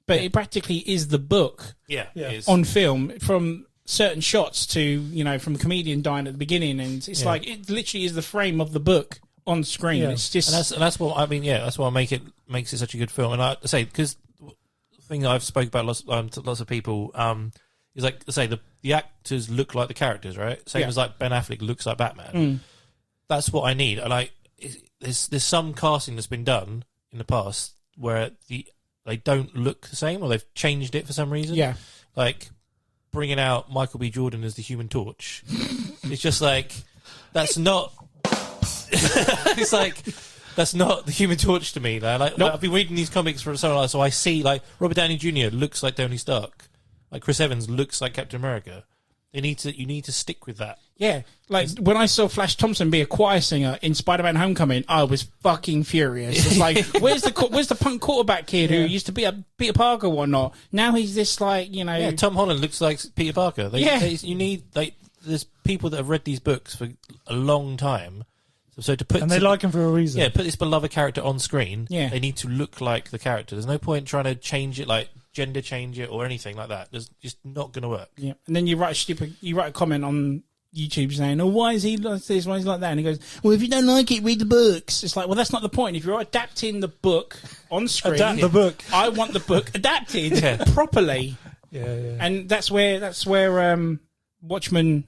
[SPEAKER 2] But it practically is the book
[SPEAKER 3] It is.
[SPEAKER 2] on film from certain shots to, from the comedian dying at the beginning. And it's like, it literally is the frame of the book on screen. It's just...
[SPEAKER 3] And that's what, I mean, that's why makes it such a good film. And I say, because the thing that I've spoke about to lots of people is like, I say, the actors look like the characters, right? Same as like Ben Affleck looks like Batman. That's what I need. And there's some casting that's been done in the past where they don't look the same, or they've changed it for some reason.
[SPEAKER 2] Yeah.
[SPEAKER 3] Like bringing out Michael B. Jordan as the Human Torch. It's just like, that's not... It's like, That's not the Human Torch to me. Like
[SPEAKER 2] Nope.
[SPEAKER 3] I've been reading these comics for so long, so I see like Robert Downey Jr. looks like Tony Stark, like Chris Evans looks like Captain America. You need to stick with that.
[SPEAKER 2] Yeah, like when I saw Flash Thompson be a choir singer in Spider-Man: Homecoming, I was fucking furious. It's like, where's the punk quarterback kid who used to be a Peter Parker or whatnot? Now he's this like, you know.
[SPEAKER 3] Yeah, Tom Holland looks like Peter Parker. You need there's people that have read these books for a long time. So to put
[SPEAKER 4] and they like him for a reason.
[SPEAKER 3] Yeah, put this beloved character on screen.
[SPEAKER 2] Yeah.
[SPEAKER 3] They need to look like the character. There's no point trying to change it, like gender change it or anything like that. It's just not going to work.
[SPEAKER 2] Yeah, and then you write a comment on YouTube saying, "Oh, why is he like this? Why is he like that?" And he goes, "Well, if you don't like it, read the books." It's like, well, that's not the point. If you're adapting the book on screen,
[SPEAKER 4] Adapt the book.
[SPEAKER 2] I want the book adapted properly.
[SPEAKER 4] Yeah.
[SPEAKER 2] And that's where Watchmen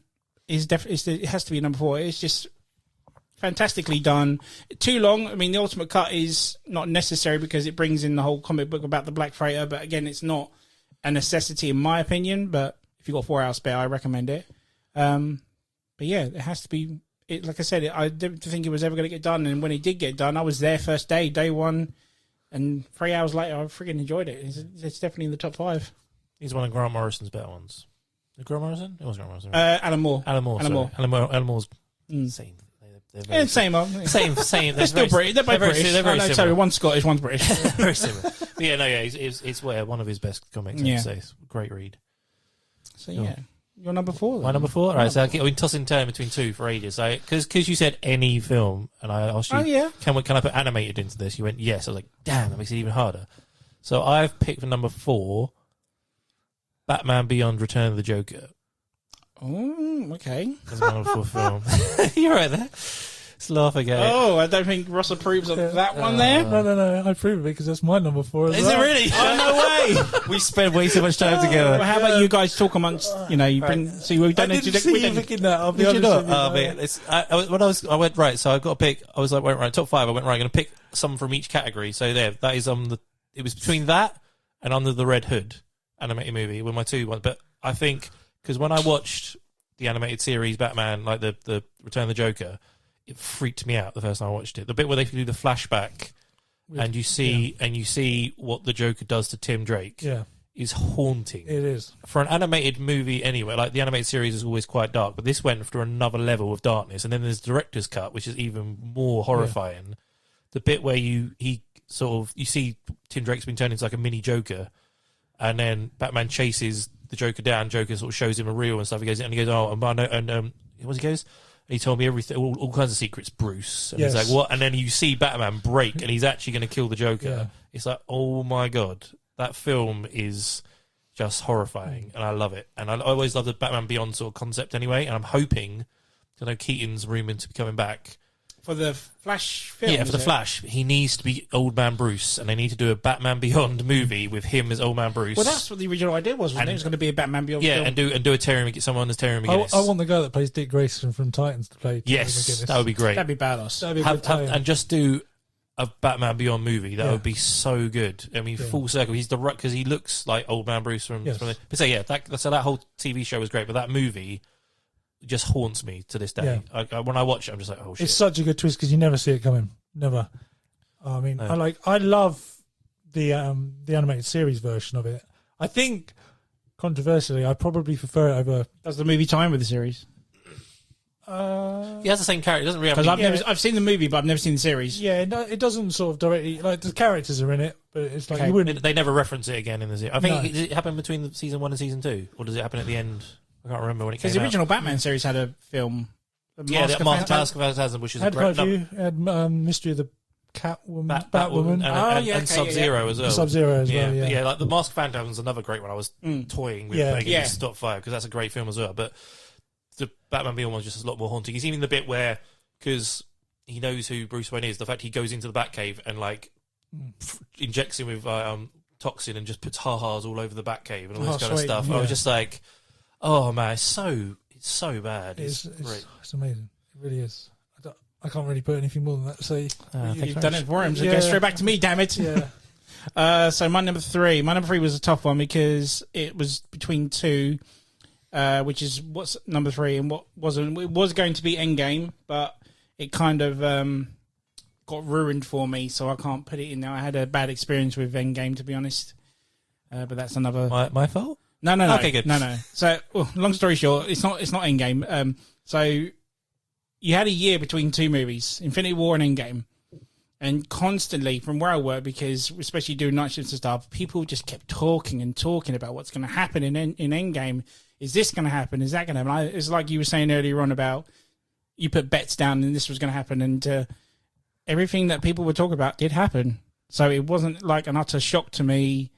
[SPEAKER 2] is definitely. It has to be number 4. It's just fantastically done. Too long. I mean, the ultimate cut is not necessary because it brings in the whole comic book about the Black Freighter. But again, it's not a necessity in my opinion. But if you've got 4 hours spare, I recommend it. But yeah, it has to be. Like I said, I didn't think it was ever going to get done. And when it did get done, I was there first day 1. And 3 hours later, I freaking enjoyed it. It's definitely in the top 5.
[SPEAKER 3] He's one of Grant Morrison's better ones. Grant Morrison? It was Grant Morrison.
[SPEAKER 2] Alan Moore.
[SPEAKER 3] Alan Moore's same. They're very
[SPEAKER 2] Same.
[SPEAKER 3] Same.
[SPEAKER 2] They're still British. They're both British.
[SPEAKER 3] They're very similar.
[SPEAKER 2] Sorry, one's Scottish, one's British.
[SPEAKER 3] Very similar. But yeah, it's one of his best comics. I'd say. It's a great read.
[SPEAKER 2] So yeah, you're number 4. Then.
[SPEAKER 3] My number 4. All right, so I've been tossing turn between 2 for ages. Because you said any film, and I asked you, can I put animated into this? You went yes. I was like, damn, that makes it even harder. So I've picked for number 4, Batman Beyond: Return of the Joker.
[SPEAKER 2] Oh, okay.
[SPEAKER 3] That's my number 4 film. You're right there. Let's laugh again.
[SPEAKER 2] Oh, I don't think Ross approves of that one there.
[SPEAKER 4] No, I approve of it because that's my number 4 as
[SPEAKER 3] Is
[SPEAKER 4] well.
[SPEAKER 3] it really?
[SPEAKER 2] Oh, no way.
[SPEAKER 3] We spend way too much time together.
[SPEAKER 2] Well, how about you guys talk amongst, you bring, see, we've done
[SPEAKER 4] I didn't see you picking that, I'll be honest with you.
[SPEAKER 3] I went right, so I've got to pick, I was like, went right, top 5, I went right, I'm going to pick some from each category. So there, that is it was between that and Under the Red Hood animated movie were my 2 ones. But I think, because when I watched the animated series Batman, like the Return of the Joker, it freaked me out the first time I watched it. The bit where they do the flashback and you see what the Joker does to Tim Drake is haunting.
[SPEAKER 4] It is.
[SPEAKER 3] For an animated movie anyway, like the animated series is always quite dark, but this went for another level of darkness. And then there's the director's cut, which is even more horrifying. Yeah. The bit where you see Tim Drake's been turned into like a mini Joker, and then Batman chases the Joker down. Joker sort of shows him a reel and stuff. He goes, oh, what he goes? He told me everything, all kinds of secrets, Bruce. And he's like, what? And then you see Batman break, and he's actually going to kill the Joker. Yeah. It's like, oh my God, that film is just horrifying, and I love it. And I always love the Batman Beyond sort of concept anyway, and I'm hoping, I know Keaton's rumoured to be coming back.
[SPEAKER 2] For the Flash film?
[SPEAKER 3] Yeah, for the Flash. He needs to be Old Man Bruce, and they need to do a Batman Beyond movie with him as Old Man Bruce.
[SPEAKER 2] Well, that's what the original idea was, wasn't it? It was going to be a Batman Beyond film.
[SPEAKER 3] And do a Terry McGinnis, someone as Terry McGinnis.
[SPEAKER 4] I want the guy that plays Dick Grayson from Titans to play Terry McGinnis.
[SPEAKER 3] That would be great.
[SPEAKER 2] That'd be badass.
[SPEAKER 4] That'd be a good time.
[SPEAKER 3] And just do a Batman Beyond movie. That would be so good. I mean, full circle. He's because he looks like Old Man Bruce from the... But so, that whole TV show was great, but that movie just haunts me to this day. Yeah. When I watch it, I'm just like, oh shit.
[SPEAKER 4] It's such a good twist because you never see it coming. Never. I mean, I love the animated series version of it. I think, controversially, I probably prefer it over...
[SPEAKER 2] Does the movie time with the series?
[SPEAKER 3] He has the same character. It doesn't really have...
[SPEAKER 2] Because I've seen the movie, but I've never seen the series.
[SPEAKER 4] Yeah, no, it doesn't sort of directly... Like, the characters are in it, but it's like you wouldn't...
[SPEAKER 3] They never reference it again in the series. I think does it happen between season 1 and season 2? Or does it happen at the end? I can't remember when it came out.
[SPEAKER 2] Because the original Batman series had a film.
[SPEAKER 3] Mask of Phantasm, which is a great...
[SPEAKER 4] Had Mystery of the Batwoman.
[SPEAKER 3] And Sub-Zero as well.
[SPEAKER 4] Sub-Zero as well, yeah.
[SPEAKER 3] Yeah, like the Mask of Phantasm is another great one. I was toying with playing it in top 5 because that's a great film as well. But the Batman Beyond one's just a lot more haunting. It's even the bit where, because he knows who Bruce Wayne is, the fact he goes into the Batcave and like injects him with toxin and just puts ha-has all over the Batcave and all this kind of stuff. Yeah. I was just like, oh man, it's so bad. It's
[SPEAKER 4] amazing. It really is. I can't really put anything more than that. So
[SPEAKER 2] you've done it for him. So go straight back to me, damn it. Yeah. So my number 3 was a tough one because it was between 2, which is what's number 3 and what wasn't. It was going to be Endgame, but it kind of got ruined for me, so I can't put it in there. I had a bad experience with Endgame, to be honest. But that's another...
[SPEAKER 3] My fault?
[SPEAKER 2] No.
[SPEAKER 3] Okay, good.
[SPEAKER 2] No. So, long story short, it's not Endgame. So, you had a year between two movies, Infinity War and Endgame. And constantly, from where I work, because especially doing night shifts and stuff, people just kept talking about what's going to happen in Endgame. Is this going to happen? Is that going to happen? It's like you were saying earlier on about you put bets down and this was going to happen. And everything that people were talking about did happen. So it wasn't like an utter shock to me,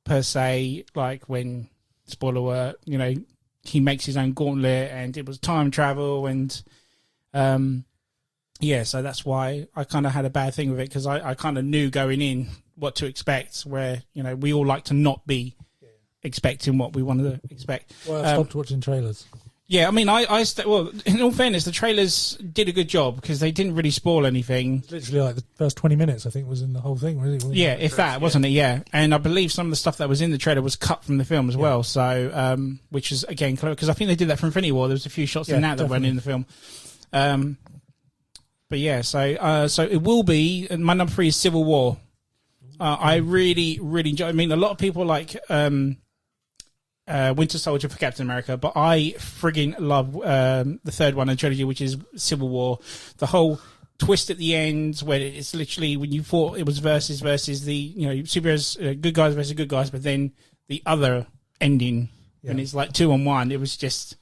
[SPEAKER 2] per se, like when, spoiler alert, you know, he makes his own gauntlet and it was time travel and... yeah, so that's why I kind of had a bad thing with it, because I kind of knew going in what to expect, where, you know, we all like to not be expecting what we wanted to expect.
[SPEAKER 4] Well, I stopped watching trailers.
[SPEAKER 2] Yeah, I mean, well, in all fairness, the trailers did a good job because they didn't really spoil anything.
[SPEAKER 4] Literally, like the first 20 minutes, I think, was in the whole thing, really.
[SPEAKER 2] Yeah, if that, wasn't it? Yeah. And I believe some of the stuff that was in the trailer was cut from the film as well, so, which is, again, clever, because I think they did that for Infinity War. There was a few shots in that weren't in the film. But yeah, so it will be, my number 3 is Civil War. I really, really enjoy. I mean, a lot of people like Winter Soldier for Captain America, but I frigging love the third one in the trilogy, which is Civil War. The whole twist at the end, where it's literally when you thought it was versus the, you know, superheroes, good guys versus good guys, but then the other ending, and it's like 2-on-1. It was just...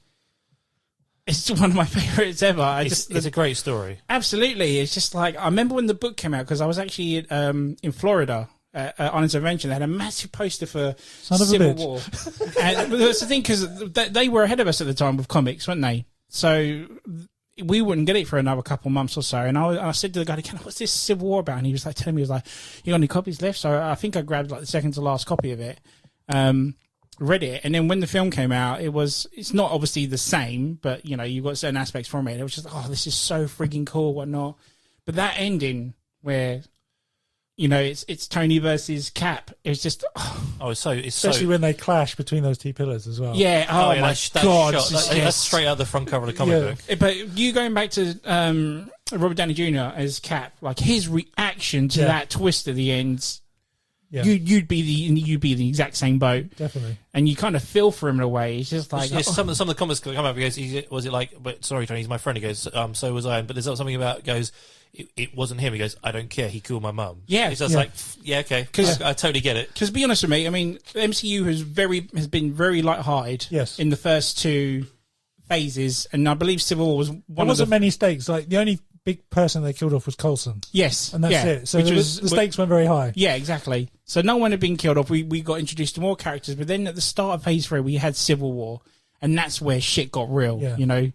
[SPEAKER 2] It's one of my favourites ever.
[SPEAKER 3] It's a great story.
[SPEAKER 2] Absolutely. It's just like, I remember when the book came out, because I was actually in Florida on an intervention. They had a massive poster for Civil War. And that's the thing, because they were ahead of us at the time with comics, weren't they? So we wouldn't get it for another couple of months or so. And I said to the guy, what's this Civil War about? And he was like telling me, he was like, you got any copies left? So I think I grabbed like the second to last copy of it. Read it, and then when the film came out, it's not obviously the same, but you know, you've got certain aspects from it. It was just, oh, this is so freaking cool, whatnot. But that ending where, you know, it's Tony versus Cap, it's just
[SPEAKER 4] especially when they clash between those two pillars as well.
[SPEAKER 2] Yeah, my god,
[SPEAKER 3] that's straight out the front cover of the comic book.
[SPEAKER 2] But you going back to Robert Downey Jr. as Cap, like his reaction to that twist at the end. Yeah. You'd be the exact same boat,
[SPEAKER 4] definitely,
[SPEAKER 2] and you kind of feel for him in a way. It's just like
[SPEAKER 3] some of the comments come up. He goes, "Was it like?" But sorry, Tony, he's my friend. He goes, "So was I." But there's something about goes. It wasn't him. He goes, "I don't care. He killed my mum." Yeah, it's just like, yeah, okay, because I totally get it.
[SPEAKER 2] Because be honest with me, I mean, the MCU has been very light-hearted.
[SPEAKER 4] Yes.
[SPEAKER 2] In the first two phases, and I believe Civil War was one.
[SPEAKER 4] There wasn't many stakes. Like the only big person they killed off was Coulson.
[SPEAKER 2] Yes,
[SPEAKER 4] and that's it. So the stakes weren't very high.
[SPEAKER 2] Yeah, exactly. So no one had been killed off. We got introduced to more characters, but then at the start of Phase 3, we had Civil War, and that's where shit got real. Yeah. You know,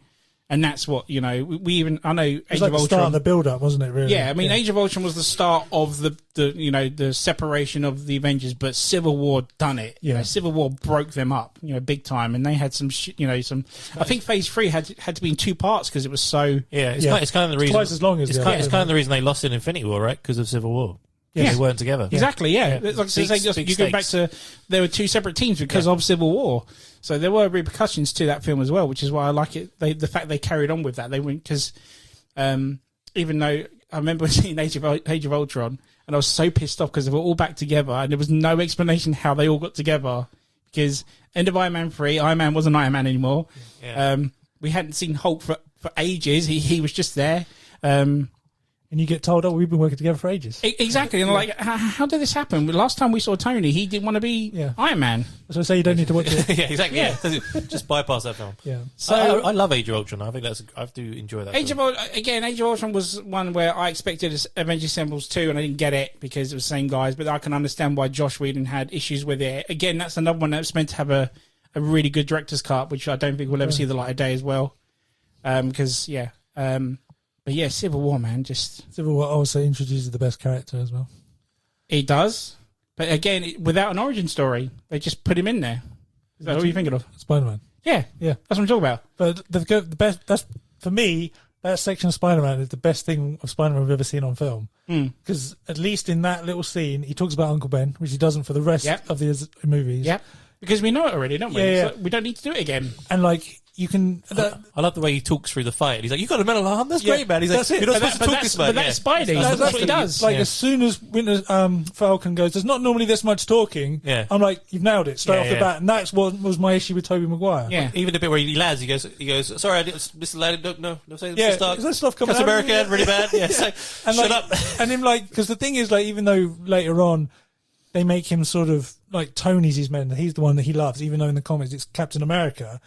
[SPEAKER 2] and that's what, you know. We even, I know, Age of Ultron.
[SPEAKER 4] The start of the build-up, wasn't it? Really?
[SPEAKER 2] Yeah, I mean, Age of Ultron was the start of the you know, the separation of the Avengers, but Civil War done it. Yeah, you know, Civil War broke them up, you know, big time, and they had some, you know, some. I think Phase 3 had to be in 2 parts because it was so.
[SPEAKER 3] Yeah, it's kind of the reason.
[SPEAKER 4] Twice as long as
[SPEAKER 3] it's kind of the reason they lost in Infinity War, right? Because of Civil War. Yeah, they weren't together.
[SPEAKER 2] Exactly, yeah. Like I say, you go back to, there were 2 separate teams because of Civil War. So there were repercussions to that film as well, which is why I like it. The fact they carried on with that. They went, because even though I remember seeing Age of Ultron, and I was so pissed off because they were all back together and there was no explanation how they all got together, because end of Iron Man 3, Iron Man wasn't Iron Man anymore. Yeah. We hadn't seen Hulk for ages. He was just there.
[SPEAKER 4] And you get told, oh, we've been working together for ages.
[SPEAKER 2] Exactly. And like, how did this happen? Last time we saw Tony, he didn't want to be Iron Man.
[SPEAKER 4] So I say you don't need to watch it.
[SPEAKER 3] Yeah, exactly. Yeah. Just bypass that film.
[SPEAKER 4] Yeah.
[SPEAKER 3] So I love Age of Ultron. I think I do enjoy that.
[SPEAKER 2] Age of Ultron was one where I expected Avengers Assembles 2 and I didn't get it because it was the same guys, but I can understand why Josh Whedon had issues with it. Again, that's another one that's meant to have a really good director's cut, which I don't think we'll ever see the light of day as well. But yeah, Civil War, man,
[SPEAKER 4] Civil War also introduces the best character as well.
[SPEAKER 2] It does, but again, without an origin story, they just put him in there. Is that what you're thinking of?
[SPEAKER 4] Spider-Man.
[SPEAKER 2] Yeah, that's what I'm talking about.
[SPEAKER 4] But the best, that's for me, that section of Spider-Man is the best thing of Spider-Man we've ever seen on film. Because at least in that little scene, he talks about Uncle Ben, which he doesn't for the rest of the movies.
[SPEAKER 2] Yep. Because we know it already, don't we?
[SPEAKER 4] Yeah.
[SPEAKER 2] So we don't need to do it again.
[SPEAKER 4] And like, you can.
[SPEAKER 3] I love the way he talks through the fight. He's like, "You got a metal arm? That's great, man." He's like,
[SPEAKER 4] that's it.
[SPEAKER 3] "You're not
[SPEAKER 4] But
[SPEAKER 3] supposed to talk this much."
[SPEAKER 2] But that's Spidey. That's what he does.
[SPEAKER 4] Like as soon as Winter Falcon goes, there's not normally this much talking.
[SPEAKER 3] Yeah.
[SPEAKER 4] I'm like, you've nailed it straight off the bat, and that's what was my issue with Tobey Maguire.
[SPEAKER 2] Yeah.
[SPEAKER 3] Even the bit where he lands, he goes, "Sorry, I didn't, Mr. Ladd, no, say
[SPEAKER 4] Yeah,
[SPEAKER 3] Mr. Stark.
[SPEAKER 4] is that stuff coming
[SPEAKER 3] Captain
[SPEAKER 4] out?
[SPEAKER 3] America, really bad." Yeah, so,
[SPEAKER 4] And
[SPEAKER 3] shut
[SPEAKER 4] like,
[SPEAKER 3] up.
[SPEAKER 4] And him like, because the thing is, like, even though later on they make him sort of like Tony's his man, he's the one that he loves, even though in the comics it's Captain America.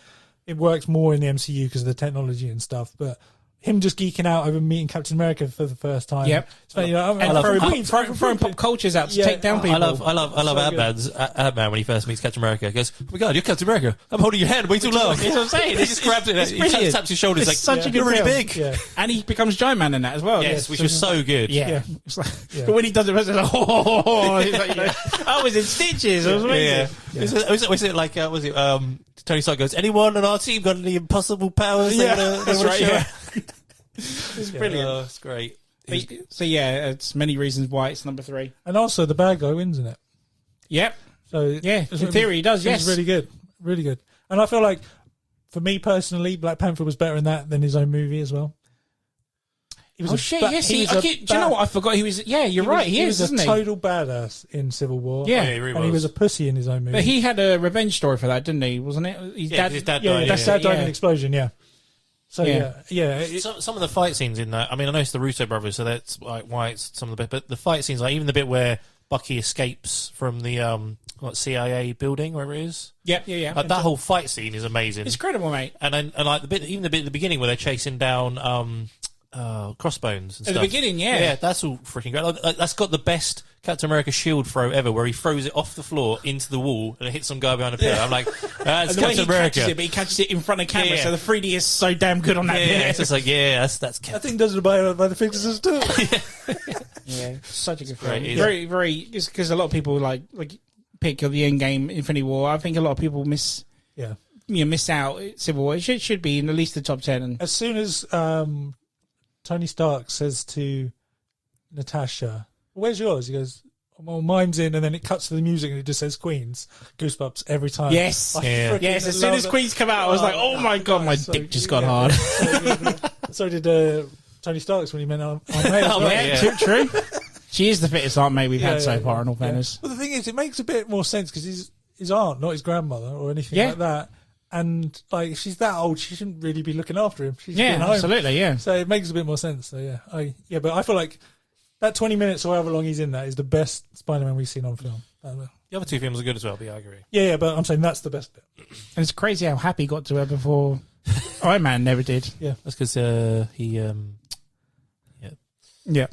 [SPEAKER 4] It works more in the MCU because of the technology and stuff, but him just geeking out over meeting Captain America for the first time.
[SPEAKER 2] Yep.
[SPEAKER 4] It's funny,
[SPEAKER 2] And throwing pop cultures out to take down people.
[SPEAKER 3] I love Ant-Man when he first meets Captain America. He goes, "Oh my God, you're Captain America! I'm holding your hand way too long."
[SPEAKER 2] That's what I'm saying.
[SPEAKER 3] He just grabs it. He taps his shoulders.
[SPEAKER 2] It's
[SPEAKER 3] like,
[SPEAKER 2] such a good
[SPEAKER 3] "You're really
[SPEAKER 2] film.
[SPEAKER 3] big."
[SPEAKER 4] Yeah.
[SPEAKER 2] And he becomes Giant Man in that as well.
[SPEAKER 3] Yes, which was so good.
[SPEAKER 2] Yeah.
[SPEAKER 4] Yeah.
[SPEAKER 2] It's like,
[SPEAKER 4] Yeah.
[SPEAKER 2] But when he does it, it's like, oh, he's like, I was in stitches. It was amazing.
[SPEAKER 3] Yeah. Was it like Tony Stark goes, "Anyone on our team got any impossible powers?"
[SPEAKER 4] Yeah,
[SPEAKER 2] That's right. Yeah. It's brilliant.
[SPEAKER 3] Oh, it's great.
[SPEAKER 2] So yeah, it's many reasons why it's number 3.
[SPEAKER 4] And also the bad guy wins in it.
[SPEAKER 2] Yep.
[SPEAKER 4] So
[SPEAKER 2] Yeah. In theory, he does. Yes.
[SPEAKER 4] It's really good. Really good. And I feel like, for me personally, Black Panther was better in that than his own movie as well. He was
[SPEAKER 2] Oh
[SPEAKER 4] a
[SPEAKER 2] shit!
[SPEAKER 4] ba-
[SPEAKER 2] Yes.
[SPEAKER 4] he was a
[SPEAKER 2] Do you know what? I forgot he was. Yeah, you're right. He is,
[SPEAKER 4] was
[SPEAKER 2] isn't
[SPEAKER 4] a
[SPEAKER 2] he?
[SPEAKER 4] total badass in Civil War.
[SPEAKER 2] Yeah.
[SPEAKER 3] he really
[SPEAKER 4] And he was a pussy in his own movie.
[SPEAKER 2] But he had a revenge story for that, didn't he? Wasn't it? His
[SPEAKER 3] Yeah, his dad
[SPEAKER 4] yeah,
[SPEAKER 3] died.
[SPEAKER 4] that's that died in an
[SPEAKER 2] Yeah.
[SPEAKER 4] explosion. Yeah. So
[SPEAKER 2] Yeah.
[SPEAKER 3] Some of the fight scenes in that. I mean, I know it's the Russo brothers, so that's like why it's some of the bit. But the fight scenes, like even the bit where Bucky escapes from the CIA building, wherever it is.
[SPEAKER 2] Yeah.
[SPEAKER 3] Like, that whole fight scene is amazing.
[SPEAKER 2] It's incredible, mate.
[SPEAKER 3] And then, and like the bit at the beginning where they're chasing down crossbones and
[SPEAKER 2] At the
[SPEAKER 3] stuff.
[SPEAKER 2] beginning, yeah.
[SPEAKER 3] Yeah, that's all freaking great. Like, that's got the best Captain America shield throw ever, where he throws it off the floor into the wall and it hits some guy behind a pillar. I'm like, that's
[SPEAKER 2] And the way
[SPEAKER 3] Captain
[SPEAKER 2] he
[SPEAKER 3] America.
[SPEAKER 2] catches it, but he catches it in front of camera,
[SPEAKER 3] Yeah.
[SPEAKER 2] so the 3D is so damn good on that.
[SPEAKER 3] Yeah,
[SPEAKER 2] bit.
[SPEAKER 3] it's just like, that's
[SPEAKER 4] that
[SPEAKER 3] Captain.
[SPEAKER 4] thing does it by the fixers too.
[SPEAKER 2] Yeah, such a good film.
[SPEAKER 3] great,
[SPEAKER 2] Very, very. Because a lot of people like pick the end game, Infinity War. I think a lot of people miss out Civil War. It should be in at least the top 10. And
[SPEAKER 4] As soon as Tony Stark says to Natasha, "Where's yours?" He goes, "Well, mine's in," and then it cuts to the music and it just says Queens. Goosebumps every time.
[SPEAKER 2] yes,
[SPEAKER 3] Yeah.
[SPEAKER 2] yes. As soon as Queens come out, I was like, "Oh my god, my
[SPEAKER 4] So
[SPEAKER 2] dick just got
[SPEAKER 4] yeah.
[SPEAKER 2] hard."
[SPEAKER 4] So did Tony Stark's when he meant Aunt May. as well.
[SPEAKER 3] Yeah.
[SPEAKER 2] True. She is the fittest Aunt May we've
[SPEAKER 4] Yeah,
[SPEAKER 2] had so
[SPEAKER 4] yeah,
[SPEAKER 2] far,
[SPEAKER 4] yeah.
[SPEAKER 2] in all fairness.
[SPEAKER 4] Well, the thing is, it makes a bit more sense because he's his aunt, not his grandmother or anything
[SPEAKER 2] Yeah.
[SPEAKER 4] like that. And like, if she's that old, she shouldn't really be looking after him. She's
[SPEAKER 2] Yeah,
[SPEAKER 4] been home.
[SPEAKER 2] absolutely, yeah.
[SPEAKER 4] So it makes a bit more sense. So yeah, but I feel like that 20 minutes or however long he's in that is the best Spider-Man we've seen on film.
[SPEAKER 3] The other two films are good as well, but yeah, I agree.
[SPEAKER 4] Yeah, but I'm saying that's the best bit.
[SPEAKER 2] And it's crazy how happy he got to her before Iron Man never did.
[SPEAKER 4] Yeah.
[SPEAKER 3] That's because he.
[SPEAKER 2] Yeah.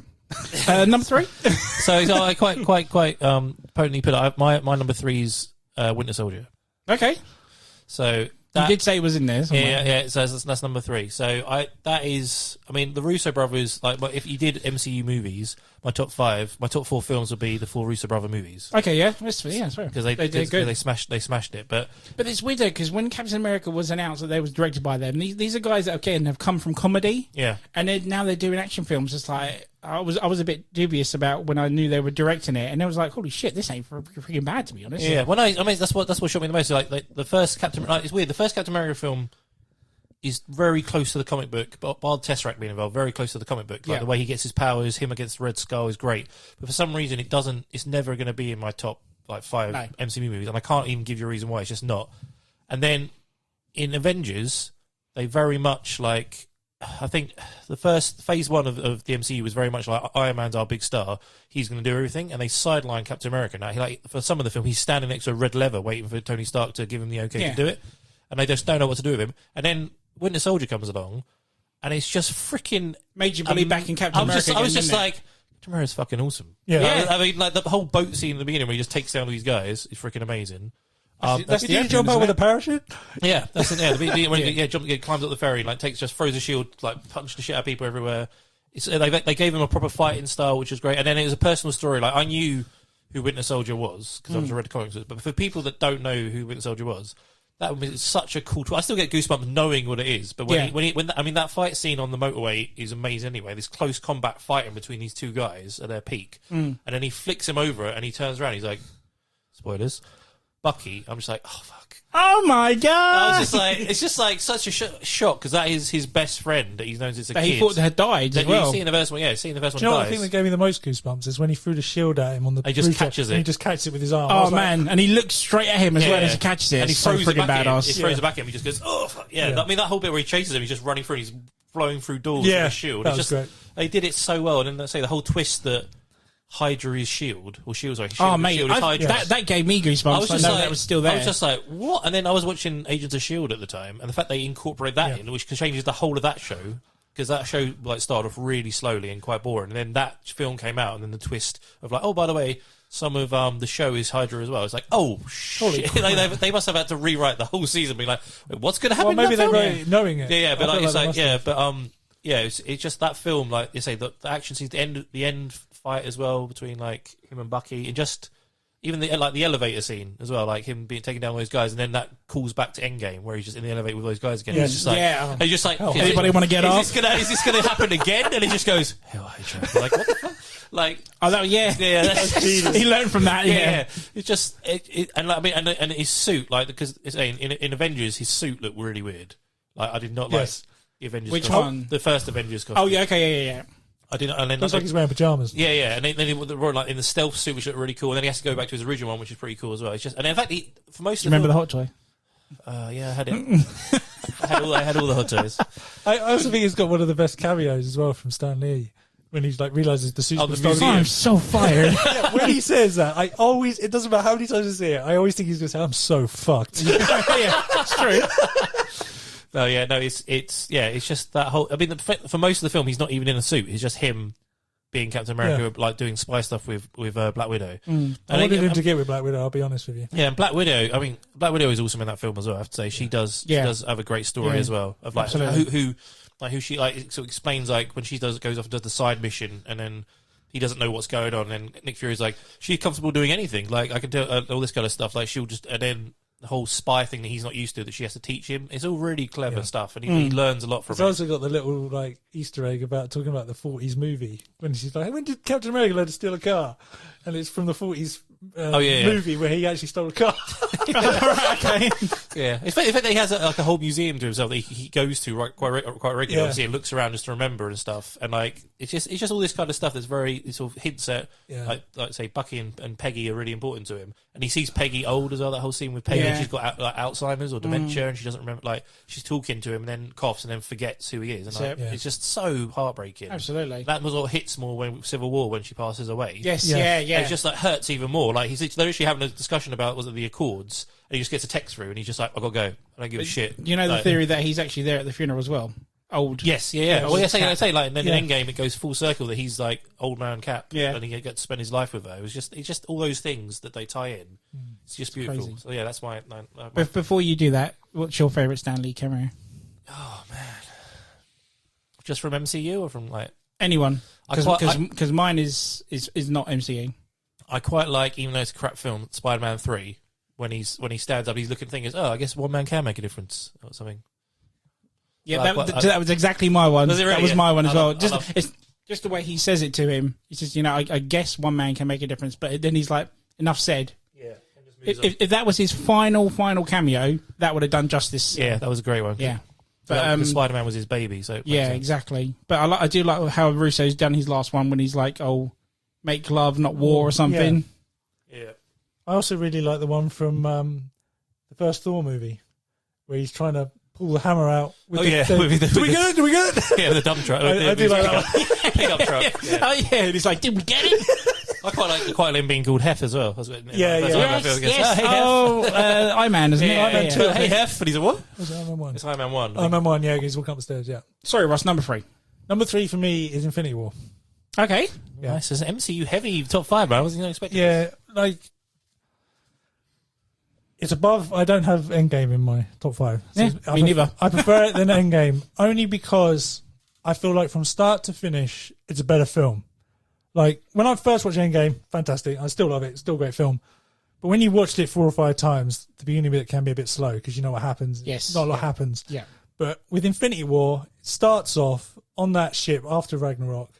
[SPEAKER 2] Number 3?
[SPEAKER 3] So I quite potently put it. My number 3 is Winter Soldier.
[SPEAKER 2] Okay.
[SPEAKER 3] So
[SPEAKER 2] You
[SPEAKER 3] that,
[SPEAKER 2] did say it was in there. somewhere.
[SPEAKER 3] yeah. So that's number 3. So that is. I mean, the Russo brothers. Like, if you did MCU movies, my top 4 films would be the 4 Russo brother movies.
[SPEAKER 2] Okay, yeah. That's fair.
[SPEAKER 3] Because
[SPEAKER 2] They did good.
[SPEAKER 3] they smashed it. But
[SPEAKER 2] But it's weird because when Captain America was announced that they was directed by them, these are guys that again have come from comedy,
[SPEAKER 3] yeah,
[SPEAKER 2] and now they're doing action films. It's like I was a bit dubious about when I knew they were directing it, and I was like, holy shit, this ain't freaking bad, to be honest.
[SPEAKER 3] yeah. Well, no, I mean that's what shocked me the most. So, like the first Captain, it's weird. The first Captain America film is very close to the comic book, but bar Tesseract being involved, very close to the comic book. Like
[SPEAKER 2] Yeah.
[SPEAKER 3] the way he gets his powers, him against Red Skull is great. But for some reason, it's never going to be in my top 5
[SPEAKER 2] No.
[SPEAKER 3] MCU movies, and I can't even give you a reason why. It's just not. And then in Avengers, they very much like. I think the first phase 1 of the MCU was very much like Iron Man's our big star. He's going to do everything, and they sideline Captain America. Now, for some of the film, he's standing next to a red lever, waiting for Tony Stark to give him the okay
[SPEAKER 2] Yeah.
[SPEAKER 3] to do it, and they just don't know what to do with him. And then Winter Soldier comes along, and it's just freaking
[SPEAKER 2] Made you believe back in Captain America.
[SPEAKER 3] I was
[SPEAKER 2] again,
[SPEAKER 3] just
[SPEAKER 2] didn't it?
[SPEAKER 3] like, Captain America's fucking awesome.
[SPEAKER 4] Yeah.
[SPEAKER 3] I mean, like the whole boat scene at the beginning where he just takes down all these guys is freaking amazing.
[SPEAKER 2] That's
[SPEAKER 4] Did
[SPEAKER 2] the
[SPEAKER 4] you
[SPEAKER 2] opening,
[SPEAKER 4] jump out
[SPEAKER 2] isn't
[SPEAKER 4] with
[SPEAKER 2] it?
[SPEAKER 4] a parachute?
[SPEAKER 3] Yeah, that's it. Yeah, when he climbs up the ferry, like throws a shield, like punch the shit out of people everywhere. They gave him a proper fighting style, which was great. And then it was a personal story. Like I knew who Winter Soldier was because I was read the comics. But for people that don't know who Winter Soldier was, that was such a cool. I still get goosebumps knowing what it is. But when that fight scene on the motorway is amazing. Anyway, this close combat fighting between these two guys at their peak, and then he flicks him over and he turns around. He's like, spoilers. Bucky, I'm just like, oh fuck.
[SPEAKER 2] Oh my god!
[SPEAKER 3] I was just like, it's just like such a shock because that is his best friend that he's known since a kid.
[SPEAKER 2] He thought had died as well.
[SPEAKER 3] You see in the first one, seeing the first one.
[SPEAKER 4] Do you know what
[SPEAKER 3] dies.
[SPEAKER 4] I think that gave me the most goosebumps is when he threw the shield at him on the.
[SPEAKER 3] He just
[SPEAKER 4] rooftop,
[SPEAKER 3] catches
[SPEAKER 4] and
[SPEAKER 3] it.
[SPEAKER 4] He just catches it with his arm.
[SPEAKER 2] Oh man! And he looks straight at him as well as he catches it.
[SPEAKER 3] And he
[SPEAKER 2] so
[SPEAKER 3] throws it
[SPEAKER 2] freaking
[SPEAKER 3] back at him.
[SPEAKER 2] badass.
[SPEAKER 3] He throws it back at him. He just goes, oh fuck. Yeah. I mean, that whole bit where he chases him, he's just running through. And he's blowing through doors with his shield.
[SPEAKER 4] That was great.
[SPEAKER 3] They did it so well. And then let's say the whole twist that Hydra is Shield or Shield. Sorry,
[SPEAKER 2] Oh mate,
[SPEAKER 3] Shield is Hydra.
[SPEAKER 2] that gave me goosebumps.
[SPEAKER 3] I was just like,
[SPEAKER 2] that was still there.
[SPEAKER 3] I was just like, what? And then I was watching Agents of Shield at the time, and the fact they incorporate that in, which changes the whole of that show, because that show like started off really slowly and quite boring, and then that film came out, and then the twist of like, oh, by the way, some of the show is Hydra as well. It's like, oh shit! they must have had to rewrite the whole season, being like, what's going to happen?
[SPEAKER 4] Well, maybe
[SPEAKER 3] in that
[SPEAKER 4] they
[SPEAKER 3] film?
[SPEAKER 4] wrote it knowing it.
[SPEAKER 3] Yeah, but like, it's like,
[SPEAKER 4] yeah,
[SPEAKER 3] it's just that film, like you say, the action scenes, the end fight as well between like him and Bucky, and just even the elevator scene as well, like him being taking down those guys, and then that calls back to Endgame where he's just in the elevator with those guys again.
[SPEAKER 4] Yeah.
[SPEAKER 3] It's just like, he's just like,
[SPEAKER 2] anybody want to get off?
[SPEAKER 3] Is this going to happen again? And he just goes, Hell Hydra. Like what the fuck? Like,
[SPEAKER 2] that's he learned from that. Yeah.
[SPEAKER 3] It's just and like, I mean, and his suit, like, because it's in Avengers, his suit looked really weird. Like I did not like the Avengers.
[SPEAKER 2] Which
[SPEAKER 3] costume.
[SPEAKER 2] one?
[SPEAKER 3] The first Avengers costume.
[SPEAKER 2] Oh yeah, okay, yeah.
[SPEAKER 3] I didn't. And then
[SPEAKER 4] looks like he's wearing pajamas.
[SPEAKER 3] Yeah, and then he were like in the stealth suit, which looked really cool. And then he has to go back to his original one, which is pretty cool as well. It's just, and in fact, for most of the
[SPEAKER 2] Remember
[SPEAKER 3] film,
[SPEAKER 2] the hot toy?
[SPEAKER 3] Yeah, I had it. I had all the hot toys.
[SPEAKER 4] I also think he's got one of the best cameos as well from Stan Lee when he's like realizes the suit's
[SPEAKER 3] Oh, the
[SPEAKER 4] stolen.
[SPEAKER 3] museum.
[SPEAKER 2] I'm so fired.
[SPEAKER 4] Yeah, when he says that, it doesn't matter how many times I see it, I always think he's going to say, I'm so fucked.
[SPEAKER 2] Yeah, that's true.
[SPEAKER 3] No, it's just that whole. I mean, for most of the film, he's not even in a suit. It's just him being Captain America, like doing spy stuff with Black Widow.
[SPEAKER 4] I wanted him to get with Black Widow. I'll be honest with you.
[SPEAKER 3] Yeah, and Black Widow. I mean, Black Widow is awesome in that film as well. I have to say, she does have a great story as well of like who she like sort of explains like when she goes off and does the side mission, and then he doesn't know what's going on, and Nick Fury's like, she's comfortable doing anything. Like I can do all this kind of stuff. Like she'll just, and then the whole spy thing that he's not used to, that she has to teach him. It's all really clever stuff, and he learns a lot from it.
[SPEAKER 4] It's also got the little like Easter egg about talking about the 40s movie when she's like, when did Captain America learn to steal a car? And it's from the 40s movie where he actually stole a car.
[SPEAKER 2] Okay.
[SPEAKER 3] Yeah, in fact, he has a whole museum to himself that he goes to quite regularly, obviously, and looks around just to remember and stuff. And like, it's just all this kind of stuff that's it sort of hints at like say Bucky and Peggy are really important to him. And he sees Peggy old as well. That whole scene with Peggy, she's got like Alzheimer's or dementia, and she doesn't remember. Like she's talking to him and then coughs and then forgets who he is. And like, it's just so heartbreaking.
[SPEAKER 2] Absolutely.
[SPEAKER 3] That was what hits more when Civil War when she passes away.
[SPEAKER 2] Yes, yeah.
[SPEAKER 3] And it's just like hurts even more. Like they're actually having a discussion about the Accords, and he just gets a text through, and he's just like, "I gotta go. I don't give a shit."
[SPEAKER 2] You know the theory that he's actually there at the funeral as well. Old.
[SPEAKER 3] Yes, yeah. Well, I say, like, and then in Endgame, it goes full circle that he's like old man Cap, and he gets to spend his life with her. It's just all those things that they tie in. It's just beautiful.
[SPEAKER 2] Crazy.
[SPEAKER 3] So yeah, that's my.
[SPEAKER 2] But before you do that, what's your favourite Stan Lee cameo?
[SPEAKER 3] Oh man, just from MCU or from like
[SPEAKER 2] anyone? Because mine is not MCU.
[SPEAKER 3] I quite like, even though it's a crap film, Spider-Man 3, when he stands up, he's looking at things. Oh, I guess one man can make a difference or something.
[SPEAKER 2] Yeah, that was exactly my one.
[SPEAKER 3] Was it really?
[SPEAKER 2] That was my one as well. It's just the way he says it to him. He says, I guess one man can make a difference, but then he's like, enough said.
[SPEAKER 3] Yeah.
[SPEAKER 2] If that was his final cameo, that would have done justice.
[SPEAKER 3] Yeah, that was a great one.
[SPEAKER 2] Yeah.
[SPEAKER 3] But Spider-Man was his baby, so
[SPEAKER 2] exactly. But I do like how Russo's done his last one when he's like, "Oh, make love, not war," or something.
[SPEAKER 3] Yeah.
[SPEAKER 4] I also really like the one from the first Thor movie where he's trying to pull the hammer out. With do we get it? Do we get it?
[SPEAKER 3] Yeah, the dump truck.
[SPEAKER 4] I do like that one.
[SPEAKER 3] Pickup truck.
[SPEAKER 2] Yeah. Oh yeah, and he's like, "Did we get it?"
[SPEAKER 3] I quite like him being called Hef as well.
[SPEAKER 2] Yes. Iron Man, isn't it?
[SPEAKER 3] Yeah,
[SPEAKER 2] Iron Man 2.
[SPEAKER 3] Hey Hef, but he's a what?
[SPEAKER 4] Was it Iron Man 1?
[SPEAKER 3] It's Iron Man 1.
[SPEAKER 4] Iron Man 1, yeah, he's walking up the stairs, yeah.
[SPEAKER 2] Sorry, Ross, number 3.
[SPEAKER 4] Number 3 for me is Infinity War.
[SPEAKER 2] Okay.
[SPEAKER 3] Yeah. Nice. It's an MCU heavy top 5, man. I wasn't even expecting
[SPEAKER 4] this. Like, it's above. I don't have Endgame in my top 5.
[SPEAKER 2] So me neither.
[SPEAKER 4] I prefer it than Endgame, only because I feel like from start to finish, it's a better film. Like, when I first watched Endgame, fantastic. I still love it. Still a great film. But when you watched it 4 or 5 times, the beginning of it can be a bit slow because you know what happens.
[SPEAKER 2] Yes.
[SPEAKER 4] Not a lot happens.
[SPEAKER 2] Yeah.
[SPEAKER 4] But with Infinity War, it starts off on that ship after Ragnarok.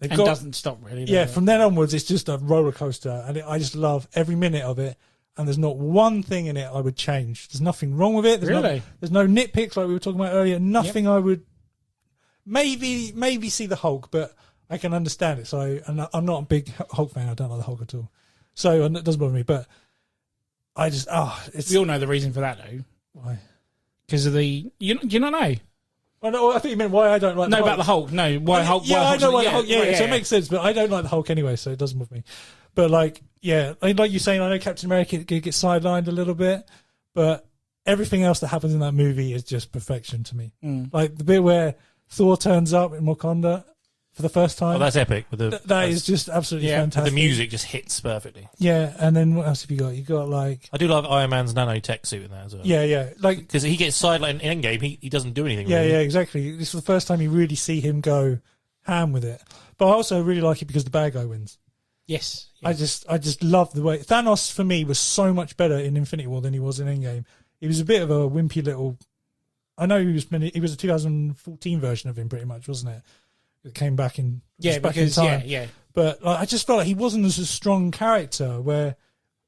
[SPEAKER 2] Doesn't stop, really.
[SPEAKER 4] Yeah, from then onwards, it's just a roller coaster. And I just love every minute of it. and there's not one thing in it I would change. There's nothing wrong with it. There's no nitpicks like we were talking about earlier. Nothing I would maybe see the Hulk, but I can understand it. So, and I'm not a big Hulk fan. I don't like the Hulk at all. So, and it doesn't bother me. But I just
[SPEAKER 2] we all know the reason for that though.
[SPEAKER 4] Why?
[SPEAKER 2] Because of the you not know.
[SPEAKER 4] Well, no, I think you meant why I don't like the Hulk.
[SPEAKER 2] About the Hulk. No, why Hulk?
[SPEAKER 4] Yeah,
[SPEAKER 2] why
[SPEAKER 4] I know why the
[SPEAKER 2] Hulk.
[SPEAKER 4] Hulk. Yeah, so it makes sense. But I don't like the Hulk anyway, so it doesn't bother me. But like you're saying, I know Captain America gets sidelined a little bit, but everything else that happens in that movie is just perfection to me. Like the bit where Thor turns up in Wakanda for the first time.
[SPEAKER 3] Oh, that's epic.
[SPEAKER 4] That is just absolutely fantastic.
[SPEAKER 3] The music just hits perfectly.
[SPEAKER 4] Yeah, and then what else have you got? You got like...
[SPEAKER 3] I do love Iron Man's nanotech suit in that as well.
[SPEAKER 4] Yeah.
[SPEAKER 3] Because he gets sidelined in Endgame, he doesn't do anything.
[SPEAKER 4] Yeah,
[SPEAKER 3] really.
[SPEAKER 4] yeah, exactly. This is the first time you really see him go ham with it. But I also really like it because the bad guy wins.
[SPEAKER 2] Yes.
[SPEAKER 4] I just love the way... Thanos, for me, was so much better in Infinity War than he was in Endgame. He was a bit of a wimpy little... I know he was a 2014 version of him, pretty much, wasn't it? It came back in back in time.
[SPEAKER 2] Yeah.
[SPEAKER 4] But like, I just felt like he wasn't as a strong character. Where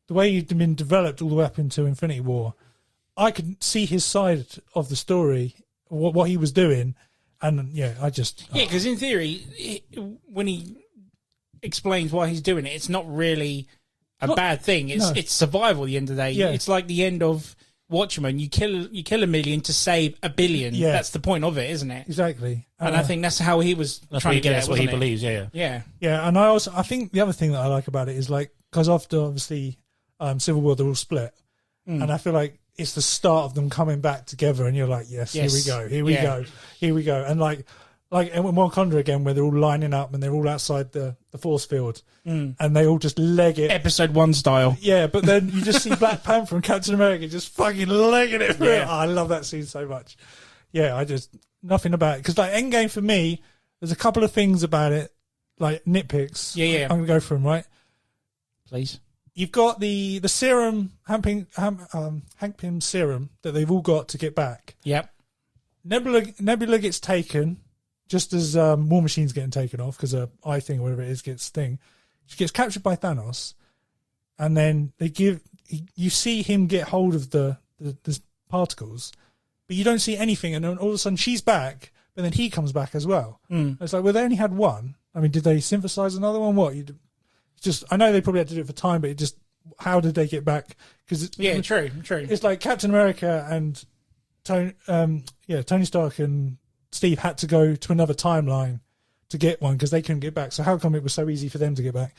[SPEAKER 4] the way he'd been developed all the way up into Infinity War, I could see his side of the story, what he was doing, and
[SPEAKER 2] because in theory, when he explains why he's doing it, it's not really a bad thing. It's survival at the end of the day.
[SPEAKER 4] Yeah.
[SPEAKER 2] It's like the end of Watchmen. You kill a million to save a billion.
[SPEAKER 4] Yeah.
[SPEAKER 2] That's the point of it, isn't it?
[SPEAKER 4] Exactly.
[SPEAKER 2] And I think that's how he was trying to get it.
[SPEAKER 3] That's what he believes. Yeah.
[SPEAKER 2] Yeah.
[SPEAKER 4] And I think the other thing that I like about it is like, because after obviously Civil War, they're all split, and I feel like it's the start of them coming back together, and you're like, yes. Here we go, and like in Wakanda again, where they're all lining up and they're all outside the force field, and they all just leg it,
[SPEAKER 2] Episode 1 style.
[SPEAKER 4] Yeah, but then you just see Black Panther and Captain America just fucking legging it through. Yeah. Oh, I love that scene so much. Yeah, nothing about it. Because like Endgame for me, there's a couple of things about it, like nitpicks.
[SPEAKER 2] Yeah.
[SPEAKER 4] I'm going to go for them, right?
[SPEAKER 2] Please.
[SPEAKER 4] You've got the serum, Hank Pym serum that they've all got to get back.
[SPEAKER 2] Yep.
[SPEAKER 4] Nebula gets taken just as War Machine's getting taken off because her eye thing or whatever it is gets thing. She gets captured by Thanos, and then you see him get hold of the particles, but you don't see anything, and then all of a sudden she's back, but then he comes back as well. It's like, well, they only had one. I mean, did they synthesize another one? What? I know they probably had to do it for time, but how did they get back? Because
[SPEAKER 2] true.
[SPEAKER 4] It's like Captain America and Tony Stark and Steve had to go to another timeline to get one because they couldn't get back. So how come it was so easy for them to get back?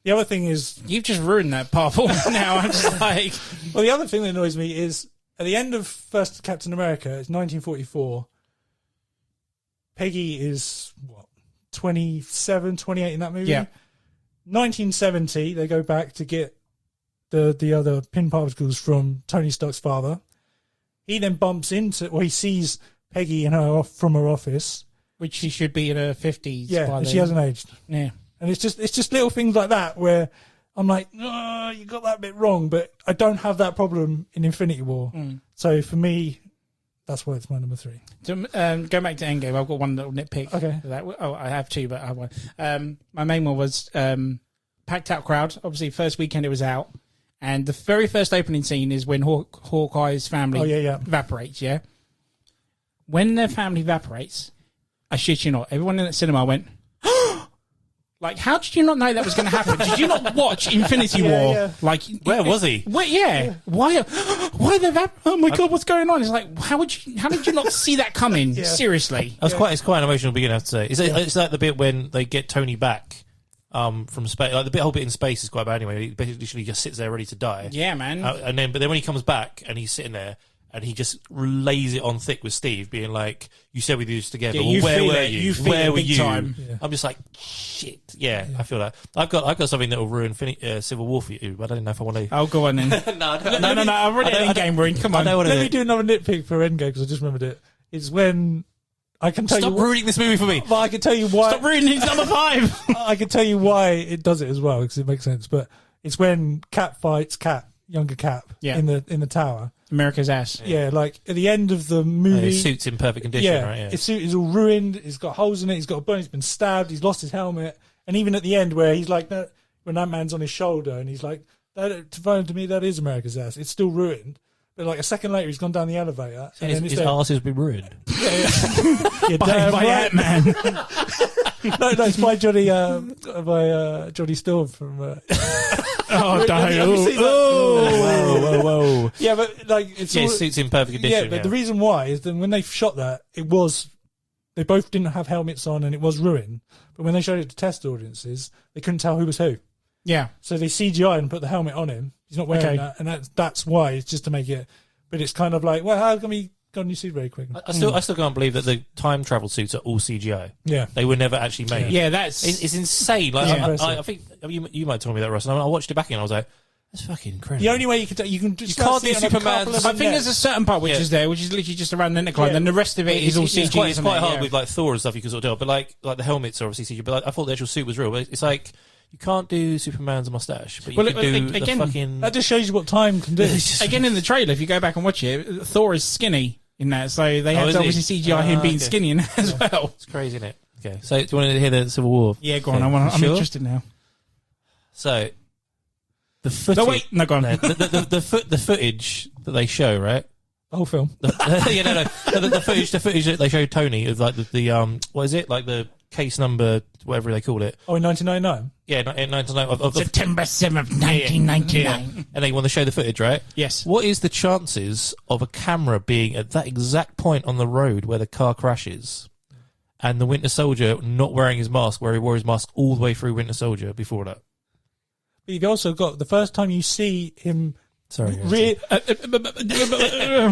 [SPEAKER 4] The other thing is...
[SPEAKER 2] You've just ruined that part for me now. I'm just like...
[SPEAKER 4] Well, the other thing that annoys me is at the end of first Captain America, it's 1944. Peggy is, 27, 28 in that movie?
[SPEAKER 2] Yeah.
[SPEAKER 4] 1970, they go back to get the other pin particles from Tony Stark's father. He then bumps into... Well, he sees Peggy from her office.
[SPEAKER 2] Which she should be in her 50s.
[SPEAKER 4] Yeah, and she hasn't aged.
[SPEAKER 2] Yeah.
[SPEAKER 4] And it's just little things like that where I'm like, oh, you got that bit wrong, but I don't have that problem in Infinity War. So for me, that's why it's my number 3.
[SPEAKER 2] So, go back to Endgame. I've got one little nitpick.
[SPEAKER 4] Okay.
[SPEAKER 2] For that. Oh, I have two, but I have one. My main one was packed out crowd. Obviously, first weekend it was out. And the very first opening scene is when Hawkeye's family evaporates, yeah? When their family evaporates, I shit you not, everyone in the cinema went, like, how did you not know that was going to happen? Did you not watch Infinity War?
[SPEAKER 4] Yeah.
[SPEAKER 2] Like,
[SPEAKER 3] where was he?
[SPEAKER 2] Yeah. Why the oh my God, what's going on? It's like, how did you not see that coming?
[SPEAKER 4] Yeah.
[SPEAKER 2] Seriously.
[SPEAKER 3] It's quite an emotional beginning, I have to say. It's like the bit when they get Tony back from space. Like the whole bit in space is quite bad anyway. He basically just sits there ready to die.
[SPEAKER 2] Yeah, man.
[SPEAKER 3] But then when he comes back and he's sitting there, and he just lays it on thick with Steve, being like, you said we do this together.
[SPEAKER 2] Yeah,
[SPEAKER 3] well, where were you? Where were you?
[SPEAKER 2] Time.
[SPEAKER 4] Yeah.
[SPEAKER 3] I'm just like, shit. Yeah, I feel that. I've got something that will ruin Civil War for you, but I don't know if I want to.
[SPEAKER 2] Oh, go on then.
[SPEAKER 3] No.
[SPEAKER 2] I've already Endgame ring. Come on.
[SPEAKER 4] Let me do another nitpick for Endgame because I just remembered it. It's when I can tell
[SPEAKER 3] Stop ruining this movie for me.
[SPEAKER 4] Well, I can tell you why.
[SPEAKER 2] Stop ruining number 5.
[SPEAKER 4] I can tell you why it does it as well because it makes sense. But it's when Cap fights younger Cap, in the tower.
[SPEAKER 2] America's ass.
[SPEAKER 4] Yeah, like at the end of the movie,
[SPEAKER 3] his suit's in perfect condition, right? Yeah.
[SPEAKER 4] His suit is all ruined. He's got holes in it. He's got a burn. He's been stabbed. He's lost his helmet. And even at the end, where he's like, when that man's on his shoulder, and he's like, To me, that is America's ass. It's still ruined. But like a second later, he's gone down the elevator.
[SPEAKER 3] And his arse has been ruined.
[SPEAKER 2] by Ant-Man.
[SPEAKER 4] No, it's by Johnny Storm from...
[SPEAKER 2] Oh, don't.
[SPEAKER 3] Whoa.
[SPEAKER 4] Yeah, but like... It's
[SPEAKER 3] it's in perfect condition.
[SPEAKER 4] Yeah, but the reason why is that when they shot that, they both didn't have helmets on and it was ruined. But when they showed it to test audiences, they couldn't tell who was who.
[SPEAKER 2] Yeah.
[SPEAKER 4] So they CGI and put the helmet on him. He's not wearing that, and that's why. It's just to make it. But it's kind of like, well, how come he got a new suit very quick?
[SPEAKER 3] I still can't believe that the time travel suits are all CGI.
[SPEAKER 4] Yeah,
[SPEAKER 3] they were never actually made.
[SPEAKER 2] Yeah, that's
[SPEAKER 3] it's insane. Like I think you might tell me that, Russ. And I watched it back and I was like, that's fucking incredible.
[SPEAKER 4] The only way you can't do Superman.
[SPEAKER 2] I think there's a certain part which is there, which is literally just around the neckline, and the rest of it is all CG.
[SPEAKER 3] It's quite hard with like Thor and stuff. You can sort of tell, but like the helmets are obviously CG. But like, I thought the actual suit was real. But it's like. You can't do Superman's mustache, but you can do the fucking...
[SPEAKER 4] That just shows you what time can do.
[SPEAKER 2] Again, in the trailer, if you go back and watch it, Thor is skinny in that, so they have to obviously CGI him being skinny in that as well.
[SPEAKER 3] It's crazy, isn't it? Okay, so do you want to hear the Civil War?
[SPEAKER 2] Yeah, go on. I'm interested now.
[SPEAKER 3] So, the footage...
[SPEAKER 2] No, go on.
[SPEAKER 3] The footage that they show, right?
[SPEAKER 4] The whole film.
[SPEAKER 3] The footage that they showed Tony of like the what is it? Like the case number, whatever they called it.
[SPEAKER 4] Oh, in 1999?
[SPEAKER 3] Yeah, in 1999.
[SPEAKER 2] September 7th, 1999.
[SPEAKER 3] Yeah. And they want to show the footage, right?
[SPEAKER 2] Yes.
[SPEAKER 3] What is the chances of a camera being at that exact point on the road where the car crashes and the Winter Soldier not wearing his mask, where he wore his mask all the way through Winter Soldier before that?
[SPEAKER 4] But you've also got the first time you see him...
[SPEAKER 3] Sorry.
[SPEAKER 4] I'm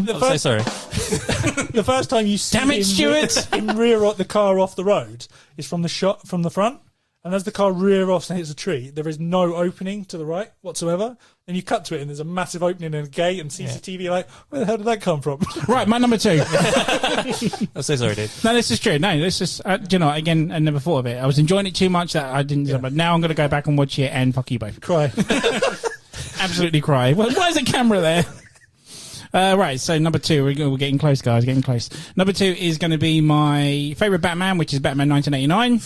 [SPEAKER 3] so sorry.
[SPEAKER 4] The first time you see him rear the car off the road is from the shot from the front. And as the car rear offs and hits a tree, there is no opening to the right whatsoever. And you cut to it and there's a massive opening and a gate and CCTV like, where the hell did that come from?
[SPEAKER 2] Right, my number 2.
[SPEAKER 3] I'm so sorry, dude.
[SPEAKER 2] No, this is true. No, this is, you know, again, I never thought of it. I was enjoying it too much that I didn't, but now I'm going to go back and watch it and fuck you both.
[SPEAKER 4] Cry.
[SPEAKER 2] Absolutely cry. Why is the camera there? Right, so number 2, we're getting close, guys, getting close. Number 2 is going to be my favourite Batman, which is Batman 1989.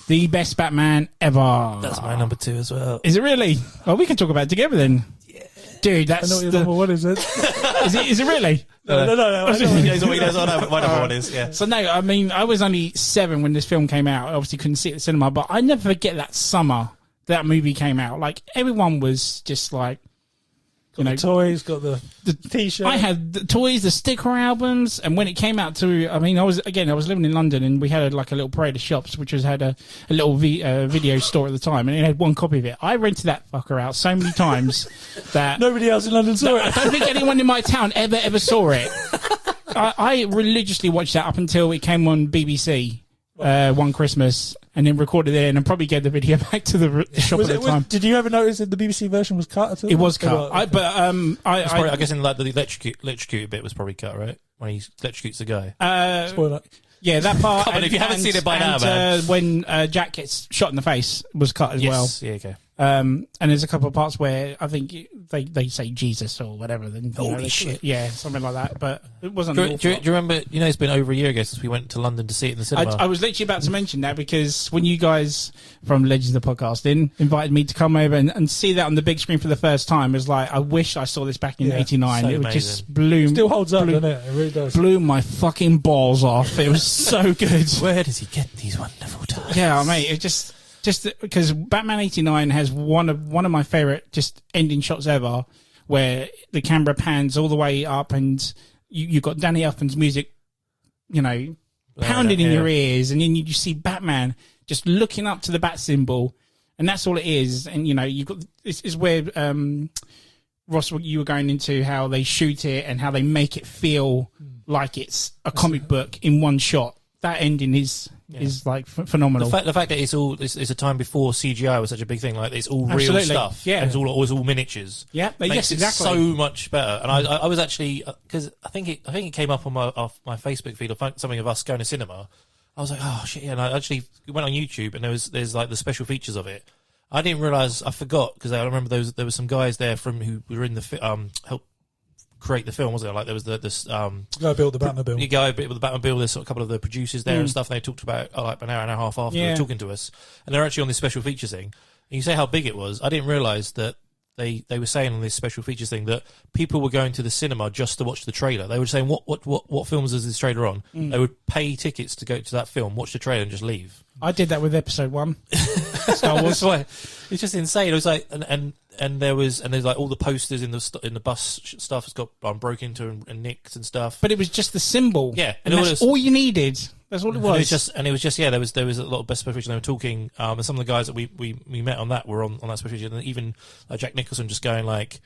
[SPEAKER 2] The best Batman ever.
[SPEAKER 3] That's my number 2 as well.
[SPEAKER 2] Is it really? Well, we can talk about it together then. Yeah. Dude, that's...
[SPEAKER 4] I know your number 1 is it?
[SPEAKER 2] Is it really?
[SPEAKER 3] No. I know my number 1 is, yeah.
[SPEAKER 2] So no, I mean, I was only 7 when this film came out. I obviously couldn't see it at the cinema, but I never forget that summer that movie came out. Like, everyone was just like,
[SPEAKER 4] got the toys, got the T-shirt.
[SPEAKER 2] I had the toys, the sticker albums, and when it came out to, I mean, I was living in London, and we had like a little parade of shops, which had a little video store at the time, and it had one copy of it. I rented that fucker out so many times that
[SPEAKER 4] nobody else in London saw it.
[SPEAKER 2] I don't think anyone in my town ever saw it. I religiously watched that up until it came on BBC one Christmas, and then recorded it, and I probably gave the video back to the shop at the time.
[SPEAKER 4] Did you ever notice that the BBC version was cut at all?
[SPEAKER 2] It was cut.
[SPEAKER 3] I guess in like the electrocuted bit was probably cut, right? When he electrocutes the guy.
[SPEAKER 4] Spoiler.
[SPEAKER 2] Yeah, that part.
[SPEAKER 3] Come on, if you haven't seen it by now, man.
[SPEAKER 2] When Jack gets shot in the face was cut as well.
[SPEAKER 3] Yeah, okay.
[SPEAKER 2] And there's a couple of parts where I think they say Jesus or whatever. Then
[SPEAKER 3] holy shit,
[SPEAKER 2] yeah, something like that. But it wasn't.
[SPEAKER 3] Do you remember? You know, it's been over a year ago since we went to London to see it in the cinema.
[SPEAKER 2] I was literally about to mention that because when you guys from Legends of Podcasting invited me to come over and see that on the big screen for the first time, it was like I wish I saw this back in '89. It was just
[SPEAKER 4] still holds up, doesn't it? It really does.
[SPEAKER 2] Blew my fucking balls off. It was so good.
[SPEAKER 3] Where does he get these wonderful toys?
[SPEAKER 2] Yeah, mate. It just because Batman 89 has one of my favourite just ending shots ever, where the camera pans all the way up and you've got Danny Elfman's music, you know, pounding in your ears, and then you just see Batman just looking up to the bat symbol, and that's all it is. And you know, you've got this is where Ross, you were going into how they shoot it and how they make it feel like it's a comic book in one shot. That ending is like phenomenal.
[SPEAKER 3] The fact that it's a time before CGI was such a big thing. Like it's all real stuff.
[SPEAKER 2] Yeah,
[SPEAKER 3] and it's all miniatures.
[SPEAKER 2] Yeah,
[SPEAKER 3] makes it so much better. And I was actually because I think it came up on my Facebook feed or something of us going to cinema. I was like, oh shit! Yeah, and I actually went on YouTube and there's like the special features of it. I didn't realize, I forgot because I remember there was some guys there who were in the help create the film, wasn't it? Like there was this
[SPEAKER 4] guy built the Batmobile.
[SPEAKER 3] You go with the Batmobile. There's a couple of the producers there and stuff. They talked about like an hour and a half after they were talking to us, and they're actually on this special features thing. And you say how big it was. I didn't realise that they were saying on this special features thing that people were going to the cinema just to watch the trailer. They were saying, what films is this trailer on? They would pay tickets to go to that film, watch the trailer, and just leave.
[SPEAKER 2] I did that with episode 1. Star Wars.
[SPEAKER 3] It's just insane. It was like, and there's like all the posters in the bus stuff has got broken into and nicked and stuff.
[SPEAKER 2] But it was just the symbol.
[SPEAKER 3] Yeah,
[SPEAKER 2] and that's all you needed. That's all it was.
[SPEAKER 3] And it was just there was a lot of best special features. They were talking, and some of the guys that we met on that were on that special feature, and even Jack Nicholson just going like,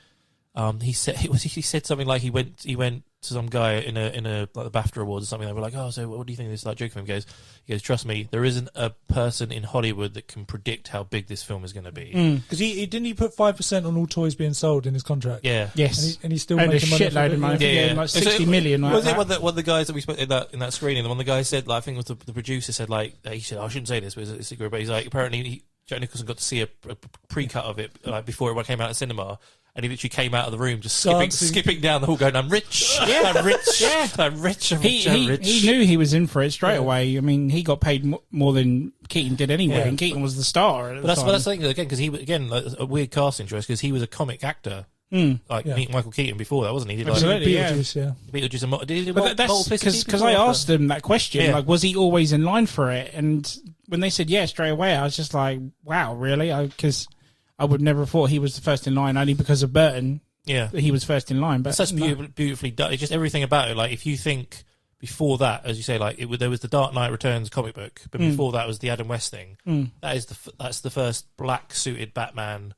[SPEAKER 3] he said something like he went to some guy in a like the BAFTA awards or something. They were like, oh, so what do you think of this? Like joking with him, he goes, trust me, there isn't a person in Hollywood that can predict how big this film is going to be.
[SPEAKER 4] Because he put 5% on all toys being sold in his contract.
[SPEAKER 3] Yeah.
[SPEAKER 2] Yes.
[SPEAKER 4] And he's still
[SPEAKER 2] a
[SPEAKER 4] making money.
[SPEAKER 2] shitload of money.
[SPEAKER 3] Yeah.
[SPEAKER 2] Like 60 million.
[SPEAKER 3] Was it one of the guys that we spoke in that screening? The one the guy said, like, I think it was the producer said, like, he said, I shouldn't say this, but it's a secret. But he's like, apparently Jack Nicholson got to see a pre-cut of it like before it came out in cinema. And he literally came out of the room just skipping down the hall going, I'm rich, I'm rich, I'm rich, I'm rich, I'm rich.
[SPEAKER 2] He knew he was in for it straight away. I mean, he got paid more than Keaton did anyway, and Keaton was the star at the time.
[SPEAKER 3] But that's the thing, again, because he was, again, like, a weird casting choice, because he was a comic actor. Meet Michael Keaton before that, wasn't he? He did
[SPEAKER 2] Absolutely,
[SPEAKER 3] Beetlejuice, did he do
[SPEAKER 2] but that's because I asked him that question, like, was he always in line for it? And when they said straight away, I was just like, wow, really? Because I would never have thought he was the first in line, only because of Burton. Yeah, he was first in line. But
[SPEAKER 3] it's such beautifully done. It's just everything about it. Like, if you think before that, as you say, like there was the Dark Knight Returns comic book, but before that was the Adam West thing. That's the first black suited Batman.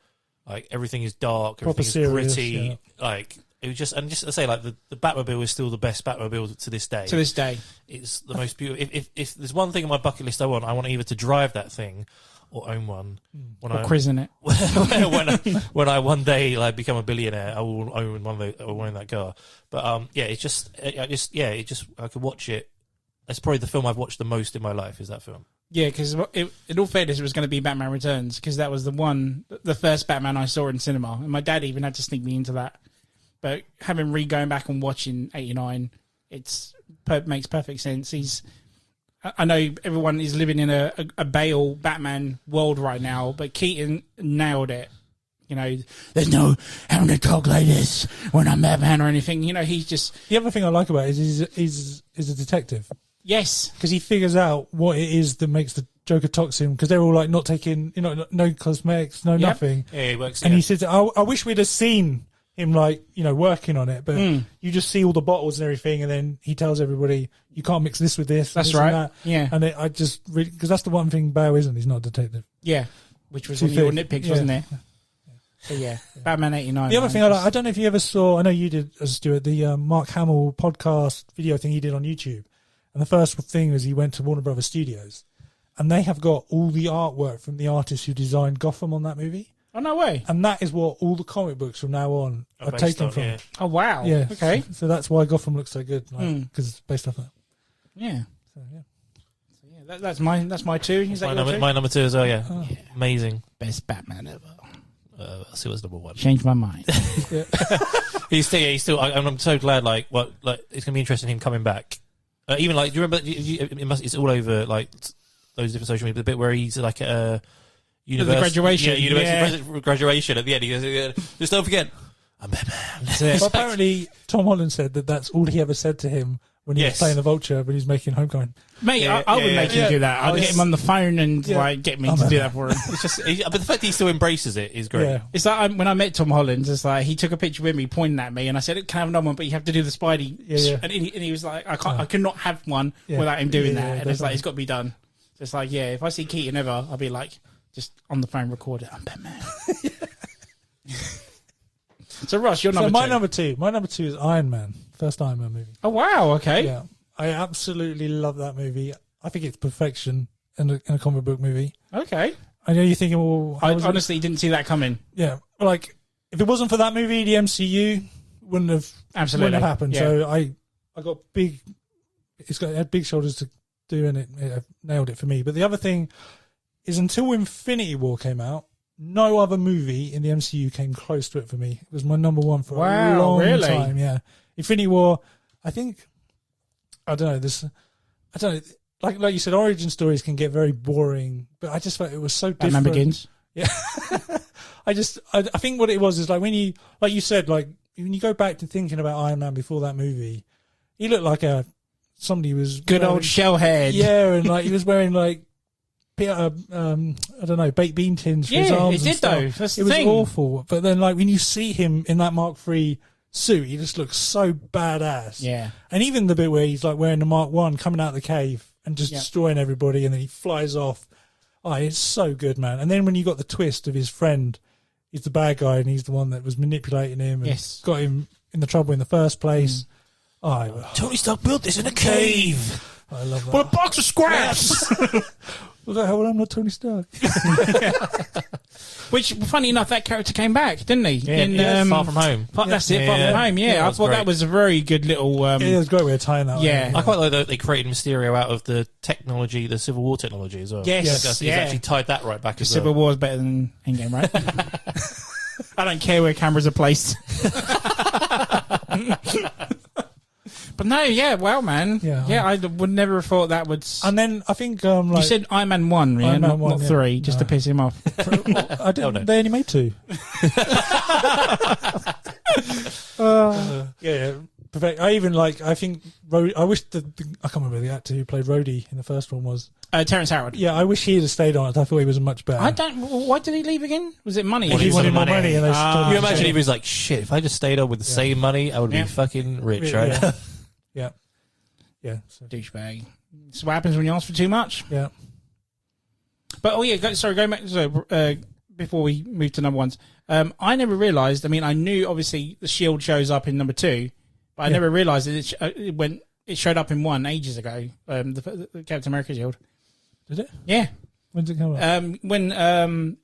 [SPEAKER 3] Like, everything is dark,
[SPEAKER 4] proper
[SPEAKER 3] everything is
[SPEAKER 4] serious,
[SPEAKER 3] gritty. Like, it was just to say, like, the Batmobile is still the best Batmobile to this day.
[SPEAKER 2] To this day,
[SPEAKER 3] it's the most beautiful. If there's one thing on my bucket list I want either to drive that thing or own one.
[SPEAKER 2] Or christen it.
[SPEAKER 3] when I one day like become a billionaire, I will own that car. But I could watch it. That's probably the film I've watched the most in my life. Is that film?
[SPEAKER 2] Yeah, because in all fairness, it was going to be Batman Returns, because that was the first Batman I saw in cinema, and my dad even had to sneak me into that. But having going back and watching '89, makes perfect sense. I know everyone is living in a Bale Batman world right now, but Keaton nailed it. You know, there's no having to talk like this when I'm Batman or anything. You know, he's just...
[SPEAKER 4] The other thing I like about it is he's a detective.
[SPEAKER 2] Yes.
[SPEAKER 4] Because he figures out what it is that makes the Joker toxin, because they're all like not taking, no cosmetics, nothing.
[SPEAKER 3] Yeah, he works.
[SPEAKER 4] And he says, I wish we'd have seen him, like, working on it, but you just see all the bottles and everything, and then he tells everybody, you can't mix this with this.
[SPEAKER 2] That's
[SPEAKER 4] this
[SPEAKER 2] right.
[SPEAKER 4] And that.
[SPEAKER 2] Yeah.
[SPEAKER 4] And I just really, because that's the one thing Bale isn't. He's not a detective.
[SPEAKER 2] Yeah. Which was one of your nitpicks, wasn't there? So Batman '89.
[SPEAKER 4] The other thing I don't know if you ever saw, I know you did, Stuart, the Mark Hamill podcast video thing he did on YouTube. And the first thing was he went to Warner Brothers Studios, and they have got all the artwork from the artists who designed Gotham on that movie.
[SPEAKER 2] Oh, no way.
[SPEAKER 4] And that is what all the comic books from now on are taken from.
[SPEAKER 3] Yeah.
[SPEAKER 2] Oh, wow.
[SPEAKER 4] Yeah.
[SPEAKER 2] Okay.
[SPEAKER 4] So that's why Gotham looks so good, because it's based off that.
[SPEAKER 2] Yeah.
[SPEAKER 4] So,
[SPEAKER 2] that's my two. Is that your two?
[SPEAKER 3] My number two as well, yeah. Amazing.
[SPEAKER 2] Best Batman ever.
[SPEAKER 3] I'll see what's number one.
[SPEAKER 2] Changed my mind.
[SPEAKER 3] He's still. I'm so glad. It's going to be interesting him coming back. Even do you remember? It's all over those different social media. The bit where he's like at university,
[SPEAKER 2] the graduation,
[SPEAKER 3] university graduation at the end. He goes, "Just don't forget, I'm Batman."
[SPEAKER 4] Well, apparently, Tom Holland said that's all he ever said to him when he was playing the Vulture when he was making Homecoming.
[SPEAKER 2] Mate, I would make him do that. I'd get him on the phone and get me to do that for him.
[SPEAKER 3] It's just, but the fact that he still embraces it is great.
[SPEAKER 4] Yeah.
[SPEAKER 2] It's like when I met Tom Holland, it's like he took a picture with me, pointing at me, and I said, "Can I have another one?" But you have to do the Spidey.
[SPEAKER 4] Yeah.
[SPEAKER 2] And he was like, I could not have one without him doing that. And it's like, it's got to be done. So it's like, if I see Keaton ever, I'll be like, just on the phone, record it. I'm Batman. So Ross, your number two.
[SPEAKER 4] My number two is Iron Man. First Iron Man movie.
[SPEAKER 2] Oh wow, okay.
[SPEAKER 4] Yeah. I absolutely love that movie. I think it's perfection in a comic book movie.
[SPEAKER 2] Okay.
[SPEAKER 4] I know you're thinking, well...
[SPEAKER 2] I honestly didn't see that coming.
[SPEAKER 4] Yeah. Like, if it wasn't for that movie, the MCU wouldn't have happened.
[SPEAKER 2] Yeah.
[SPEAKER 4] So I got big... It had big shoulders to do, and it nailed it for me. But the other thing is, until Infinity War came out, no other movie in the MCU came close to it for me. It was my number one for a long time. Yeah. Infinity War, I think... I don't know. Like you said, origin stories can get very boring, but I just felt it was so different.
[SPEAKER 2] Batman Begins.
[SPEAKER 4] Yeah. I think what it was is like when you, like you said, like when you go back to thinking about Iron Man before that movie, he looked like somebody who was
[SPEAKER 2] Good old shellhead.
[SPEAKER 4] Yeah, and like he was wearing like I don't know, baked bean tins for his arms.
[SPEAKER 2] It did though. That's
[SPEAKER 4] it
[SPEAKER 2] the
[SPEAKER 4] was
[SPEAKER 2] thing.
[SPEAKER 4] awful. But then like when you see him in that Mark III suit, he just looks so badass.
[SPEAKER 2] Yeah.
[SPEAKER 4] And even the bit where he's like wearing the Mark I coming out of the cave and just destroying everybody, and then he flies off. Oh, it's so good, man. And then when you got the twist of his friend, he's the bad guy and he's the one that was manipulating him and got him in the trouble in the first place.
[SPEAKER 3] Tony Stark built this in a cave.
[SPEAKER 4] I love that.
[SPEAKER 2] Well, a box of scraps.
[SPEAKER 4] Well, the hell, I'm not Tony Stark.
[SPEAKER 2] Which, funny enough, that character came back, didn't he?
[SPEAKER 3] Yeah, Far From Home.
[SPEAKER 2] That's it, Far From Home. Yeah, I thought
[SPEAKER 3] great.
[SPEAKER 2] that was a very good little.
[SPEAKER 4] It was a great way of tying that.
[SPEAKER 2] Yeah.
[SPEAKER 3] I quite like that they created Mysterio out of the technology, the Civil War technology as well.
[SPEAKER 2] Yes,
[SPEAKER 3] He's actually tied that right back as
[SPEAKER 2] Civil
[SPEAKER 3] well.
[SPEAKER 2] War is better than Endgame, right? I don't care where cameras are placed. But no, well, man. Yeah, I would never have thought that would.
[SPEAKER 4] And then I think
[SPEAKER 2] you said Iron Man 1, yeah,
[SPEAKER 4] Iron Man
[SPEAKER 2] not
[SPEAKER 4] 1,
[SPEAKER 2] 3, just to piss him off.
[SPEAKER 4] I didn't.
[SPEAKER 3] no.
[SPEAKER 4] They only made 2. Yeah. Perfect. I even like. I think. I wish I can't remember the actor who played Rhodey in the first one was.
[SPEAKER 2] Terrence Howard.
[SPEAKER 4] Yeah, I wish he had stayed on it. I thought he was much better.
[SPEAKER 2] I don't. Why did he leave again? Was it money?
[SPEAKER 4] He wanted more money, and they told him
[SPEAKER 3] You
[SPEAKER 4] to
[SPEAKER 3] imagine
[SPEAKER 4] stay.
[SPEAKER 3] he was like, shit, if I just stayed on with the same money, I would be fucking rich, right?
[SPEAKER 4] Yeah. So,
[SPEAKER 2] Douchebag. That's what happens when you ask for too much.
[SPEAKER 4] yeah.
[SPEAKER 2] But going back. Before we move to number ones, I never realised. I mean, I knew obviously the Shield shows up in number 2, but I never realised that it showed up in 1 ages ago. The Captain America Shield.
[SPEAKER 4] Did it?
[SPEAKER 2] Yeah.
[SPEAKER 4] When did it come up?
[SPEAKER 2] When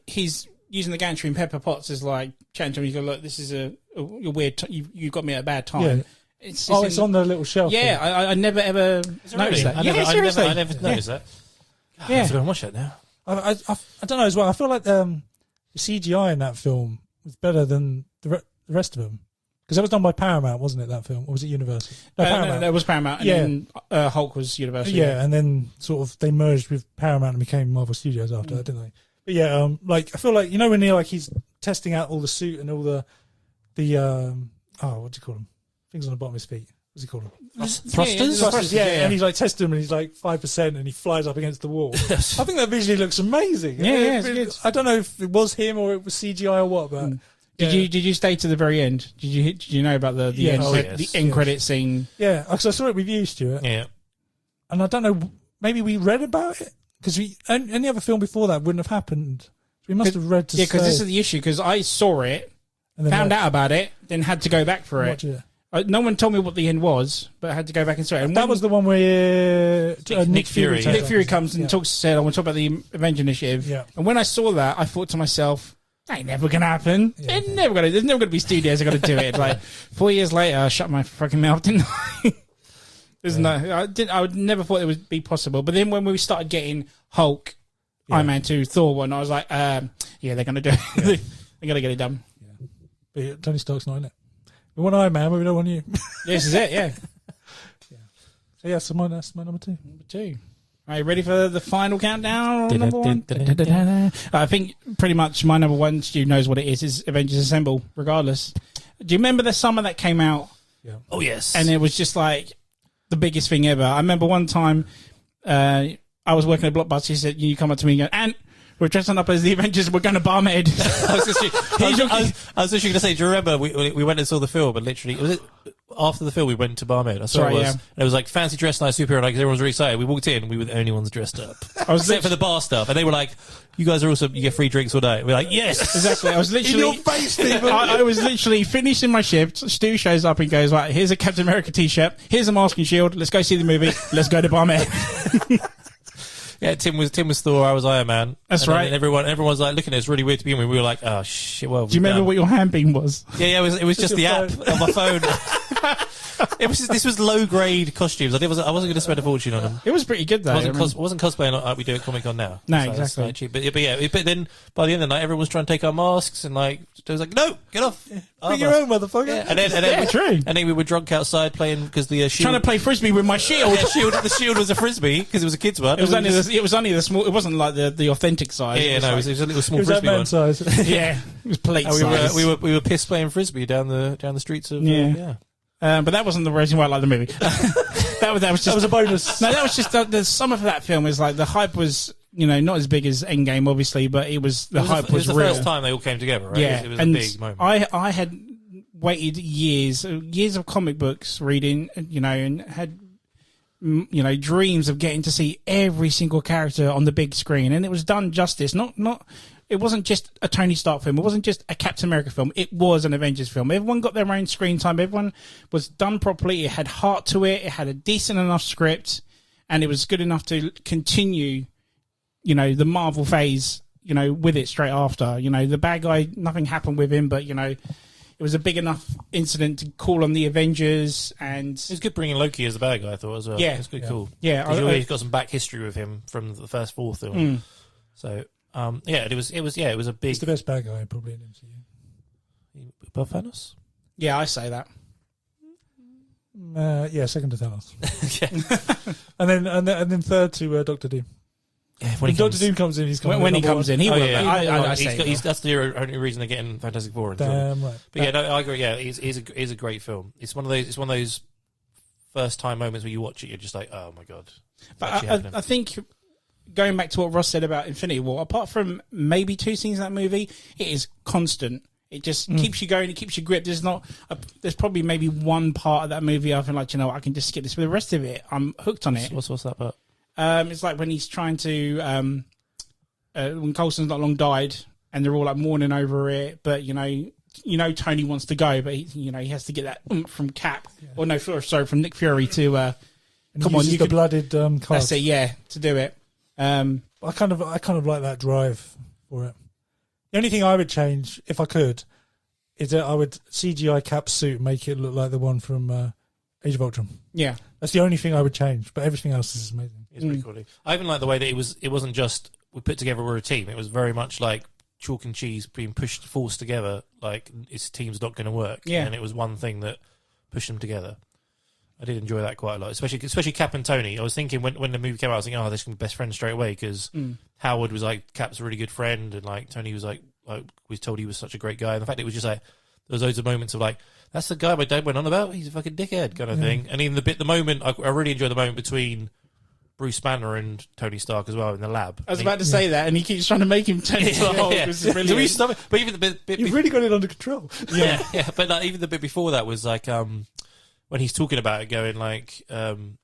[SPEAKER 2] he's using the gantry and Pepper Potts is like chatting to him. You go, look, this is a weird. You got me at a bad time.
[SPEAKER 4] Yeah. It's on the little shelf.
[SPEAKER 2] Yeah, I never ever noticed that.
[SPEAKER 3] I never noticed that. God, I have to go and watch that now.
[SPEAKER 4] I don't know as well. I feel like the CGI in that film was better than the rest of them. Because that was done by Paramount, wasn't it, that film? Or was it Universal? No, Paramount.
[SPEAKER 2] No, that was Paramount. And then Hulk was Universal.
[SPEAKER 4] Yeah, and then sort of they merged with Paramount and became Marvel Studios after that, didn't they? But yeah, like I feel like, you know, when he's testing out all the suit and all the what do you call them? Things on the bottom of his feet. What's he called them?
[SPEAKER 3] Thrusters?
[SPEAKER 4] Yeah, and he's like testing them and he's like 5% and he flies up against the wall. I think that visually looks amazing.
[SPEAKER 2] Yeah, it's good.
[SPEAKER 4] I don't know if it was him or it was CGI or what, but
[SPEAKER 2] Did you stay to the very end? Did you know about the end credit scene?
[SPEAKER 4] Yeah, because I saw it with you, Stuart.
[SPEAKER 3] Yeah.
[SPEAKER 4] And I don't know, maybe we read about it because any other film before that wouldn't have happened. We must have read to
[SPEAKER 2] Yeah, because this is the issue. Because I saw it,
[SPEAKER 4] and then
[SPEAKER 2] found out about it, then had to go back for it.
[SPEAKER 4] watch it.
[SPEAKER 2] No one told me what the end was, but I had to go back and see it. And
[SPEAKER 4] That was the one where
[SPEAKER 3] Nick Fury.
[SPEAKER 2] Nick Fury comes and said, I want to talk about the Avenger Initiative.
[SPEAKER 4] Yeah.
[SPEAKER 2] And when I saw that, I thought to myself, that ain't never going to happen.
[SPEAKER 4] Yeah.
[SPEAKER 2] There's never going to be studios that are going to do it. Like 4 years later, I shut my fucking mouth, didn't I? I would never thought it would be possible. But then when we started getting Hulk, Iron Man 2, Thor 1, I was like, they're going to do it. Yeah. They're going to get it done.
[SPEAKER 4] Yeah. But yeah, Tony Stark's not in it. We want Iron Man, but we don't want you.
[SPEAKER 2] This is it, yeah.
[SPEAKER 4] So yeah, that's my number 2.
[SPEAKER 2] Number 2. Are you ready for the final countdown? Number 1? I think pretty much my number 1, Stu knows what it is Avengers Assemble, regardless. Do you remember the summer that came out?
[SPEAKER 4] Yeah.
[SPEAKER 3] Oh, yes.
[SPEAKER 2] And it was just like the biggest thing ever. I remember one time I was working at Blockbuster. He said, you come up to me and go, and we're dressing up as the Avengers. We're going to Barmaid.
[SPEAKER 3] I was literally going to say, do you remember we went and saw the film and literally, was it after the film we went to Barmaid? I saw it was. And it was like fancy dress night superhero night because everyone was really excited. We walked in and we were the only ones dressed up. Except for the bar stuff. And they were like, you guys are awesome. You get free drinks all day. We're like, yes.
[SPEAKER 2] Exactly. I was literally...
[SPEAKER 4] In your face, Stephen.
[SPEAKER 2] I was literally finishing my shift. Stu shows up and goes, right, here's a Captain America t-shirt. Here's a mask and shield. Let's go see the movie. Let's go to Barmaid.
[SPEAKER 3] Yeah, Tim was Thor, I was Iron Man.
[SPEAKER 2] That's right.
[SPEAKER 3] And everyone was like looking at us really weird to begin with. We were like, oh shit, well.
[SPEAKER 2] Do you remember what your handbeam was?
[SPEAKER 3] Yeah, it was just the app on my phone. This was low grade costumes. I wasn't going to spend a fortune on them.
[SPEAKER 2] It was pretty good though.
[SPEAKER 3] Wasn't cosplaying like we do at Comic Con now.
[SPEAKER 2] No,
[SPEAKER 3] so
[SPEAKER 2] exactly.
[SPEAKER 3] Cheap. But then by the end of the night, everyone was trying to take our masks and like, it was like, no, get off.
[SPEAKER 4] Bring your own, motherfucker.
[SPEAKER 3] Yeah, and then
[SPEAKER 2] true.
[SPEAKER 3] And then we were drunk outside playing because the shield.
[SPEAKER 2] Trying to play frisbee with my shield.
[SPEAKER 3] The shield was a frisbee because it was a kid's one.
[SPEAKER 2] It was only the small. It wasn't like the authentic size.
[SPEAKER 3] Yeah,
[SPEAKER 2] it was
[SPEAKER 3] it was a little small
[SPEAKER 4] It was that
[SPEAKER 3] frisbee one.
[SPEAKER 4] man size.
[SPEAKER 2] Yeah, it was plate
[SPEAKER 3] And
[SPEAKER 2] size.
[SPEAKER 3] we were piss playing frisbee down the streets of
[SPEAKER 2] Yeah. But that wasn't the reason why I liked the movie. that was just
[SPEAKER 4] a bonus.
[SPEAKER 2] No, that was just the sum of that film is like the hype was, not as big as Endgame, obviously, but it was hype
[SPEAKER 3] It was the
[SPEAKER 2] real.
[SPEAKER 3] first time they all came together, right?
[SPEAKER 2] Yeah,
[SPEAKER 3] It was
[SPEAKER 2] and
[SPEAKER 3] a big moment.
[SPEAKER 2] I had waited years of comic books reading, and had dreams of getting to see every single character on the big screen, and it was done justice. It wasn't just a Tony Stark film. It wasn't just a Captain America film. It was an Avengers film. Everyone got their own screen time. Everyone was done properly. It had heart to it. It had a decent enough script, and it was good enough to continue, the Marvel phase, with it straight after. The bad guy, nothing happened with him, but, it was a big enough incident to call on the Avengers, and
[SPEAKER 3] It was good bringing Loki as the bad guy, I thought, as well.
[SPEAKER 2] Yeah.
[SPEAKER 3] It's good, cool.
[SPEAKER 2] Yeah,
[SPEAKER 3] 'Cause he's got some back history with him from the first 4 film. So, it was a big.
[SPEAKER 4] He's the best bad guy probably in MCU.
[SPEAKER 3] Above Thanos?
[SPEAKER 2] yeah, I say that.
[SPEAKER 4] Second to Thanos.
[SPEAKER 3] Yeah.
[SPEAKER 4] and then third to Doctor Doom.
[SPEAKER 3] Yeah,
[SPEAKER 4] When Doctor Doom comes in, he's coming
[SPEAKER 2] When he
[SPEAKER 4] number
[SPEAKER 2] comes
[SPEAKER 4] one.
[SPEAKER 2] in, he
[SPEAKER 3] Oh,
[SPEAKER 2] will.
[SPEAKER 3] yeah.
[SPEAKER 2] I say that.
[SPEAKER 3] That's the only reason they're getting Fantastic Four.
[SPEAKER 4] Damn right.
[SPEAKER 3] But yeah, no, I agree. Yeah, it's a great film. It's one of those first time moments where you watch it, you're just like, oh my god.
[SPEAKER 2] But I think going back to what Ross said about Infinity War, apart from maybe 2 scenes in that movie, it is constant. It just keeps you going. It keeps you gripped. There's probably maybe one part of that movie I feel like, I can just skip this. But the rest of it, I'm hooked on it.
[SPEAKER 3] What's that part?
[SPEAKER 2] It's like when he's trying to, when Coulson's not long died, and they're all like mourning over it. But Tony wants to go, but he has to get that oomph from Cap, or no, sorry, from Nick Fury to come on, you
[SPEAKER 4] the
[SPEAKER 2] could,
[SPEAKER 4] blooded card.
[SPEAKER 2] that's it, yeah, to do it.
[SPEAKER 4] I kind of like that drive for it. The only thing I would change, if I could, is that I would CGI Cap's suit and make it look like the one from Age of Ultron.
[SPEAKER 2] Yeah.
[SPEAKER 4] That's the only thing I would change, but everything else is amazing.
[SPEAKER 3] It's pretty cool. I even like the way that it wasn't just we put together, we're a team. It was very much like chalk and cheese being forced together, like this team's not going to work.
[SPEAKER 2] Yeah.
[SPEAKER 3] And it was one thing that pushed them together. I did enjoy that quite a lot, especially Cap and Tony. I was thinking when the movie came out, I was thinking, oh, they're going to be best friends straight away, because Howard was like Cap's a really good friend, and like Tony was like was told he was such a great guy. And the fact it was just like there was loads of moments of like, that's the guy my dad went on about. He's a fucking dickhead kind of thing. And even the moment I really enjoyed the moment between Bruce Banner and Tony Stark as well in the lab.
[SPEAKER 2] I was about to say that, and he keeps trying to make him turn into a Hulk. This is brilliant.
[SPEAKER 3] Stop it? But even the bit
[SPEAKER 4] You've really got it under control.
[SPEAKER 3] yeah. But like, even the bit before that was like when he's talking about it, going like, and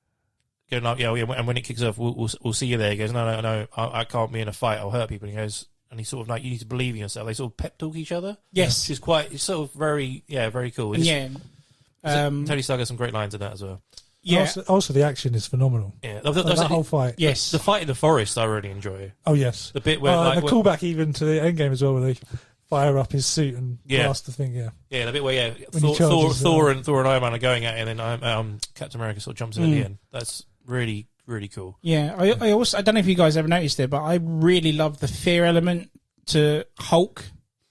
[SPEAKER 3] when it kicks off, we'll see you there. He goes, no, I can't be in a fight. I'll hurt people. And he goes, and he's sort of like, you need to believe in yourself. They sort of pep talk each other.
[SPEAKER 2] Yes.
[SPEAKER 3] It's sort of very cool. Tony Stark has some great lines in that as well.
[SPEAKER 2] Yeah.
[SPEAKER 4] Also, the action is phenomenal.
[SPEAKER 3] Yeah,
[SPEAKER 4] That whole fight.
[SPEAKER 2] Yes.
[SPEAKER 3] The fight in the forest I really enjoy.
[SPEAKER 4] Oh yes.
[SPEAKER 3] The bit where
[SPEAKER 4] the callback even to the Endgame as well, where they fire up his suit and blast the thing. Yeah.
[SPEAKER 3] The bit where
[SPEAKER 4] When he
[SPEAKER 3] Thor
[SPEAKER 4] charges,
[SPEAKER 3] and Iron Man are going at it, and then Captain America sort of jumps in at the end. That's really, really cool.
[SPEAKER 2] Yeah, I also, I don't know if you guys ever noticed it, but I really love the fear element to Hulk.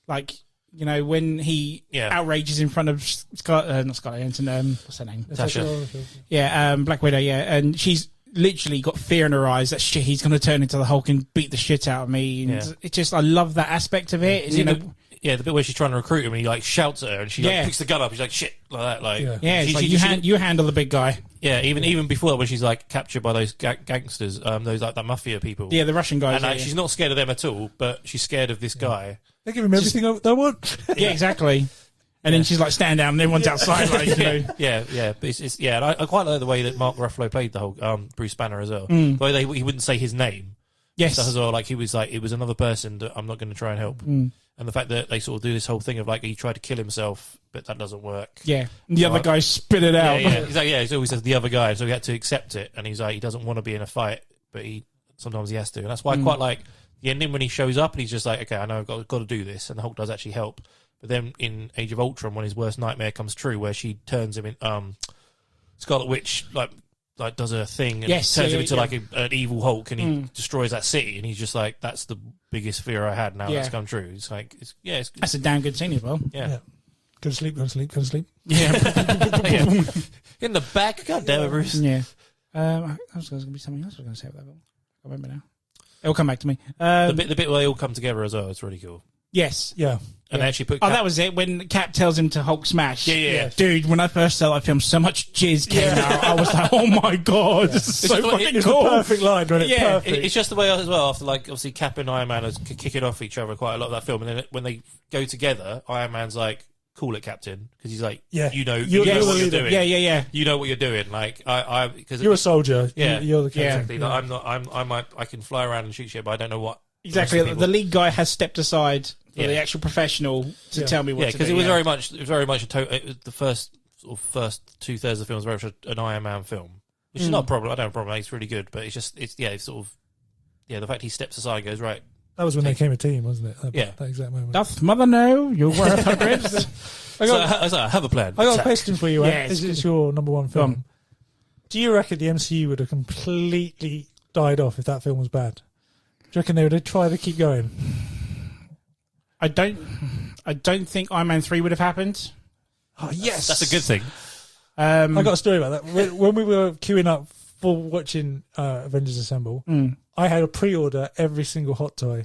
[SPEAKER 2] Like, when he outrages in front of not Scarlett Johansson, what's her name?
[SPEAKER 3] Natasha.
[SPEAKER 2] Yeah, Black Widow, yeah. And she's literally got fear in her eyes that shit, he's going to turn into the Hulk and beat the shit out of me. And it's just, I love that aspect of it.
[SPEAKER 3] The bit where she's trying to recruit him and he like shouts at her and she like picks the gun up. He's like, shit, like that. Like,
[SPEAKER 2] it's like, you handle the big guy.
[SPEAKER 3] Yeah, even before that, when she's like captured by those gangsters, those like that mafia people.
[SPEAKER 2] Yeah, the Russian guys.
[SPEAKER 3] And she's not scared of them at all, but she's scared of this guy.
[SPEAKER 4] They give him everything they want.
[SPEAKER 2] Yeah, exactly. And then she's like, stand down, and everyone's outside. Like,
[SPEAKER 3] Yeah. But and I quite like the way that Mark Ruffalo played the whole Bruce Banner as well. The way he wouldn't say his name.
[SPEAKER 2] Yes.
[SPEAKER 3] Stuff as well, like he was like, it was another person that I'm not going to try and help. And the fact that they sort of do this whole thing of like he tried to kill himself, but that doesn't work.
[SPEAKER 2] Yeah. The other guy spit it out.
[SPEAKER 3] Yeah. He's like, he always says the other guy, so he had to accept it. And he's like, he doesn't want to be in a fight, but sometimes he has to. And that's why I quite like the ending when he shows up and he's just like, okay, I know I've got to do this. And the Hulk does actually help. But then in Age of Ultron, when his worst nightmare comes true, where she turns him in, Scarlet Witch, like does her thing and turns him into like an evil Hulk, and he destroys that city, and he's just like, that's the biggest fear I had. Now that's come true. It's like, it's
[SPEAKER 2] that's a damn good scene as well.
[SPEAKER 3] Yeah.
[SPEAKER 4] Go to sleep, go to sleep, go to sleep.
[SPEAKER 2] Yeah.
[SPEAKER 3] In the back. God damn it, Bruce.
[SPEAKER 2] Yeah. There was going to be something else I was going to say about that film. I remember now. It'll come back to me.
[SPEAKER 3] The bit where they all come together as well. It's really cool.
[SPEAKER 2] Yes.
[SPEAKER 4] Yeah.
[SPEAKER 3] And they actually put.
[SPEAKER 2] That was it. When Cap tells him to Hulk smash.
[SPEAKER 3] Yeah.
[SPEAKER 2] Dude, when I first saw that film, so much jizz came out. I was like, oh my god, this is so fucking
[SPEAKER 4] It's
[SPEAKER 2] cool.
[SPEAKER 4] the perfect line, right?
[SPEAKER 2] Yeah.
[SPEAKER 4] Perfect.
[SPEAKER 3] It's just the way as well. After obviously Cap and Iron Man are kicking off each other quite a lot of that film, and then when they go together, Iron Man's like, "Call it, Captain," because he's like,
[SPEAKER 4] Yeah.
[SPEAKER 3] you know
[SPEAKER 4] You're the
[SPEAKER 3] what you're
[SPEAKER 4] leader.
[SPEAKER 3] doing.
[SPEAKER 2] Yeah.
[SPEAKER 3] You know what you're doing. Like because
[SPEAKER 4] You're a soldier.
[SPEAKER 3] Yeah.
[SPEAKER 4] You're the captain.
[SPEAKER 3] exactly. Like, I can fly around and shoot shit, but I don't know what.
[SPEAKER 2] Exactly. The lead guy has stepped aside for
[SPEAKER 3] Yeah.
[SPEAKER 2] the actual professional to tell me what to do.
[SPEAKER 3] because it was very much. It was very much the first 2/3 of the film was very much an Iron Man film, which is not a problem. I don't have a problem. It's really good, but it's sort of the fact he steps aside and goes right.
[SPEAKER 4] That was when they came a team, wasn't it?
[SPEAKER 3] Yeah.
[SPEAKER 4] That exact moment.
[SPEAKER 2] Doth mother know you're worth hundreds?
[SPEAKER 3] I have a plan.
[SPEAKER 4] I got a
[SPEAKER 3] Attack.
[SPEAKER 4] question for you, Ant.
[SPEAKER 2] Yes.
[SPEAKER 4] It's your number one film. Do you reckon the MCU would have completely died off if that film was bad? Do you reckon they would have tried to keep going?
[SPEAKER 2] I don't think Iron Man 3 would have happened.
[SPEAKER 4] Oh, yes.
[SPEAKER 3] That's a good thing.
[SPEAKER 4] I got a story about that. When we were queuing up for watching Avengers Assemble, I had a pre-order every single hot toy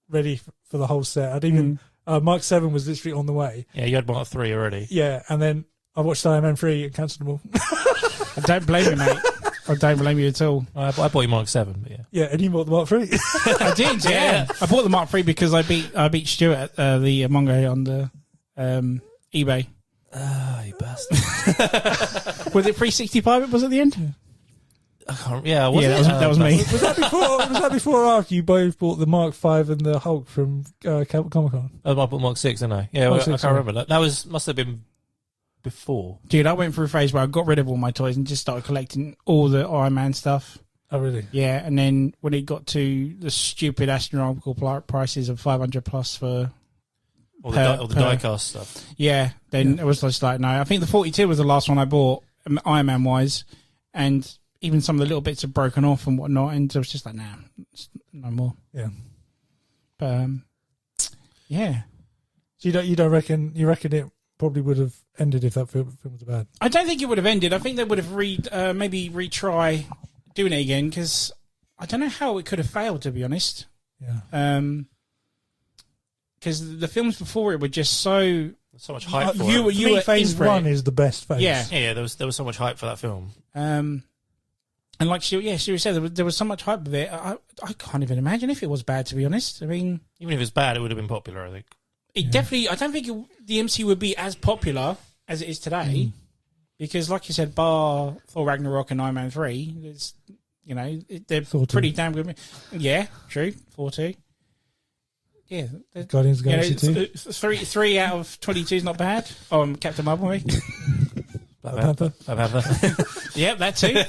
[SPEAKER 4] ready for the whole set. I'd even Mark 7 was literally on the way.
[SPEAKER 3] Yeah, you had Mark 3 already.
[SPEAKER 4] Yeah, and then I watched Iron Man 3 and cancelled them all.
[SPEAKER 2] I don't blame you, mate. I don't blame you at all.
[SPEAKER 3] I bought you Mark 7, but yeah.
[SPEAKER 4] Yeah, and you bought the Mark 3.
[SPEAKER 2] I did, yeah. I bought the Mark 3 because I beat Stuart at the Mongo on the eBay.
[SPEAKER 3] Ah, you bastard.
[SPEAKER 2] Was it 365 it was at the end?
[SPEAKER 3] I can't, was it?
[SPEAKER 2] That was me.
[SPEAKER 4] Was that before or after you both bought the Mark 5 and the Hulk from Comic Con?
[SPEAKER 3] I bought Mark 6, didn't I? Yeah,
[SPEAKER 4] Mark
[SPEAKER 3] I
[SPEAKER 4] 6,
[SPEAKER 3] can't remember. That must have been before.
[SPEAKER 2] Dude, I went through a phase where I got rid of all my toys and just started collecting all the Iron Man stuff.
[SPEAKER 4] Oh, really?
[SPEAKER 2] Yeah, and then when it got to the stupid astronomical prices of 500 plus for...
[SPEAKER 3] All the die-cast stuff.
[SPEAKER 2] Yeah, then it was just like, no. I think the 42 was the last one I bought, Iron Man-wise, and even some of the little bits have broken off and whatnot, and it was just like, nah, no more.
[SPEAKER 4] Yeah.
[SPEAKER 2] But, yeah.
[SPEAKER 4] So you don't reckon... You reckon it probably would have ended if that film was bad?
[SPEAKER 2] I don't think it would have ended. I think they would have maybe retry doing it again, because I don't know how it could have failed, to be honest.
[SPEAKER 4] Yeah.
[SPEAKER 2] Because the films before it were just so
[SPEAKER 3] much hype for
[SPEAKER 2] you
[SPEAKER 3] it.
[SPEAKER 2] were in
[SPEAKER 4] phase
[SPEAKER 2] for
[SPEAKER 4] one
[SPEAKER 2] it.
[SPEAKER 4] is the best phase.
[SPEAKER 2] Yeah.
[SPEAKER 3] There was so much hype for that film.
[SPEAKER 2] And like she said, there was so much hype of it. I can't even imagine if it was bad, to be honest. I mean,
[SPEAKER 3] Even if it's bad, it would have been popular, I think.
[SPEAKER 2] it definitely. I don't think the MCU would be as popular as it is today, because, like you said, bar Thor Ragnarok and Iron Man 3, it's, they're
[SPEAKER 4] Thor 2.
[SPEAKER 2] pretty damn good. Yeah, true. 4 2. Yeah,
[SPEAKER 4] Guardians of the Galaxy 2.
[SPEAKER 2] 3 out of 22 is not bad. Oh, Captain Marvel, maybe.
[SPEAKER 3] Black Panther.
[SPEAKER 2] Yep, that too.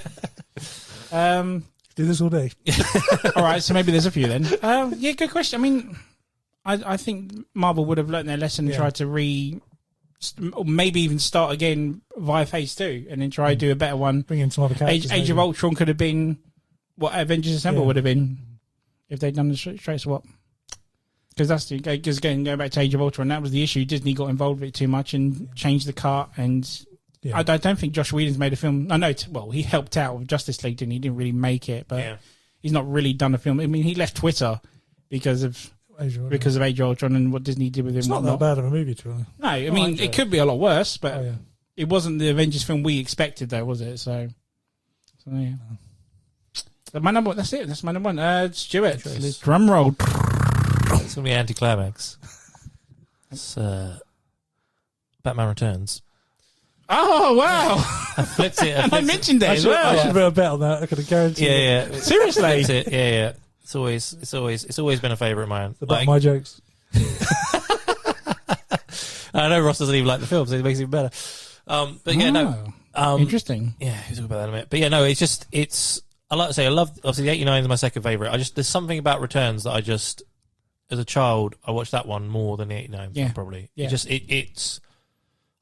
[SPEAKER 4] Do this all day.
[SPEAKER 2] All right, so maybe there's a few then. Yeah, good question. I mean, I think Marvel would have learned their lesson and tried to or maybe even start again via Phase 2 and then try to do a better one.
[SPEAKER 4] Bring in some other characters.
[SPEAKER 2] Age of Ultron could have been what Avengers Assemble would have been if they'd done the straight swap. Because going back to Age of Ultron, that was the issue. Disney got involved with it too much and changed the cart. And I don't think Josh Whedon's made a film. I know, he helped out with Justice League, didn't he? He didn't really make it, but he's not really done a film. I mean, he left Twitter because of Age of Ultron and what Disney did with him.
[SPEAKER 4] It's not that bad of a movie, to be honest.
[SPEAKER 2] No, I mean, it could be a lot worse, but it wasn't the Avengers film we expected, though, was it? So yeah. My number one, that's it. That's my number one. Stuart, drum roll.
[SPEAKER 3] It's going to be anticlimax. It's Batman Returns.
[SPEAKER 2] Oh, wow.
[SPEAKER 3] I flipped it.
[SPEAKER 2] I mentioned it as well.
[SPEAKER 4] I should put a bet on that. I could have guaranteed it.
[SPEAKER 3] Yeah.
[SPEAKER 2] Seriously?
[SPEAKER 3] Flipped it. Yeah. It's always been a favourite of mine.
[SPEAKER 4] About my jokes.
[SPEAKER 3] I know Ross doesn't even like the film, so it makes it even better. But yeah, no.
[SPEAKER 2] Interesting.
[SPEAKER 3] Yeah, we'll talk about that in a minute. But yeah, no, I like to say, I love, obviously the 89 is my second favourite. There's something about Returns that as a child, I watched that one more than the 89 film, probably.
[SPEAKER 2] Yeah.
[SPEAKER 3] It's,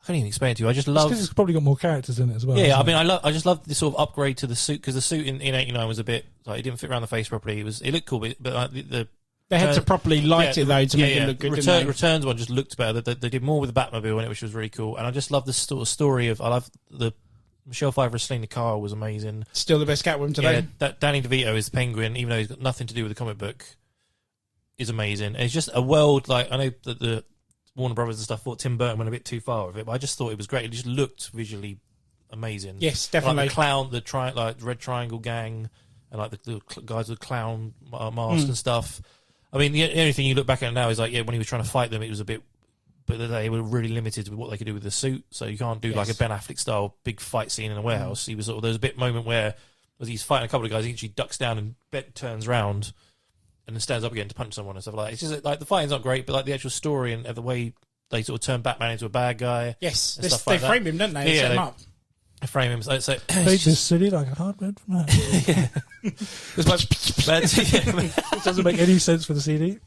[SPEAKER 3] I can't even explain it to you. I just love...
[SPEAKER 4] Because it's probably got more characters in it as well.
[SPEAKER 3] Yeah, I mean, I just love the sort of upgrade to the suit, because the suit in 89 was a bit, like, it didn't fit around the face properly. It looked cool, but like, the
[SPEAKER 2] They had to properly light it though to make it look good.
[SPEAKER 3] Returns one just looked better. They did more with the Batmobile in it, which was really cool. And I just love this sort of story of. I love the Michelle Pfeiffer slaying the car was amazing.
[SPEAKER 2] Still the best Catwoman today.
[SPEAKER 3] Yeah, that Danny DeVito is the Penguin, even though he's got nothing to do with the comic book. Is amazing. And it's just a world like I know that the Warner Brothers and stuff thought Tim Burton went a bit too far with it, but I just thought it was great. It just looked visually amazing.
[SPEAKER 2] Yes, definitely.
[SPEAKER 3] Like the clown, the Red Triangle gang, and like the guys with the clown mask and stuff. I mean, the only thing you look back at now is like, when he was trying to fight them, it was a bit, but they were really limited with what they could do with the suit. So you can't do like a Ben Affleck style big fight scene in a warehouse. He was there was a bit moment where as he's fighting a couple of guys, he actually ducks down and turns round. And then stands up again to punch someone and stuff like that. It's just like the fighting's not great, but like the actual story and the way they sort of turn Batman into a bad guy.
[SPEAKER 2] Yes, they frame him, don't they? They set him up.
[SPEAKER 3] They frame him. So
[SPEAKER 4] they just city like a hardware from that. It doesn't make any sense for the CD.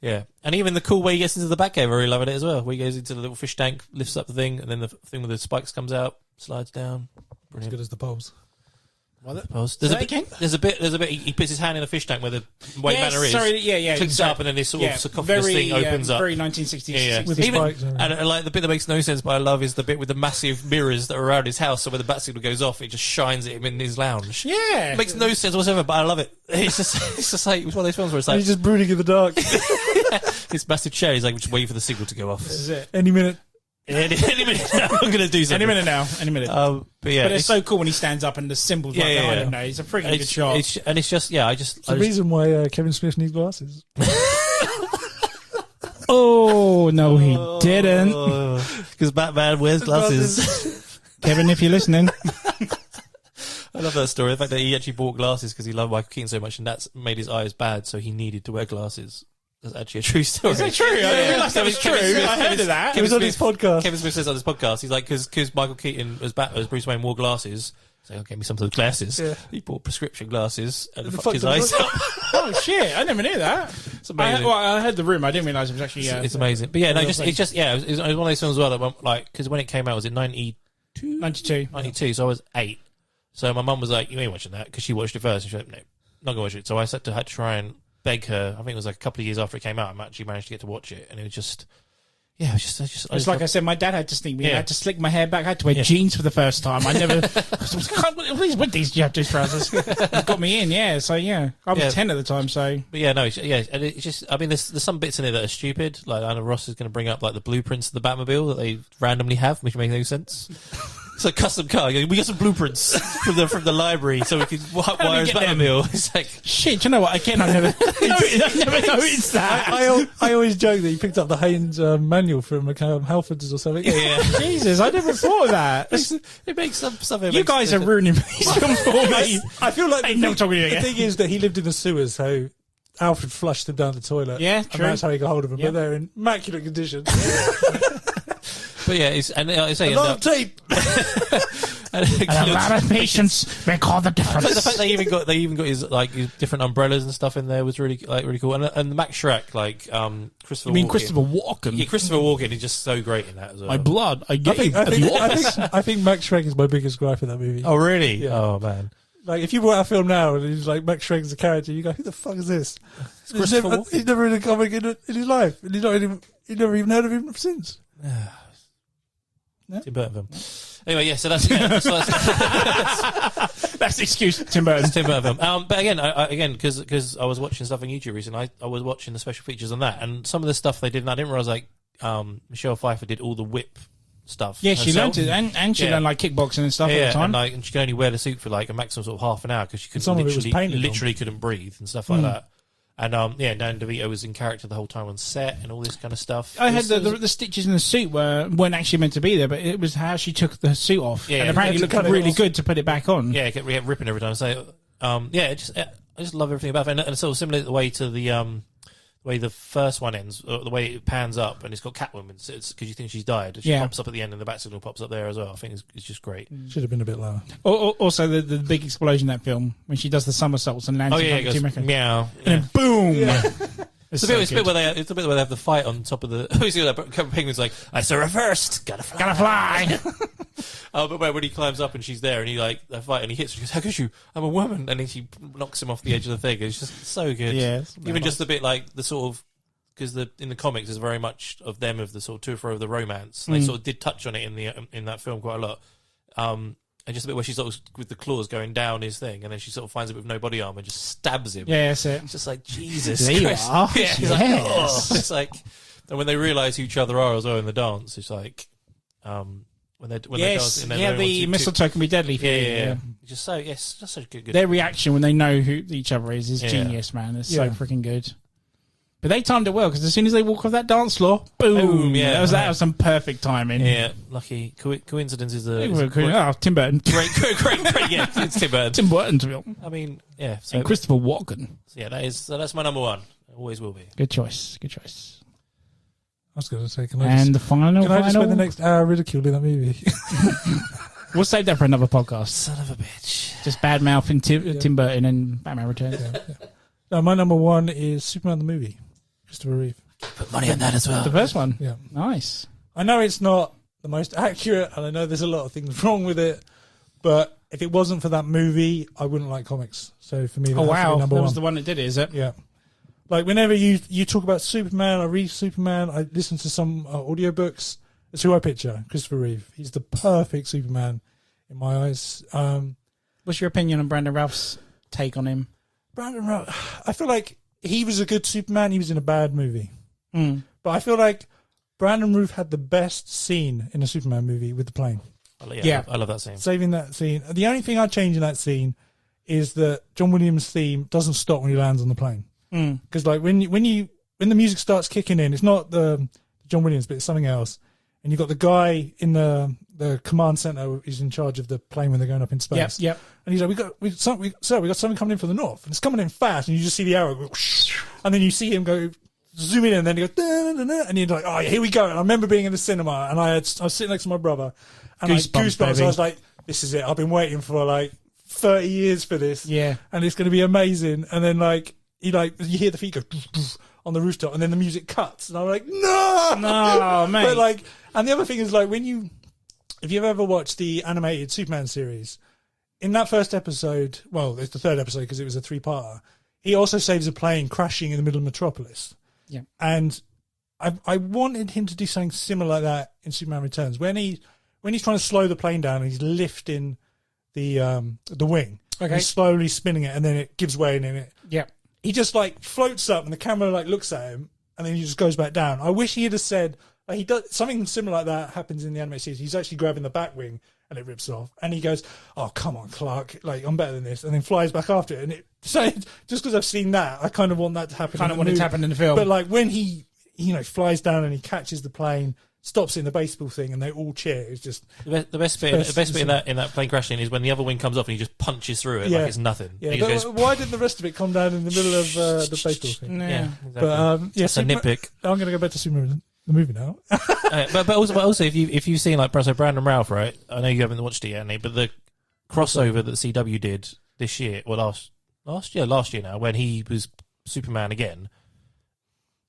[SPEAKER 3] Yeah. And even the cool way he gets into the Batcave, I really love it as well. Where he goes into the little fish tank, lifts up the thing, and then the thing with the spikes comes out, slides down.
[SPEAKER 4] Brilliant. As good as the poles.
[SPEAKER 3] There's a bit. He puts his hand in a fish tank where the Wayne Manor is. Clicks up, and then this sort of sarcophagus thing opens up.
[SPEAKER 2] Very 1960s.
[SPEAKER 3] Yeah.
[SPEAKER 4] With the spikes.
[SPEAKER 3] And like the bit that makes no sense, but I love is the bit with the massive mirrors that are around his house. So when the bat signal goes off, it just shines at him in his lounge.
[SPEAKER 2] Yeah,
[SPEAKER 3] it makes no sense whatsoever, but I love it. It's just like it's one of those films where it's like
[SPEAKER 4] he's just brooding in the dark.
[SPEAKER 3] This massive chair. He's like just waiting for the signal to go off.
[SPEAKER 4] This is it. Any minute.
[SPEAKER 3] Any minute now, I'm going to do something.
[SPEAKER 2] Any minute.
[SPEAKER 3] But it's
[SPEAKER 2] so cool when he stands up and the symbols right behind him. It's a freaking good shot.
[SPEAKER 3] It's
[SPEAKER 4] the reason why Kevin Smith needs glasses.
[SPEAKER 2] Oh, no, he didn't.
[SPEAKER 3] Because Batman wears glasses.
[SPEAKER 2] Kevin, if you're listening.
[SPEAKER 3] I love that story. The fact that he actually bought glasses because he loved Michael Keaton so much and that's made his eyes bad, so he needed to wear glasses. That's actually a true story.
[SPEAKER 2] Is that true? I didn't realise that was true. I heard of that.
[SPEAKER 4] It was on his podcast.
[SPEAKER 3] Kevin Smith says on his podcast, he's like, because Michael Keaton as Bruce Wayne wore glasses, so get me some of those glasses. Yeah. He bought prescription glasses and fucked his eyes up.
[SPEAKER 2] Oh shit! I never knew that.
[SPEAKER 3] It's amazing.
[SPEAKER 2] I heard the rumor. I didn't realise it was actually.
[SPEAKER 3] It's amazing. But yeah, no, it was one of those films as well that like because when it came out, was it 92? 92. So I was 8. So my mum was like, "You ain't watching that," because she watched it first. And she was like, "No, not gonna watch it." So I had to try and beg her. I think it was like a couple of years after it came out. I actually managed to get to watch it, and it was just. Yeah, it's like
[SPEAKER 2] I said, my dad had to sneak me. I had to slick my hair back. I had to wear jeans for the first time. I never. What is with these Japanese trousers? It got me in. Yeah, so I was 10 at the time. So,
[SPEAKER 3] but and it's just. I mean, there's some bits in it that are stupid. Like Anna Ross is going to bring up like the blueprints of the Batmobile that they randomly have, which makes no sense. It's a custom car. We got some blueprints from the library, so we can wire his Batmobile. It's like
[SPEAKER 2] shit. Do you know what? Again, I never noticed that.
[SPEAKER 4] I always joke that he picked up the Haynes manual from Halfords or something.
[SPEAKER 2] Yeah. Jesus, I never thought of that.
[SPEAKER 3] It makes some stuff.
[SPEAKER 2] You guys are ruining these films for me.
[SPEAKER 4] I feel like
[SPEAKER 2] the
[SPEAKER 4] thing is that he lived in the sewers, so Alfred flushed him down the toilet.
[SPEAKER 2] Yeah,
[SPEAKER 4] true. And that's how he got hold of him. But they're in immaculate condition.
[SPEAKER 3] But yeah, it's
[SPEAKER 4] a lot of tape
[SPEAKER 2] and a lot of patience make all the difference.
[SPEAKER 3] The fact they even got his his different umbrellas and stuff in there was really cool. And Max Schreck, Christopher.
[SPEAKER 2] You mean Walken. Christopher Walken?
[SPEAKER 3] Yeah, Christopher Walken is just so great in that as well.
[SPEAKER 2] My blood, I think
[SPEAKER 4] Max Schreck is my biggest gripe in that movie.
[SPEAKER 3] Oh really?
[SPEAKER 4] Yeah.
[SPEAKER 3] Oh man.
[SPEAKER 4] Like if you watch a film now and he's like Max Schreck's a character, you go, who the fuck is this? He's never in a comic in his life, and he's never even heard of him since.
[SPEAKER 3] Yeah. Tim Burton film. Anyway, yeah. So that's
[SPEAKER 2] that's the excuse. Tim Burton.
[SPEAKER 3] Tim Burton film. But again, because I was watching stuff on YouTube recently, I was watching the special features on that, and some of the stuff they did, and I didn't realize Michelle Pfeiffer did all the whip stuff.
[SPEAKER 2] Yeah, she learned it, and she learned kickboxing and stuff at the time.
[SPEAKER 3] And she could only wear the suit for a maximum sort of half an hour because she literally couldn't breathe and stuff like that. And Dan DeVito was in character the whole time on set and all this kind of stuff.
[SPEAKER 2] I had the stitches in the suit weren't actually meant to be there, but it was how she took the suit off. Yeah, and apparently it looked really good to put it back on.
[SPEAKER 3] Yeah, it kept ripping every time. So I just love everything about it, and it's sort of similar the way to the way the first one ends, or the way it pans up, and it's got Catwoman. It's because you think she's died. She pops up at the end, and the bat signal pops up there as well. I think it's just great.
[SPEAKER 4] Should have been a bit lower.
[SPEAKER 2] Also, the big explosion in that film when she does the somersaults and lands.
[SPEAKER 3] It goes meow,
[SPEAKER 2] and then boom.
[SPEAKER 3] Yeah. It's the bit where they have the fight on top of the. Penguin's like, I saw her first. Gotta fly. But when he climbs up and she's there and he they fight and he hits her, he goes, "How could you? I'm a woman." And then she knocks him off the edge of the thing. It's just so good.
[SPEAKER 2] Yeah,
[SPEAKER 3] even just a bit like the sort of, because in the comics there's very much of them of the sort of to and fro of the romance. They sort of did touch on it in that film quite a lot. And just a bit where she's sort of with the claws going down his thing, and then she sort of finds it with no body armor and just stabs him.
[SPEAKER 2] Yeah, that's it.
[SPEAKER 3] It's just like, Jesus
[SPEAKER 2] There you
[SPEAKER 3] Christ.
[SPEAKER 2] are.
[SPEAKER 3] Yeah, she's like,
[SPEAKER 2] Yes.
[SPEAKER 3] oh. It's like, and when they realise who each other are as well in the dance, it's like, when they
[SPEAKER 2] Yes,
[SPEAKER 3] dance, and then
[SPEAKER 2] yeah,
[SPEAKER 3] they want
[SPEAKER 2] the
[SPEAKER 3] to-
[SPEAKER 2] mistletoe can be deadly for you.
[SPEAKER 3] Yeah. Just so, yes, just such good.
[SPEAKER 2] Their reaction when they know who each other is genius, man. It's so freaking good. But they timed it well, because as soon as they walk off that dance floor, boom,
[SPEAKER 3] yeah.
[SPEAKER 2] that was some perfect timing.
[SPEAKER 3] Yeah, lucky coincidence is a
[SPEAKER 2] Tim Burton.
[SPEAKER 3] great, yeah, it's Tim Burton.
[SPEAKER 2] Tim Burton, to be honest.
[SPEAKER 3] I mean, yeah, so,
[SPEAKER 2] And Christopher Walken.
[SPEAKER 3] so yeah, that's my number one. It always will be.
[SPEAKER 2] Good choice. Good choice.
[SPEAKER 4] I was going to say,
[SPEAKER 2] And the final.
[SPEAKER 4] can I just spend the next hour ridiculing that movie?
[SPEAKER 2] We'll save that for another podcast.
[SPEAKER 3] Son of a bitch.
[SPEAKER 2] Just bad mouthing Tim Burton and Batman Returns.
[SPEAKER 4] No, my number one is Superman the movie, Christopher Reeve.
[SPEAKER 3] Put money on that as well.
[SPEAKER 2] The first one.
[SPEAKER 4] Yeah.
[SPEAKER 2] Nice.
[SPEAKER 4] I know it's not the most accurate, and I know there's a lot of things wrong with it, but if it wasn't for that movie, I wouldn't like comics. So for me, that
[SPEAKER 2] Oh,
[SPEAKER 4] has to be
[SPEAKER 2] wow.
[SPEAKER 4] number
[SPEAKER 2] That
[SPEAKER 4] one.
[SPEAKER 2] was the one that did it, is it?
[SPEAKER 4] Yeah. Like, whenever you talk about Superman, I read Superman, I listen to some audiobooks. It's who I picture, Christopher Reeve. He's the perfect Superman in my eyes.
[SPEAKER 2] What's your opinion on Brandon Routh's take on him?
[SPEAKER 4] Brandon Routh, I feel like he was a good Superman. He was in a bad movie. But I feel like Brandon Routh had the best scene in a Superman movie with the plane.
[SPEAKER 3] I love that scene.
[SPEAKER 4] Saving that scene. The only thing I'd change in that scene is that John Williams' theme doesn't stop when he lands on the plane. Because like when the music starts kicking in, it's not the John Williams, but it's something else. And you've got the guy in the command center who's in charge of the plane when they're going up in space.
[SPEAKER 2] Yep.
[SPEAKER 4] And he's like, we got something coming in from the north, and it's coming in fast, and you just see the arrow go, and then you see him go zoom in, and then he goes, and you're like, oh, here we go. And I remember being in the cinema, and I was sitting next to my brother, and I had goosebumps.
[SPEAKER 2] Baby.
[SPEAKER 4] I was like, this is it. I've been waiting for like 30 years for this.
[SPEAKER 2] Yeah.
[SPEAKER 4] And it's going to be amazing. And then you hear the feet go on the rooftop, and then the music cuts, and I'm like, no,
[SPEAKER 2] mate.
[SPEAKER 4] But and the other thing is if you've ever watched the animated Superman series, in that first episode, well, it's the third episode because it was a 3-parter, he also saves a plane crashing in the middle of Metropolis.
[SPEAKER 2] Yeah.
[SPEAKER 4] And I wanted him to do something similar like that in Superman Returns, when he's trying to slow the plane down and he's lifting the wing.
[SPEAKER 2] Okay.
[SPEAKER 4] He's slowly spinning it, and then it gives way, and then he just floats up, and the camera looks at him, and then he just goes back down. I wish he had said, he does something similar like that happens in the animated series. He's actually grabbing the back wing, and it rips off, and he goes, "Oh, come on, Clark! I'm better than this," and then flies back after it. And just because I've seen that, I kind of want that to happen.
[SPEAKER 2] Kind of want it to happen in the film.
[SPEAKER 4] But when he flies down and he catches the plane, stops in the baseball thing, and they all cheer. It's just
[SPEAKER 3] The best bit in that plane crashing is when the other wing comes off and he just punches through it like it's nothing.
[SPEAKER 4] Yeah,
[SPEAKER 3] He
[SPEAKER 4] but
[SPEAKER 3] just goes,
[SPEAKER 4] why didn't the rest of it come down in the middle of the baseball thing?
[SPEAKER 3] yeah, exactly.
[SPEAKER 4] But
[SPEAKER 3] It's a nitpick.
[SPEAKER 4] I'm going to go back to Superman the movie now.
[SPEAKER 3] but also if you've seen Brandon Routh, right? I know you haven't watched it yet, Nate, but the crossover that CW did this year, or last year now, when he was Superman again,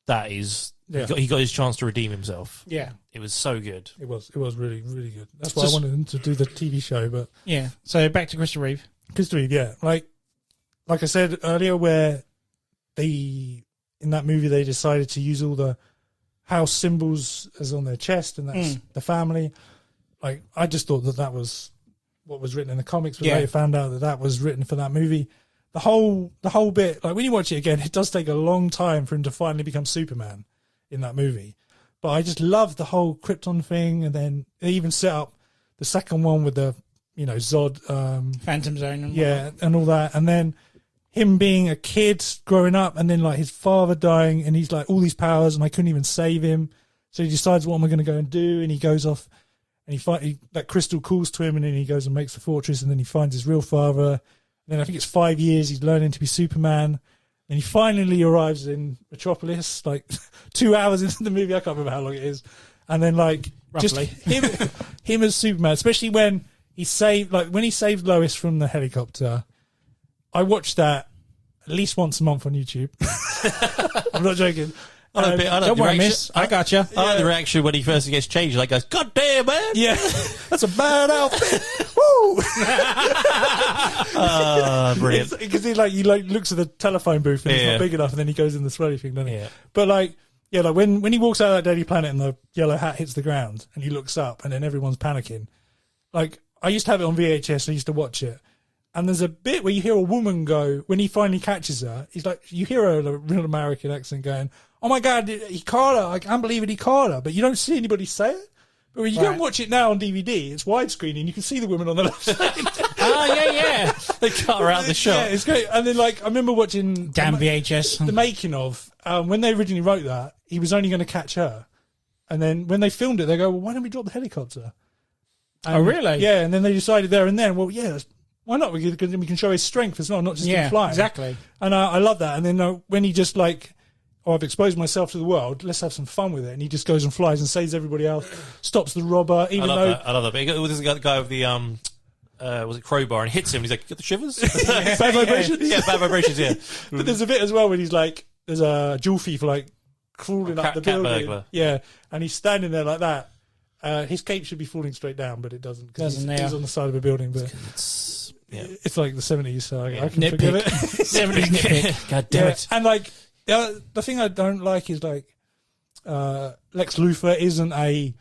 [SPEAKER 3] that is he got his chance to redeem himself.
[SPEAKER 2] Yeah.
[SPEAKER 3] It was so good.
[SPEAKER 4] It was really, really good. That's why I wanted him to do the TV show. But
[SPEAKER 2] Yeah. So back to Christopher Reeve.
[SPEAKER 4] Christopher Reeve, yeah, like I said earlier, where in that movie they decided to use all the house symbols as on their chest, and that's the family. Like, I just thought that was what was written in the comics, but later found out that was written for that movie. The whole bit, like when you watch it again, it does take a long time for him to finally become Superman in that movie. But I just love the whole Krypton thing, and then they even set up the second one with the Zod,
[SPEAKER 2] Phantom Zone. And
[SPEAKER 4] and all that, and then him being a kid growing up, and then his father dying, and he's all these powers, and I couldn't even save him. So he decides, what am I going to go and do? And he goes off, and that crystal calls to him, and then he goes and makes the fortress, and then he finds his real father. And then I think it's 5 years he's learning to be Superman, and he finally arrives in Metropolis, 2 hours into the movie. I can't remember how long it is. And then just him as Superman, especially when he saved Lois from the helicopter. I watch that at least once a month on YouTube. I'm not joking.
[SPEAKER 2] Don't worry, miss. I gotcha.
[SPEAKER 3] I like the reaction when he first gets changed. Like, goes, God damn, man!
[SPEAKER 4] Yeah, that's a bad outfit. Woo!
[SPEAKER 3] Brilliant.
[SPEAKER 4] Because he looks at the telephone booth and it's not big enough, and then he goes in the swelly thing, doesn't he?
[SPEAKER 3] Yeah.
[SPEAKER 4] But like when he walks out of that Daily Planet and the yellow hat hits the ground and he looks up and then everyone's panicking. Like, I used to have it on VHS. I used to watch it. And there's a bit where you hear a woman go, when he finally catches her, he's like, you hear her in a real American accent going, oh my God, he caught her. I can't believe it, he caught her. But you don't see anybody say it. But when you go and watch it now on DVD, it's widescreen and you can see the woman on the left side.
[SPEAKER 2] Oh, yeah.
[SPEAKER 3] They cut her out of the shot.
[SPEAKER 4] Yeah, it's great. And then, like, I remember watching
[SPEAKER 2] Damn VHS.
[SPEAKER 4] the making of, when they originally wrote that, he was only going to catch her. And then when they filmed it, they go, well, why don't we drop the helicopter? And,
[SPEAKER 2] Oh, really?
[SPEAKER 4] Yeah, and then they decided there and then, well, yeah, why not? Because we can show his strength as well, not just him flying.
[SPEAKER 2] Exactly.
[SPEAKER 4] And I love that. And then when he just like, I've exposed myself to the world, let's have some fun with it. And he just goes and flies and saves everybody else, stops the robber, even
[SPEAKER 3] I
[SPEAKER 4] though...
[SPEAKER 3] love that. But this is the guy with the, was it crowbar, and hits him, and he's like, you got the shivers?
[SPEAKER 4] Bad vibrations?
[SPEAKER 3] Yeah, bad vibrations, yeah.
[SPEAKER 4] But there's a bit as well when he's like, there's a jewel thief like crawling up the
[SPEAKER 3] cat
[SPEAKER 4] building.
[SPEAKER 3] burglar.
[SPEAKER 4] Yeah, and he's standing there like that. His cape should be falling straight down, but it doesn't. Because he's on the side of a building. But it's like the 70s, so I can forgive it.
[SPEAKER 2] 70s nitpick.
[SPEAKER 3] God damn it.
[SPEAKER 4] And like, the thing I don't like is like, Lex Luthor isn't a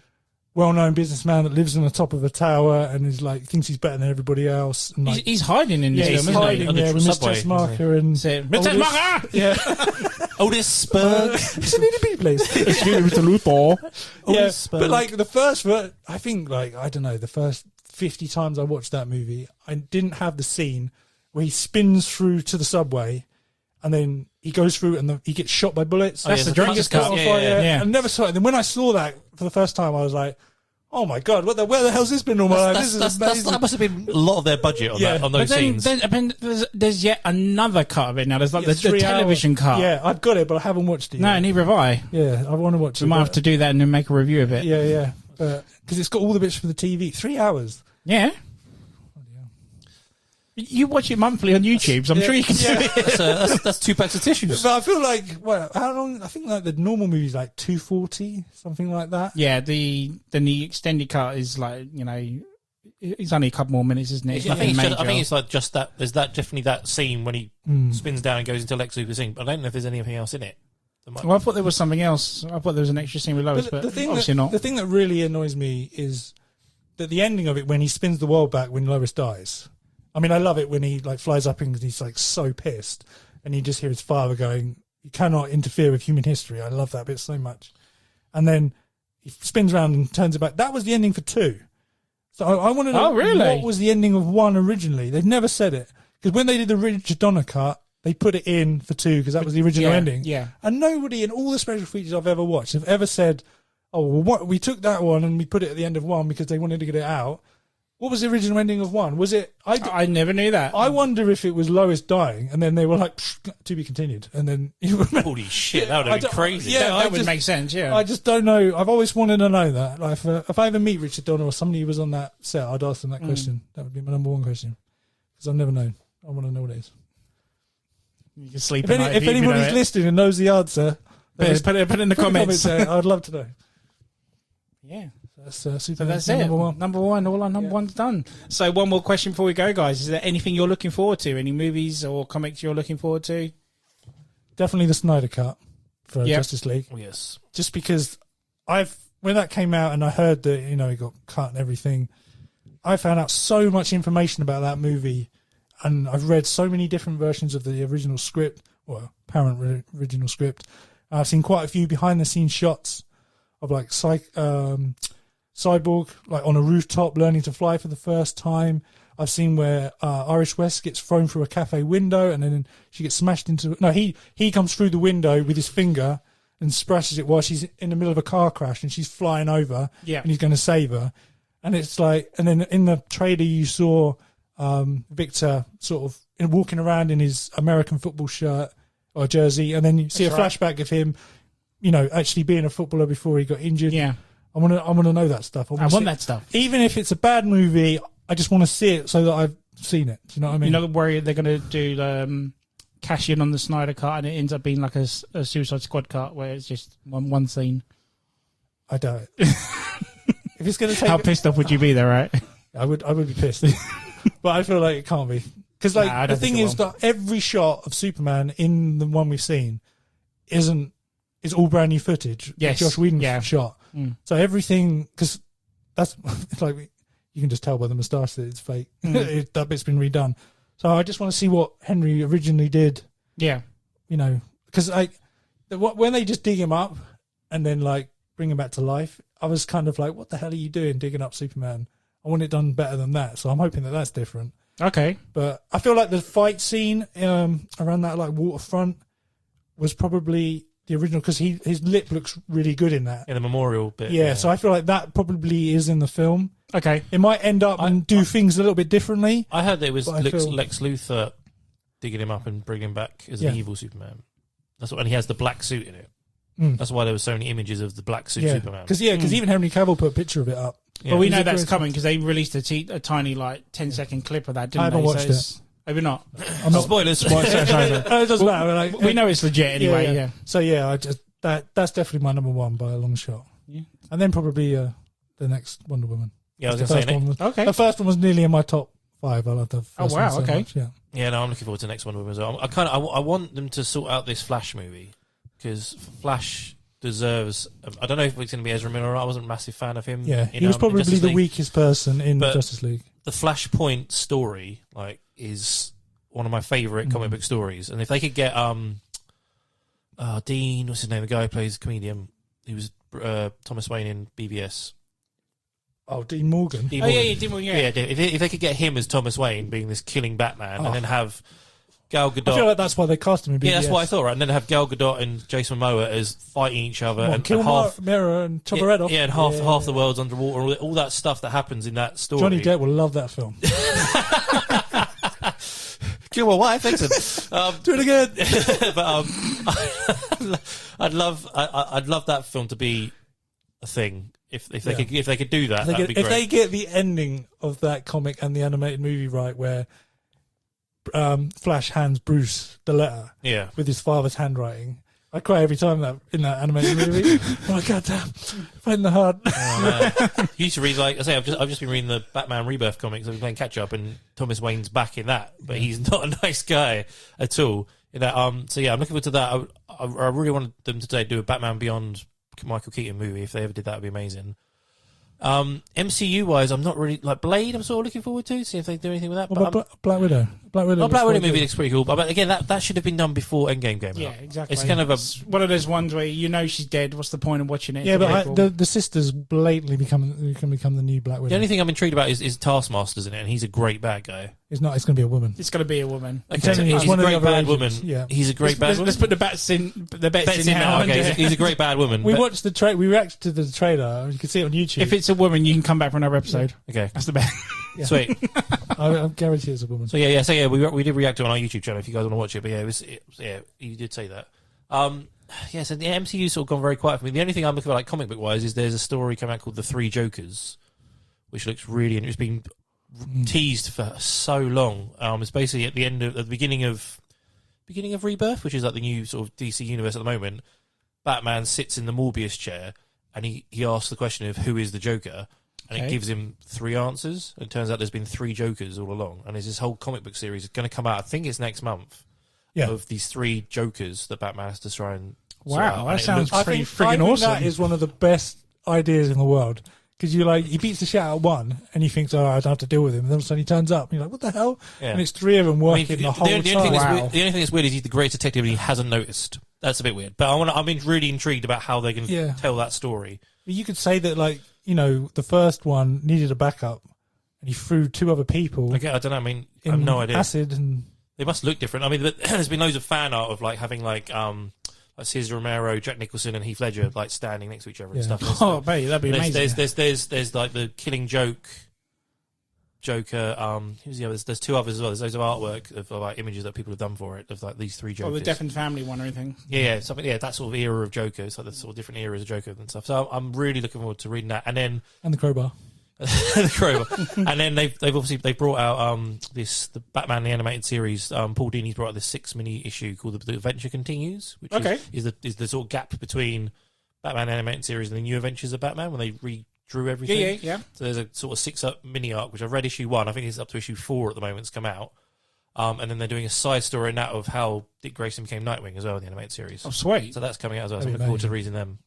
[SPEAKER 4] well-known businessman that lives on the top of a tower and is like thinks he's better than everybody else. And like,
[SPEAKER 2] He's hiding in this film,
[SPEAKER 4] he's
[SPEAKER 2] isn't he?
[SPEAKER 4] hiding there with Miss
[SPEAKER 3] subway,
[SPEAKER 4] Tessmacher and
[SPEAKER 2] Mr. Tessmacher!
[SPEAKER 4] Yeah,
[SPEAKER 3] Otis Spurg.
[SPEAKER 4] it's an EDP place.
[SPEAKER 2] Excuse me, Mr. Luthor.
[SPEAKER 4] Yeah,
[SPEAKER 3] Spurg.
[SPEAKER 4] but like the first, I think like I don't know, the first 50 times I watched that movie, I didn't have the scene where he spins through to the subway. And then he goes through and he gets shot by bullets.
[SPEAKER 2] That's the director's cut.
[SPEAKER 4] Yeah. I never saw it. And then when I saw that for the first time, I was like, oh my God, where the hell's this been all my life? This is amazing.
[SPEAKER 3] That must have been a lot of their budget on those scenes.
[SPEAKER 2] Then there's yet another cut of it now. There's like the television cut.
[SPEAKER 4] Yeah, I've got it, but I haven't watched it yet.
[SPEAKER 2] No, neither have I.
[SPEAKER 4] Yeah, I want to watch it.
[SPEAKER 2] We might have to do that and then make a review of it.
[SPEAKER 4] Yeah. Because it's got all the bits for the TV. 3 hours.
[SPEAKER 2] Yeah. You watch it monthly on YouTube, so I'm sure you can do it.
[SPEAKER 3] That's 2 packs of tissues.
[SPEAKER 4] But I feel like, how long? I think like the normal movie's like 240, something like that.
[SPEAKER 2] Yeah, the extended cut is like, it's only a couple more minutes, isn't it?
[SPEAKER 3] I think it's like just that. There's definitely that scene when he spins down and goes into Lex Luthor's scene. But I don't know if there's anything else in it.
[SPEAKER 2] Well, I thought there was something else. I thought there was an extra scene with Lois, but obviously not.
[SPEAKER 4] The thing that really annoys me is that the ending of it when he spins the world back when Lois dies. I mean, I love it when he like flies up and he's like so pissed, and you just hear his father going, "You cannot interfere with human history." I love that bit so much. And then he spins around and turns it back. That was the ending for 2. So I want to know what was the ending of 1 originally. They've never said it because when they did the Richard Donner cut, they put it in for 2 because that was the original ending.
[SPEAKER 2] Yeah.
[SPEAKER 4] And nobody in all the special features I've ever watched have ever said, "Oh, well, we took that one and we put it at the end of 1 because they wanted to get it out." What was the original ending of 1? Was it?
[SPEAKER 2] I never knew that.
[SPEAKER 4] I wonder if it was Lois dying, and then they were like, "To be continued," and then
[SPEAKER 3] Holy shit, that would have been crazy.
[SPEAKER 4] Yeah,
[SPEAKER 2] that would make sense. Yeah,
[SPEAKER 4] I just don't know. I've always wanted to know that. Like, if I ever meet Richard Donner or somebody who was on that set, I'd ask them that question. That would be my number 1 question because I've never known. I want to know what it is.
[SPEAKER 2] You can sleep.
[SPEAKER 4] If anybody's listening and knows the answer,
[SPEAKER 2] put it in the comments.
[SPEAKER 4] I'd love to know.
[SPEAKER 2] Yeah.
[SPEAKER 4] That's super.
[SPEAKER 2] That's it. Number one. All our number one's done. So one more question before we go, guys. Is there anything you're looking forward to? Any movies or comics you're looking forward to?
[SPEAKER 4] Definitely the Snyder Cut for Justice League.
[SPEAKER 3] Oh, yes.
[SPEAKER 4] Just because when that came out and I heard that, he got cut and everything, I found out so much information about that movie, and I've read so many different versions of the original script, or apparent original script. I've seen quite a few behind the scenes shots of like Cyborg like on a rooftop learning to fly for the first time. I've seen where Irish West gets thrown through a cafe window and then she gets smashed into... No, he comes through the window with his finger and splashes it while she's in the middle of a car crash and she's flying over and he's going to save her. And it's like... And then in the trailer you saw Victor sort of walking around in his American football shirt or jersey, and then you see a flashback of him, actually being a footballer before he got injured.
[SPEAKER 2] Yeah.
[SPEAKER 4] I want to know that stuff.
[SPEAKER 2] I want that stuff.
[SPEAKER 4] Even if it's a bad movie, I just want to see it so that I've seen it. Do you know what I mean?
[SPEAKER 2] You're not worried they're going to do cash in on the Snyder cut and it ends up being like a Suicide Squad cut where it's just one scene.
[SPEAKER 4] I doubt it. If it's going to take,
[SPEAKER 2] how pissed off would you be there, right?
[SPEAKER 4] I would be pissed, but I feel like it can't be because like the thing is that every shot of Superman in the one we've seen is all brand new footage.
[SPEAKER 2] Yes,
[SPEAKER 4] Josh Whedon shot. So everything, because that's like you can just tell by the moustache that it's fake. That bit's been redone. So I just want to see what Henry originally did.
[SPEAKER 2] Yeah,
[SPEAKER 4] you know, because when they just dig him up and then like bring him back to life, I was kind of like, what the hell are you doing digging up Superman? I want it done better than that. So I'm hoping that that's different.
[SPEAKER 2] Okay.
[SPEAKER 4] But I feel like the fight scene around that like waterfront was probably the original because his lip looks really good in that.
[SPEAKER 3] In the memorial bit.
[SPEAKER 4] Yeah, so I feel like that probably is in the film.
[SPEAKER 2] Okay.
[SPEAKER 4] It might end up and do things a little bit differently.
[SPEAKER 3] I heard that it was Lex Luthor digging him up and bringing him back as an evil Superman. And he has the black suit in it. That's why there were so many images of the black suit Superman.
[SPEAKER 4] Because even Henry Cavill put a picture of it up.
[SPEAKER 2] Yeah. But we know that's coming because they released a tiny like 10-second clip of that, didn't they?
[SPEAKER 4] I haven't watched it.
[SPEAKER 2] Have you not?
[SPEAKER 3] I'm not spoilers.
[SPEAKER 4] It doesn't matter. Like,
[SPEAKER 2] we know it's legit anyway. Yeah.
[SPEAKER 4] So I just that's definitely my number one by a long shot.
[SPEAKER 2] Yeah.
[SPEAKER 4] And then probably the next Wonder Woman.
[SPEAKER 3] Yeah, I was going to say.
[SPEAKER 4] Okay. The first one was nearly in my top 5. I love the first
[SPEAKER 2] one so
[SPEAKER 4] much, yeah.
[SPEAKER 3] Yeah, no, I'm looking forward to the next Wonder Woman as well. I want them to sort out this Flash movie because Flash deserves. I don't know if it's going to be Ezra Miller or not. I wasn't a massive fan of him.
[SPEAKER 4] Yeah, he was probably the weakest person in Justice League.
[SPEAKER 3] The Flashpoint story, is one of my favourite comic book stories. And if they could get Dean, what's his name, the guy who plays comedian, he was Thomas Wayne in BVS.
[SPEAKER 4] Oh, Dean Morgan.
[SPEAKER 2] Dean Morgan. Yeah.
[SPEAKER 3] If they could get him as Thomas Wayne being this killing Batman, and then have Gal Gadot.
[SPEAKER 4] I feel like that's why they cast him in BVS.
[SPEAKER 3] Yeah, that's what I thought, right? And then have Gal Gadot and Jason Momoa as fighting each other and
[SPEAKER 4] kill
[SPEAKER 3] half
[SPEAKER 4] Mirror and chop her head off.
[SPEAKER 3] Yeah, and half the world's underwater. All that stuff that happens in that story.
[SPEAKER 4] Johnny Depp will love that film.
[SPEAKER 3] Kill my wife, excellent.
[SPEAKER 4] Do it again.
[SPEAKER 3] But I'd love that film to be a thing. If they could do that, that'd be great.
[SPEAKER 4] If they get the ending of that comic and the animated movie right, where Flash hands Bruce the letter, with his father's handwriting, I cry every time in that animated movie. Oh, goddamn, fighting the heart.
[SPEAKER 3] Oh, man. You used to read I've just been reading the Batman Rebirth comics. I've been playing catch up, and Thomas Wayne's back in that, but he's not a nice guy at all. In that, so yeah, I'm looking forward to that. I really wanted them to do a Batman Beyond Michael Keaton movie. If they ever did that, would be amazing. MCU wise, I'm not really Blade. I'm sort of looking forward to see if they do anything with that.
[SPEAKER 4] What about Black Widow? Black Widow
[SPEAKER 3] movie looks pretty cool. But again, that should have been done before Endgame came out.
[SPEAKER 2] Yeah, exactly.
[SPEAKER 3] It's kind of
[SPEAKER 2] one of those ones where she's dead. What's the point of watching it?
[SPEAKER 4] Yeah, but the sisters blatantly become the new Black Widow.
[SPEAKER 3] The only thing I'm intrigued about is Taskmaster's in it, and he's a great bad guy.
[SPEAKER 4] It's not. It's going to be a woman.
[SPEAKER 2] It's going to be a woman.
[SPEAKER 3] Okay, he's a great bad woman. Yeah, he's a great bad woman.
[SPEAKER 2] Let's put the bets in now.
[SPEAKER 3] Okay, he's a great bad woman.
[SPEAKER 4] We watched the trailer. We reacted to the trailer. You can see it on YouTube.
[SPEAKER 2] If it's a woman, you can come back for another episode.
[SPEAKER 3] Okay,
[SPEAKER 2] that's the bet.
[SPEAKER 3] Yeah. Sweet.
[SPEAKER 4] I guarantee it's a woman.
[SPEAKER 3] So we did react to it on our YouTube channel if you guys want to watch it. But you did say that. So the MCU sort of gone very quiet for me. The only thing I'm looking at comic book wise is there's a story coming out called The Three Jokers, which looks really and it's been teased for so long. It's basically at the beginning of Rebirth, which is like the new sort of DC universe at the moment. Batman sits in the Morbius chair and he asks the question of who is the Joker. And it gives him 3 answers. And it turns out there's been 3 Jokers all along. And there's this whole comic book series going to come out. I think it's next month. Yeah. Of these 3 Jokers that Batman has to try and.
[SPEAKER 2] Wow, that sounds pretty friggin' awesome.
[SPEAKER 4] That is one of the best ideas in the world. Because he beats the shit out of one, and he thinks, I don't have to deal with him. And then all of a sudden he turns up, and you're like, what the hell? Yeah. And it's 3 of them working the whole time.
[SPEAKER 3] The only thing that's weird is he's the greatest detective and he hasn't noticed. That's a bit weird. But I'm really intrigued about how they can tell that story.
[SPEAKER 4] You could say that, the first one needed a backup, and he threw 2 other people.
[SPEAKER 3] Okay, I don't know. I have no idea.
[SPEAKER 4] Acid and
[SPEAKER 3] they must look different. There's been loads of fan art of having Cesar Romero, Jack Nicholson, and Heath Ledger standing next to each other and stuff.
[SPEAKER 2] Oh, babe, that'd be amazing.
[SPEAKER 3] There's the Killing Joker. Who's the other? There's 2 others as well. There's loads of artwork of images that people have done for it of these 3 Jokers.
[SPEAKER 2] Oh, the Death and Family one or anything.
[SPEAKER 3] Yeah, something. Yeah, that sort of era of Joker. It's the sort of different eras of Joker and stuff. So I'm really looking forward to reading that. And the
[SPEAKER 4] Crowbar.
[SPEAKER 3] The crowbar. And then they've obviously brought out the Batman the animated series. Paul Dini's brought out this 6 mini issue called The Adventure Continues, which is the sort of gap between Batman animated series and the New Adventures of Batman when they redrew everything.
[SPEAKER 2] Yeah.
[SPEAKER 3] So there's a sort of 6-up mini arc, which I've read issue 1. I think it's up to issue 4 at the moment. It's come out. And then they're doing a side story in that of how Dick Grayson became Nightwing as well in the animated series.
[SPEAKER 2] Oh, sweet.
[SPEAKER 3] So that's coming out as well. So I'm looking forward to reading them.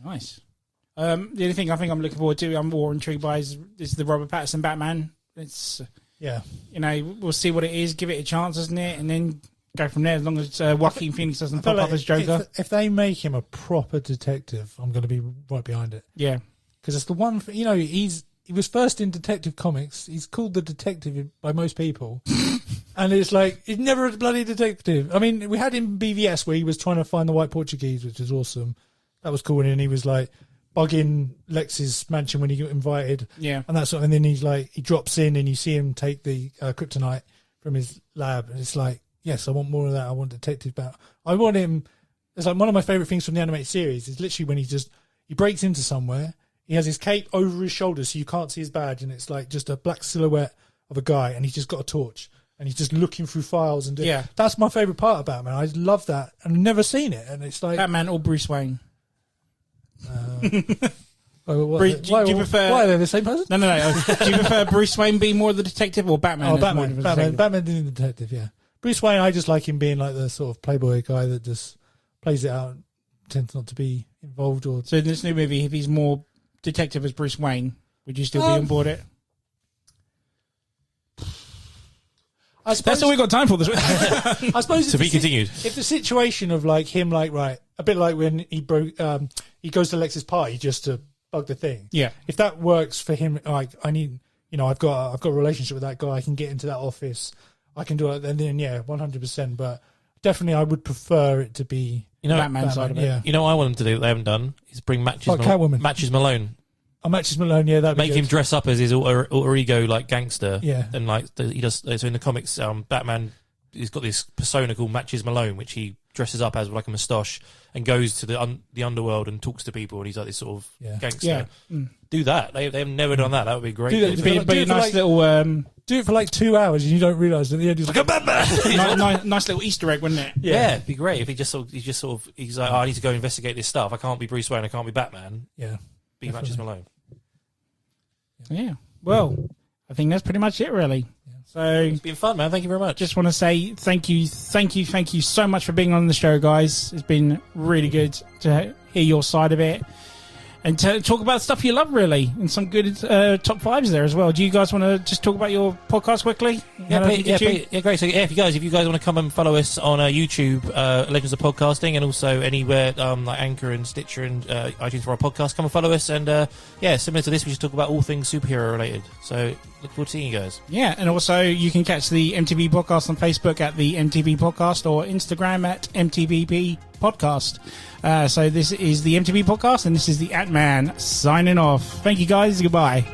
[SPEAKER 2] Nice. The only thing I think I'm looking forward to, I'm more intrigued by, is the Robert Pattinson Batman. It's we'll see what it is, give it a chance, isn't it? And then go from there, as long as Joaquin Phoenix doesn't pop up as Joker.
[SPEAKER 4] If they make him a proper detective, I'm going to be right behind it.
[SPEAKER 2] Yeah.
[SPEAKER 4] Because it's the one, he was first in Detective Comics. He's called the Detective by most people. And it's like, he's never a bloody detective. I mean, we had him in BVS where he was trying to find the White Portuguese, which is awesome. That was cool. And he was like bugging Lex's mansion when he got invited.
[SPEAKER 2] Yeah.
[SPEAKER 4] And that's and then he's like, he drops in and you see him take the kryptonite from his lab. And it's like, yes, I want more of that. I want Detective Bat. I want him. It's like one of my favorite things from the animated series is literally when he breaks into somewhere. He has his cape over his shoulders so you can't see his badge. And it's like just a black silhouette of a guy. And he's just got a torch. And he's just looking through files and doing. That's my favourite part of Batman. I love that. And I've never seen it. And it's like
[SPEAKER 2] Batman or Bruce Wayne.
[SPEAKER 4] Do you prefer? Why are they the same person?
[SPEAKER 2] No. Do you prefer Bruce Wayne being more the detective or Batman?
[SPEAKER 4] Oh, Batman being the detective. Yeah, Bruce Wayne. I just like him being like the sort of playboy guy that just plays it out, tends not to be involved. Or
[SPEAKER 2] so in this new movie, if he's more detective as Bruce Wayne, would you still be on board it? That's all we got time for this week.
[SPEAKER 4] I suppose
[SPEAKER 3] to be continued.
[SPEAKER 4] If the situation of like him, like a bit like when he he goes to Lex's party just to bug the thing.
[SPEAKER 2] Yeah.
[SPEAKER 4] If that works for him, like I need, I've got a relationship with that guy. I can get into that office. I can do it. And then 100%. But definitely, I would prefer it to be
[SPEAKER 2] Batman side of it.
[SPEAKER 4] Yeah.
[SPEAKER 3] You know what I want them to do that they haven't done is bring Matches Malone.
[SPEAKER 4] Oh, Matches Malone, yeah, that'd be
[SPEAKER 3] Make him dress up as his alter ego, like gangster.
[SPEAKER 4] Yeah.
[SPEAKER 3] And he does. So in the comics, Batman, he's got this persona called Matches Malone, which he dresses up as with like a moustache and goes to the underworld and talks to people, and he's like this sort of gangster. Yeah. Do that. They've never done that. That would be great.
[SPEAKER 4] Do it for like 2 hours and you don't realise at the end he's like a Batman.
[SPEAKER 2] nice little Easter egg, wouldn't it?
[SPEAKER 3] Yeah, it'd be great if he's like, I need to go investigate this stuff. I can't be Bruce Wayne. I can't be Batman.
[SPEAKER 4] Yeah.
[SPEAKER 3] Be definitely. Matches Malone.
[SPEAKER 2] Yeah. Well, I think that's pretty much it, really. Yeah. So
[SPEAKER 3] it's been fun, man. Thank you very much.
[SPEAKER 2] Just want to say thank you so much for being on the show, guys. It's been really good to hear your side of it and to talk about stuff you love, really, and some good top fives there as well. Do you guys want to just talk about your podcast quickly?
[SPEAKER 3] Yeah, great. So if you guys want to come and follow us on YouTube, Legends of Podcasting, and also anywhere like Anchor and Stitcher and iTunes for our podcast, come and follow us. And similar to this, we just talk about all things superhero related. So look forward to seeing you guys. Yeah, and also you can catch the M.T.V.B podcast on Facebook at the M.T.V.B podcast or Instagram at M.T.V.B podcast. So this is the M.T.V.B podcast, and this is the Ant-Man signing off. Thank you, guys. Goodbye.